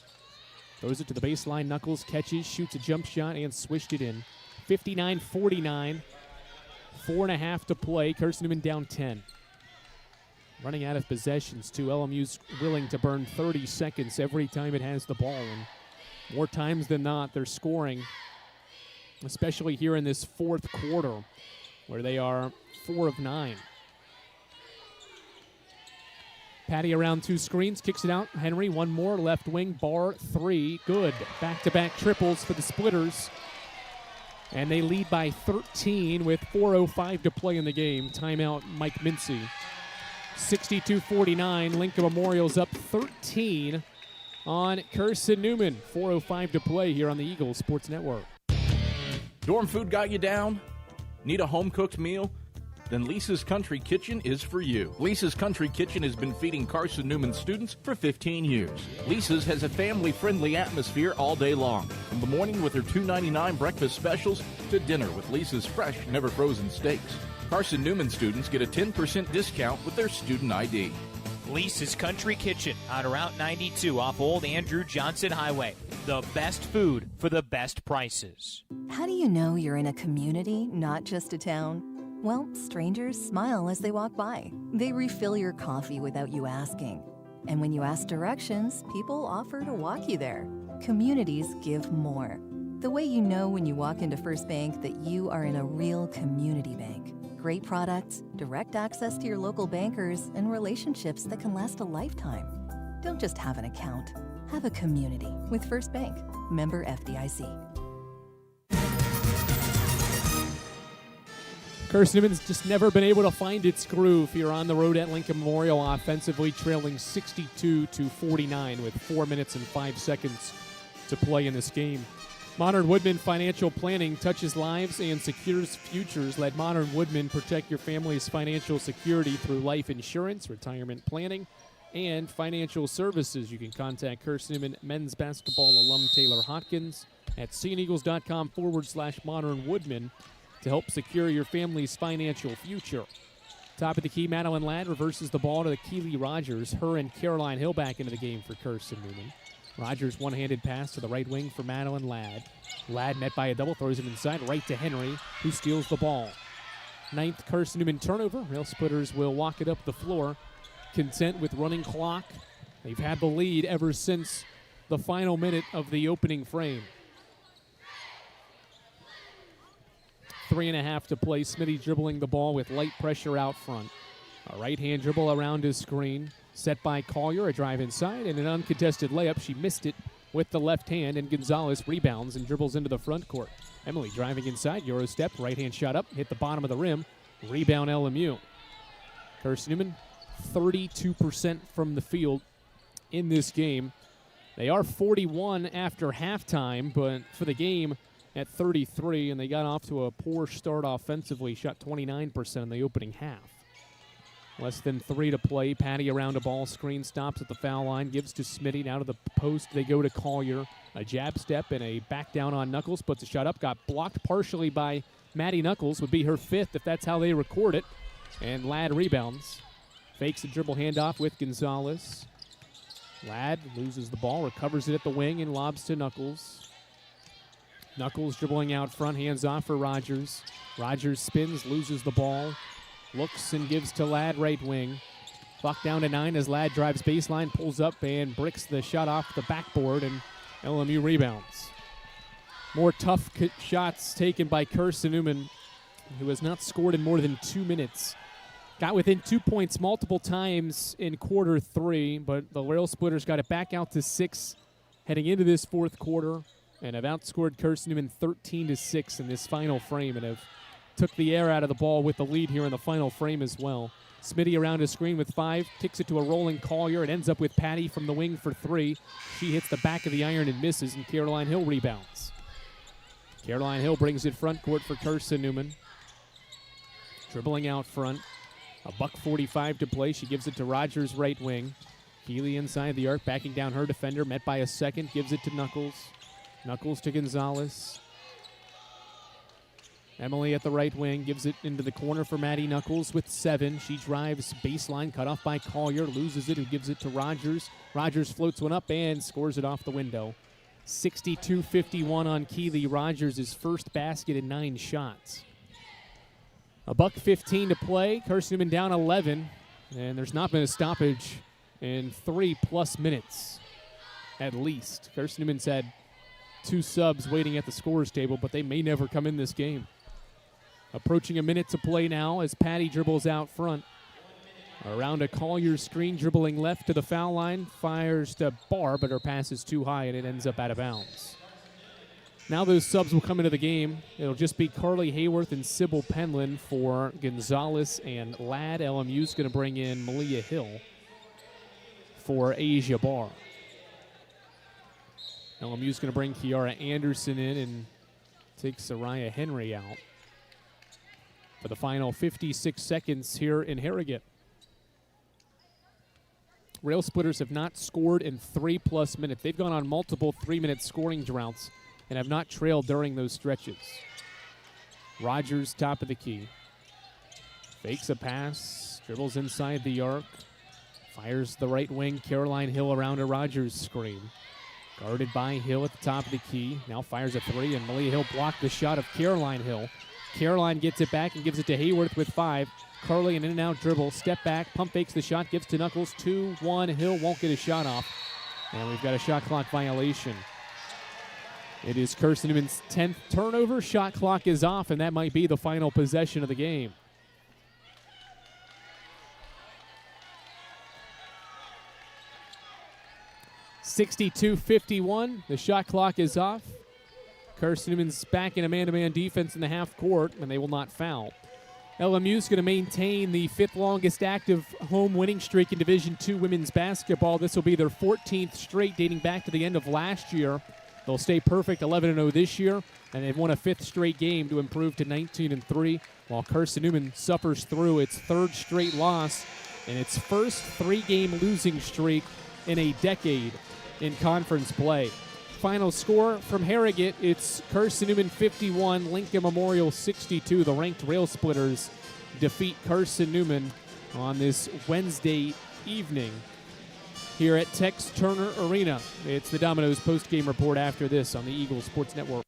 throws it to the baseline. Knuckles catches, shoots a jump shot, and swished it in. 59-49. 4.5 to play. Carson-Newman down 10. Running out of possessions, too. LMU's willing to burn 30 seconds every time it has the ball. And more times than not, they're scoring, especially here in this fourth quarter, where they are 4 of 9. Patty around 2 screens, kicks it out. Henry, one more, left wing, Barr 3, good. Back-to-back triples for the Splitters. And they lead by 13 with 4:05 to play in the game. Timeout, Mike Mincy. 62-49, Lincoln Memorial's up 13 on Carson-Newman. 4:05 to play here on the Eagles Sports Network. Dorm food got you down? Need a home-cooked meal? Then Lisa's Country Kitchen is for you. Lisa's Country Kitchen has been feeding Carson-Newman students for 15 years. Lisa's has a family-friendly atmosphere all day long. From the morning with her $2.99 breakfast specials to dinner with Lisa's fresh, never-frozen steaks. Carson-Newman students get a 10% discount with their student ID. Lisa's Country Kitchen on Route 92 off Old Andrew Johnson Highway. The best food for the best prices. How do you know you're in a community, not just a town? Well, strangers smile as they walk by. They refill your coffee without you asking. And when you ask directions, people offer to walk you there. Communities give more. The way you know when you walk into First Bank that you are in a real community bank. Great products, direct access to your local bankers, and relationships that can last a lifetime. Don't just have an account. Have a community with First Bank. Member FDIC. Carson-Newman's just never been able to find its groove here on the road at Lincoln Memorial, offensively trailing 62-49 with 4 minutes and 5 seconds to play in this game. Modern Woodman Financial Planning touches lives and secures futures. Let Modern Woodman protect your family's financial security through life insurance, retirement planning, and financial services. You can contact Carson-Newman men's basketball alum Taylor Hopkins at seeandeagles.com/Modern Woodman to help secure your family's financial future. Top of the key, Madeline Ladd reverses the ball to Keely Rogers. Her and Caroline Hill back into the game for Carson-Newman. Rogers one-handed pass to the right wing for Madeline Ladd. Ladd met by a double, throws it inside, right to Henry, who steals the ball. 9th Carson-Newman turnover. Rail Splitters will walk it up the floor, content with running clock. They've had the lead ever since the final minute of the opening frame. 3.5 to play. Smitty dribbling the ball with light pressure out front. A right-hand dribble around his screen. Set by Collier, a drive inside, and an uncontested layup. She missed it with the left hand, and Gonzalez rebounds and dribbles into the front court. Emily driving inside, Euro step, right-hand shot up, hit the bottom of the rim. Rebound LMU. Carson-Newman, 32% from the field in this game. They are 41 after halftime, but for the game at 33, and they got off to a poor start offensively, shot 29% in the opening half. Less than 3 to play. Patty around a ball screen, stops at the foul line, gives to Smitty. Now to the post, they go to Collier. A jab step and a back down on Knuckles. Puts a shot up. Got blocked partially by Maddie Knuckles. Would be her 5th if that's how they record it. And Ladd rebounds. Fakes a dribble handoff with Gonzalez. Ladd loses the ball, recovers it at the wing, and lobs to Knuckles. Knuckles dribbling out front, hands off for Rogers. Rogers spins, loses the ball. Looks and gives to Ladd, right wing. Clock down to 9 as Ladd drives baseline, pulls up and bricks the shot off the backboard, and LMU rebounds. More tough shots taken by Carson-Newman, who has not scored in more than 2 minutes. Got within 2 points multiple times in quarter 3, but the Rail Splitters got it back out to 6 heading into this fourth quarter, and have outscored Carson-Newman 13-6 in this final frame, and have took the air out of the ball with the lead here in the final frame as well. Smitty around his screen with 5, kicks it to a rolling Collier. It ends up with Patty from the wing for 3. She hits the back of the iron and misses, and Caroline Hill rebounds. Caroline Hill brings it front court for Carson-Newman. Dribbling out front. $1:45 to play. She gives it to Rogers, right wing. Keeley inside the arc, backing down her defender. Met by a second, gives it to Knuckles. Knuckles to Gonzalez. Emily at the right wing, gives it into the corner for Maddie Knuckles with 7. She drives baseline, cut off by Collier, loses it, who gives it to Rogers. Rogers floats one up and scores it off the window. 62-51 on Keeley. Rogers' his first basket in 9 shots. $1:15 to play. Carson-Newman down 11, and there's not been a stoppage in 3+ minutes, at least. Carson-Newman's had 2 subs waiting at the scorer's table, but they may never come in this game. Approaching a minute to play now as Patty dribbles out front. Around a Collier screen, dribbling left to the foul line. Fires to Barr, but her pass is too high, and it ends up out of bounds. Now those subs will come into the game. It'll just be Carly Hayworth and Sybil Penland for Gonzalez and Ladd. LMU's going to bring in Malia Hill for Asia Barr. LMU's going to bring Kiara Anderson in and take Soraya Henry out for the final 56 seconds here in Harrogate. Rail Splitters have not scored in 3+ minutes. They've gone on multiple 3-minute scoring droughts and have not trailed during those stretches. Rogers, top of the key. Fakes a pass, dribbles inside the arc, fires the right wing. Caroline Hill around a Rogers screen. Guarded by Hill at the top of the key. Now fires a 3, and Malia Hill blocked the shot of Caroline Hill. Caroline gets it back and gives it to Hayworth with 5. Carly, an in-and-out dribble, step back, pump fakes the shot, gives to Knuckles, 2-1. Hill won't get a shot off, and we've got a shot clock violation. It is Carson-Newman's 10th turnover. Shot clock is off, and that might be the final possession of the game. (62-51). The shot clock is off. Carson-Newman's back in a man-to-man defense in the half court, and they will not foul. LMU's going to maintain the 5th longest active home winning streak in Division II women's basketball. This will be their 14th straight dating back to the end of last year. They'll stay perfect 11-0 this year, and they've won a 5th straight game to improve to 19-3, while Carson-Newman suffers through its 3rd straight loss in its first 3-game losing streak in a decade in conference play. Final score from Harrogate, it's Carson-Newman 51, Lincoln Memorial 62. The ranked Rail Splitters defeat Carson-Newman on this Wednesday evening here at Tex Turner Arena. It's the Domino's post-game report after this on the Eagles Sports Network.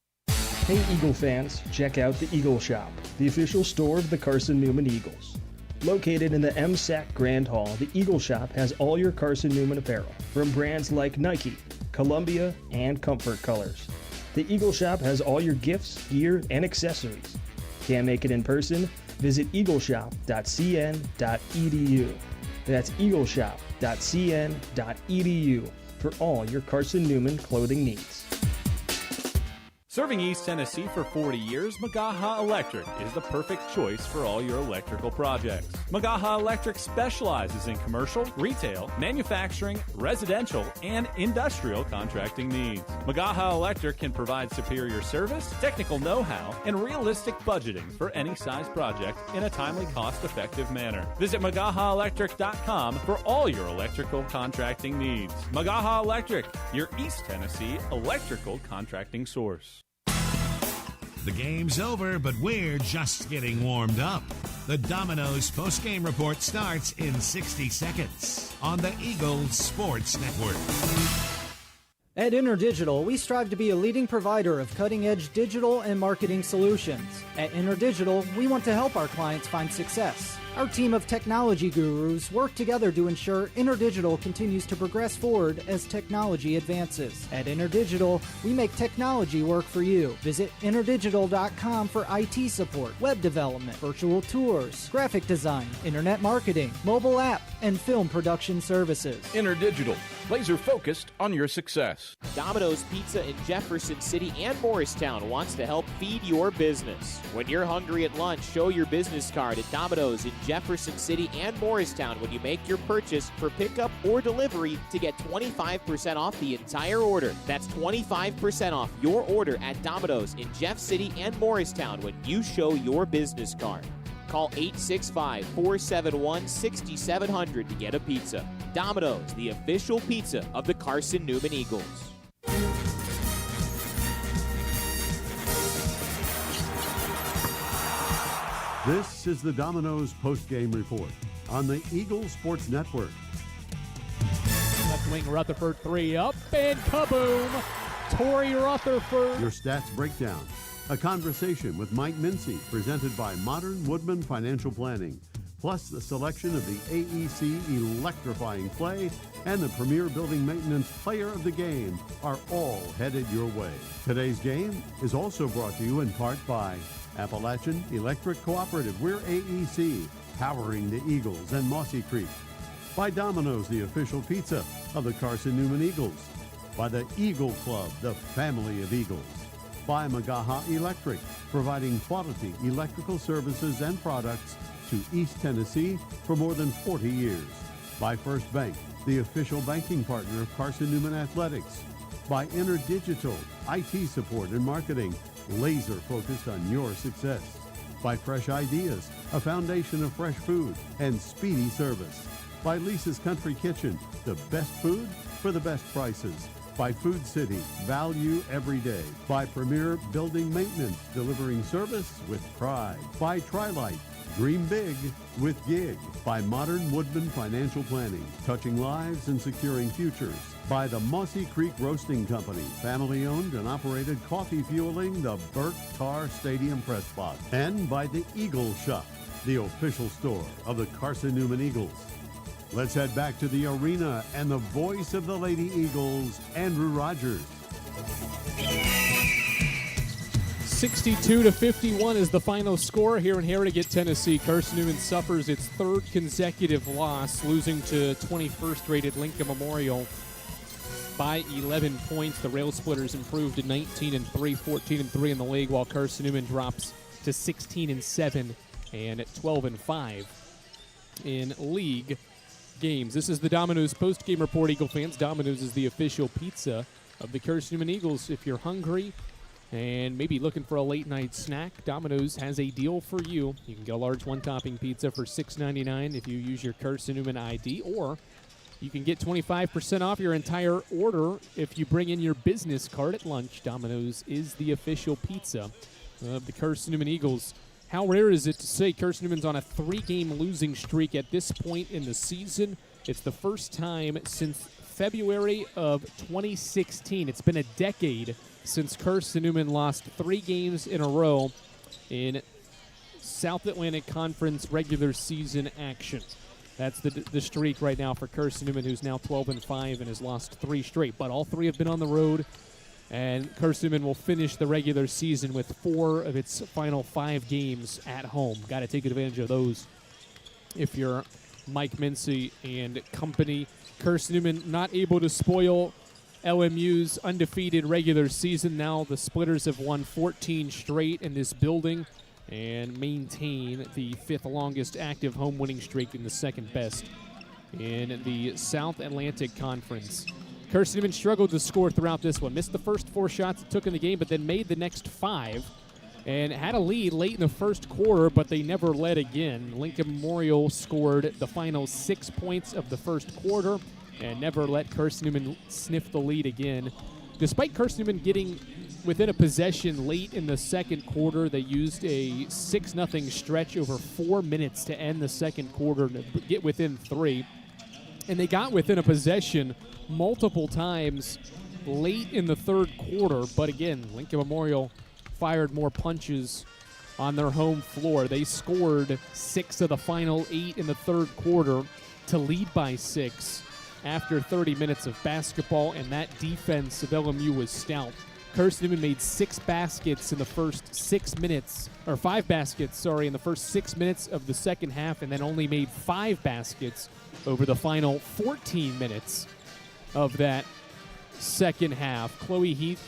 Hey Eagle fans, check out the Eagle Shop, the official store of the Carson-Newman Eagles. Located in the MSAC Grand Hall, the Eagle Shop has all your Carson-Newman apparel, from brands like Nike, Columbia, and Comfort Colors. The Eagle Shop has all your gifts, gear, and accessories. Can't make it in person? Visit eagleshop.cn.edu. That's eagleshop.cn.edu for all your Carson-Newman clothing needs. Serving East Tennessee for 40 years, Magaha Electric is the perfect choice for all your electrical projects. Magaha Electric specializes in commercial, retail, manufacturing, residential, and industrial contracting needs. Magaha Electric can provide superior service, technical know-how, and realistic budgeting for any size project in a timely, cost-effective manner. Visit MagahaElectric.com for all your electrical contracting needs. Magaha Electric, your East Tennessee electrical contracting source. The game's over, but we're just getting warmed up. The Domino's postgame report starts in 60 seconds on the Eagles Sports Network. At InterDigital, we strive to be a leading provider of cutting-edge digital and marketing solutions. At InterDigital, we want to help our clients find success. Our team of technology gurus work together to ensure InterDigital continues to progress forward as technology advances. At InterDigital, we make technology work for you. Visit interdigital.com for IT support, web development, virtual tours, graphic design, internet marketing, mobile app, and film production services. InterDigital, laser focused on your success. Domino's Pizza in Jefferson City and Morristown wants to help feed your business. When you're hungry at lunch, show your business card at Domino's in Jefferson City and Morristown when you make your purchase for pickup or delivery to get 25% off the entire order. That's 25% off your order at Domino's in Jeff City and Morristown when you show your business card. Call 865-471-6700 to get a pizza. Domino's, the official pizza of the Carson-Newman Eagles. This is the Domino's post-game report on the Eagles Sports Network. Left wing Rutherford 3 up and kaboom! Torrey Rutherford. Your stats breakdown. A conversation with Mike Mincy, presented by Modern Woodman Financial Planning. Plus the selection of the AEC electrifying play and the premier building maintenance player of the game are all headed your way. Today's game is also brought to you in part by Appalachian Electric Cooperative. We're AEC, powering the Eagles and Mossy Creek. By Domino's, the official pizza of the Carson-Newman Eagles. By the Eagle Club, the family of Eagles. By Magaha Electric, providing quality electrical services and products to East Tennessee for more than 40 years. By First Bank, the official banking partner of Carson-Newman Athletics. By InterDigital, IT support and marketing, laser focused on your success. By Fresh Ideas, a foundation of fresh food and speedy service. By Lisa's Country Kitchen, the best food for the best prices. By Food City, value every day. By Premier Building Maintenance, delivering service with pride. By Trilite, dream big with Gig. By Modern Woodman Financial Planning, touching lives and securing futures. By the Mossy Creek Roasting Company, family-owned and operated, coffee fueling the Burt Carr Stadium press box. And by the Eagle Shop, the official store of the Carson-Newman Eagles. Let's head back to the arena and the voice of the Lady Eagles, Andrew Rogers. 62-51 is the final score here in Harrogate, Tennessee. Carson-Newman suffers its third consecutive loss, losing to 21st-rated Lincoln Memorial by 11 points. The Rail Splitters improved to 19-3, 14-3 in the league, while Carson-Newman drops to 16-7 and 12-5 in league games. This is the Domino's post-game report, Eagle fans. Domino's is the official pizza of the Carson-Newman Eagles. If you're hungry and maybe looking for a late-night snack, Domino's has a deal for you. You can get a large one-topping pizza for $6.99 if you use your Carson-Newman ID, or you can get 25% off your entire order if you bring in your business card at lunch. Domino's is the official pizza of the Carson-Newman Eagles. How rare is it to say Carson-Newman's on a 3-game losing streak at this point in the season? It's the first time since February of 2016. It's been a decade since Carson-Newman lost 3 games in a row in South Atlantic Conference regular season action. That's the streak right now for Carson-Newman, who's now 12-5 and has lost 3 straight. But all 3 have been on the road, and Carson-Newman will finish the regular season with 4 of its final 5 games at home. Got to take advantage of those if you're Mike Mincy and company. Carson-Newman not able to spoil LMU's undefeated regular season. Now the Splitters have won 14 straight in this building and maintain the 5th longest active home winning streak and the 2nd best in the South Atlantic Conference. Carson-Newman struggled to score throughout this one. Missed the first 4 shots it took in the game, but then made the next 5 and had a lead late in the first quarter, but they never led again. Lincoln Memorial scored the final 6 points of the first quarter and never let Carson-Newman sniff the lead again. Despite Carson-Newman getting within a possession late in the second quarter, they used a 6-0 stretch over 4 minutes to end the second quarter to get within 3. And they got within a possession multiple times late in the third quarter. But again, Lincoln Memorial fired more punches on their home floor. They scored 6 of the final 8 in the third quarter to lead by 6 after 30 minutes of basketball, and that defense of LMU was stout. Carson-Newman made 6 baskets in the first 6 minutes, or 5 baskets, in the first 6 minutes of the second half, and then only made 5 baskets over the final 14 minutes of that second half. Chloe Heath,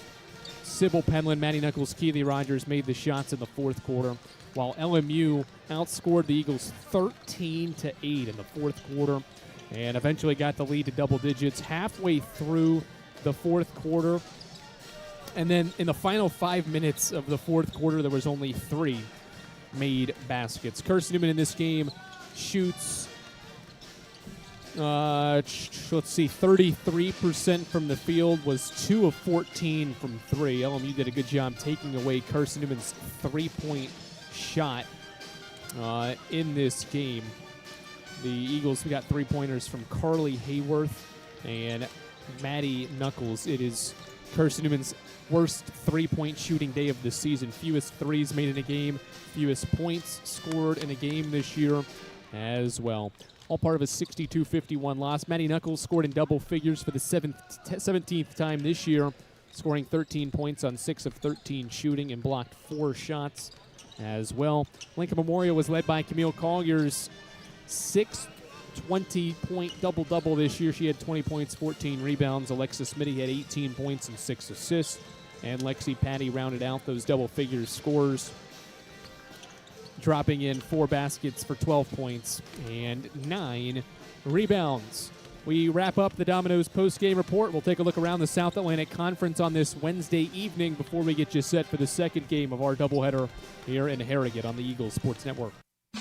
Sybil Penland, Maddie Knuckles, Keely Rogers made the shots in the fourth quarter, while LMU outscored the Eagles 13-8 in the fourth quarter and eventually got the lead to double digits halfway through the fourth quarter. And then in the final 5 minutes of the fourth quarter, there was only 3 made baskets. Carson-Newman in this game shoots, 33% from the field, was 2 of 14 from 3. LMU did a good job taking away Carson-Newman's 3-point shot in this game. The Eagles got 3-pointers from Carly Hayworth and Maddie Knuckles. It is Carson-Newman's worst 3-point shooting day of the season. Fewest threes made in a game, fewest points scored in a game this year as well. All part of a 62-51 loss. Maddie Knuckles scored in double figures for the 17th time this year, scoring 13 points on 6 of 13 shooting and blocked 4 shots as well. Lincoln Memorial was led by Camille Collier's 20-point double-double this year. She had 20 points, 14 rebounds. Alexis Smitty had 18 points and 6 assists. And Lexi Patty rounded out those double-figure scores, dropping in 4 baskets for 12 points and 9 rebounds. We wrap up the Domino's post-game report. We'll take a look around the South Atlantic Conference on this Wednesday evening before we get you set for the second game of our doubleheader here in Harrogate on the Eagles Sports Network.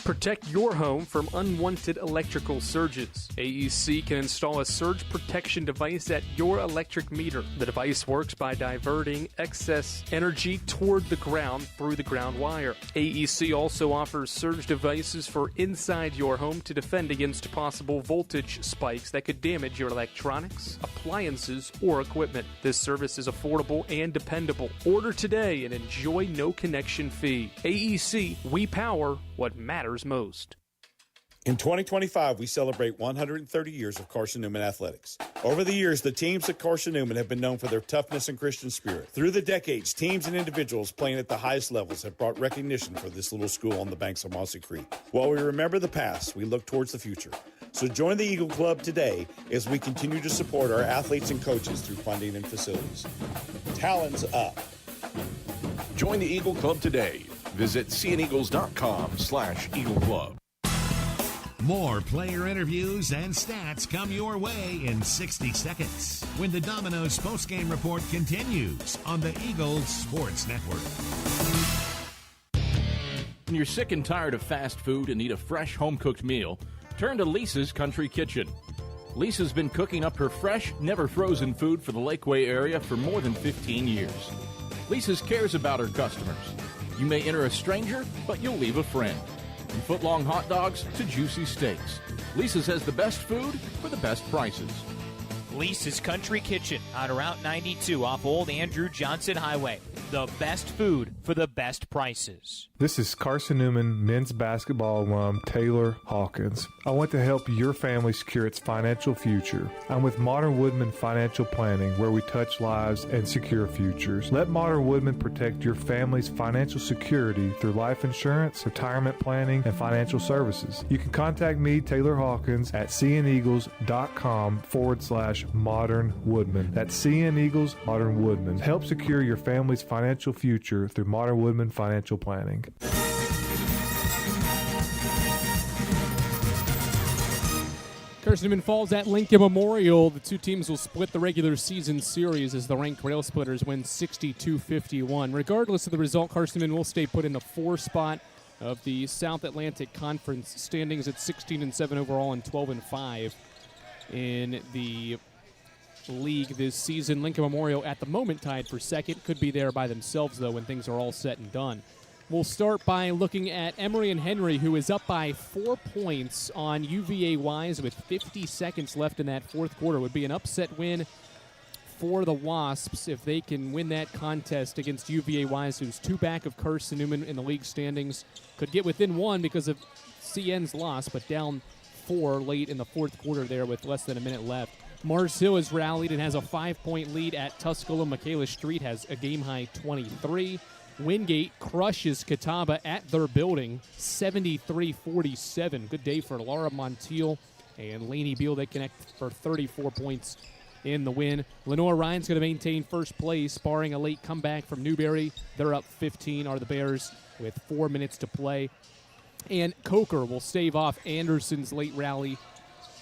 Protect your home from unwanted electrical surges. AEC can install a surge protection device at your electric meter. The device works by diverting excess energy toward the ground through the ground wire. AEC also offers surge devices for inside your home to defend against possible voltage spikes that could damage your electronics, appliances, or equipment. This service is affordable and dependable. Order today and enjoy no connection fee. AEC, we power what matters most. In 2025, we celebrate 130 years of Carson-Newman athletics. Over the years, the teams at Carson-Newman have been known for their toughness and Christian spirit. Through the decades, teams and individuals playing at the highest levels have brought recognition for this little school on the banks of Mossy Creek. While we remember the past, we look towards the future. So join the Eagle Club today as we continue to support our athletes and coaches through funding and facilities. Talons up. Join the Eagle Club today. Visit cneagles.com/Eagle Club. More player interviews and stats come your way in 60 seconds when the Domino's postgame report continues on the Eagles Sports Network. When you're sick and tired of fast food and need a fresh home-cooked meal, turn to Lisa's Country Kitchen. Lisa's been cooking up her fresh, never-frozen food for the Lakeway area for more than 15 years. Lisa's cares about her customers. You may enter a stranger, but you'll leave a friend. From foot-long hot dogs to juicy steaks, Lisa's has the best food for the best prices. Lisa's Country Kitchen on Route 92 off Old Andrew Johnson Highway. The best food for the best prices. This is Carson-Newman men's basketball alum Taylor Hawkins. I want to help your family secure its financial future. I'm with Modern Woodman Financial Planning, where we touch lives and secure futures. Let Modern Woodman protect your family's financial security through life insurance, retirement planning, and financial services. You can contact me, Taylor Hawkins, at cneagles.com/Modern Woodman. That's CNEagles Modern Woodman. Help secure your family's financial future through Modern Woodman Financial Planning. Carson-Newman falls at Lincoln Memorial. The two teams will split the regular season series as the ranked Rail Splitters win 62-51. Regardless of the result, Carson-Newman will stay put in the 4 spot of the South Atlantic Conference standings at 16-7 overall and 12-5 in the league this season. Lincoln Memorial at the moment tied for second. Could be there by themselves, though, when things are all said and done. We'll start by looking at Emory and Henry, who is up by 4 points on UVA Wise with 50 seconds left in that fourth quarter. Would be an upset win for the Wasps if they can win that contest against UVA Wise, who's 2 back of Carson-Newman in the league standings. Could get within 1 because of CN's loss, but down 4 late in the fourth quarter there with less than a minute left. Mars Hill has rallied and has a 5-point lead at Tuscola. Michaela Street has a game-high 23. Wingate crushes Catawba at their building, 73-47. Good day for Laura Montiel and Lainey Beal. They connect for 34 points in the win. Lenore Ryan's going to maintain first place, barring a late comeback from Newberry. They're up 15, are the Bears, with 4 minutes to play. And Coker will stave off Anderson's late rally.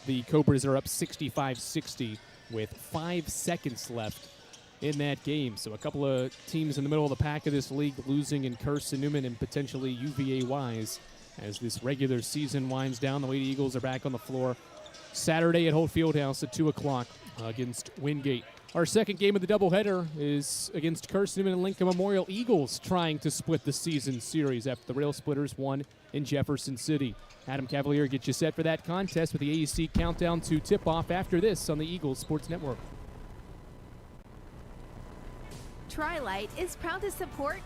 The Cobras are up 65-60 with 5 seconds left in that game. So a couple of teams in the middle of the pack of this league losing in Carson-Newman and potentially UVA Wise as this regular season winds down. The Lady Eagles are back on the floor Saturday at Holt Fieldhouse at 2 o'clock against Wingate. Our second game of the doubleheader is against Carson-Newman and Lincoln Memorial. Eagles trying to split the season series after the Rail Splitters won in Jefferson City. Adam Cavalier gets you set for that contest with the AEC countdown to tip-off after this on the Eagles Sports Network. Tri-Light is proud to support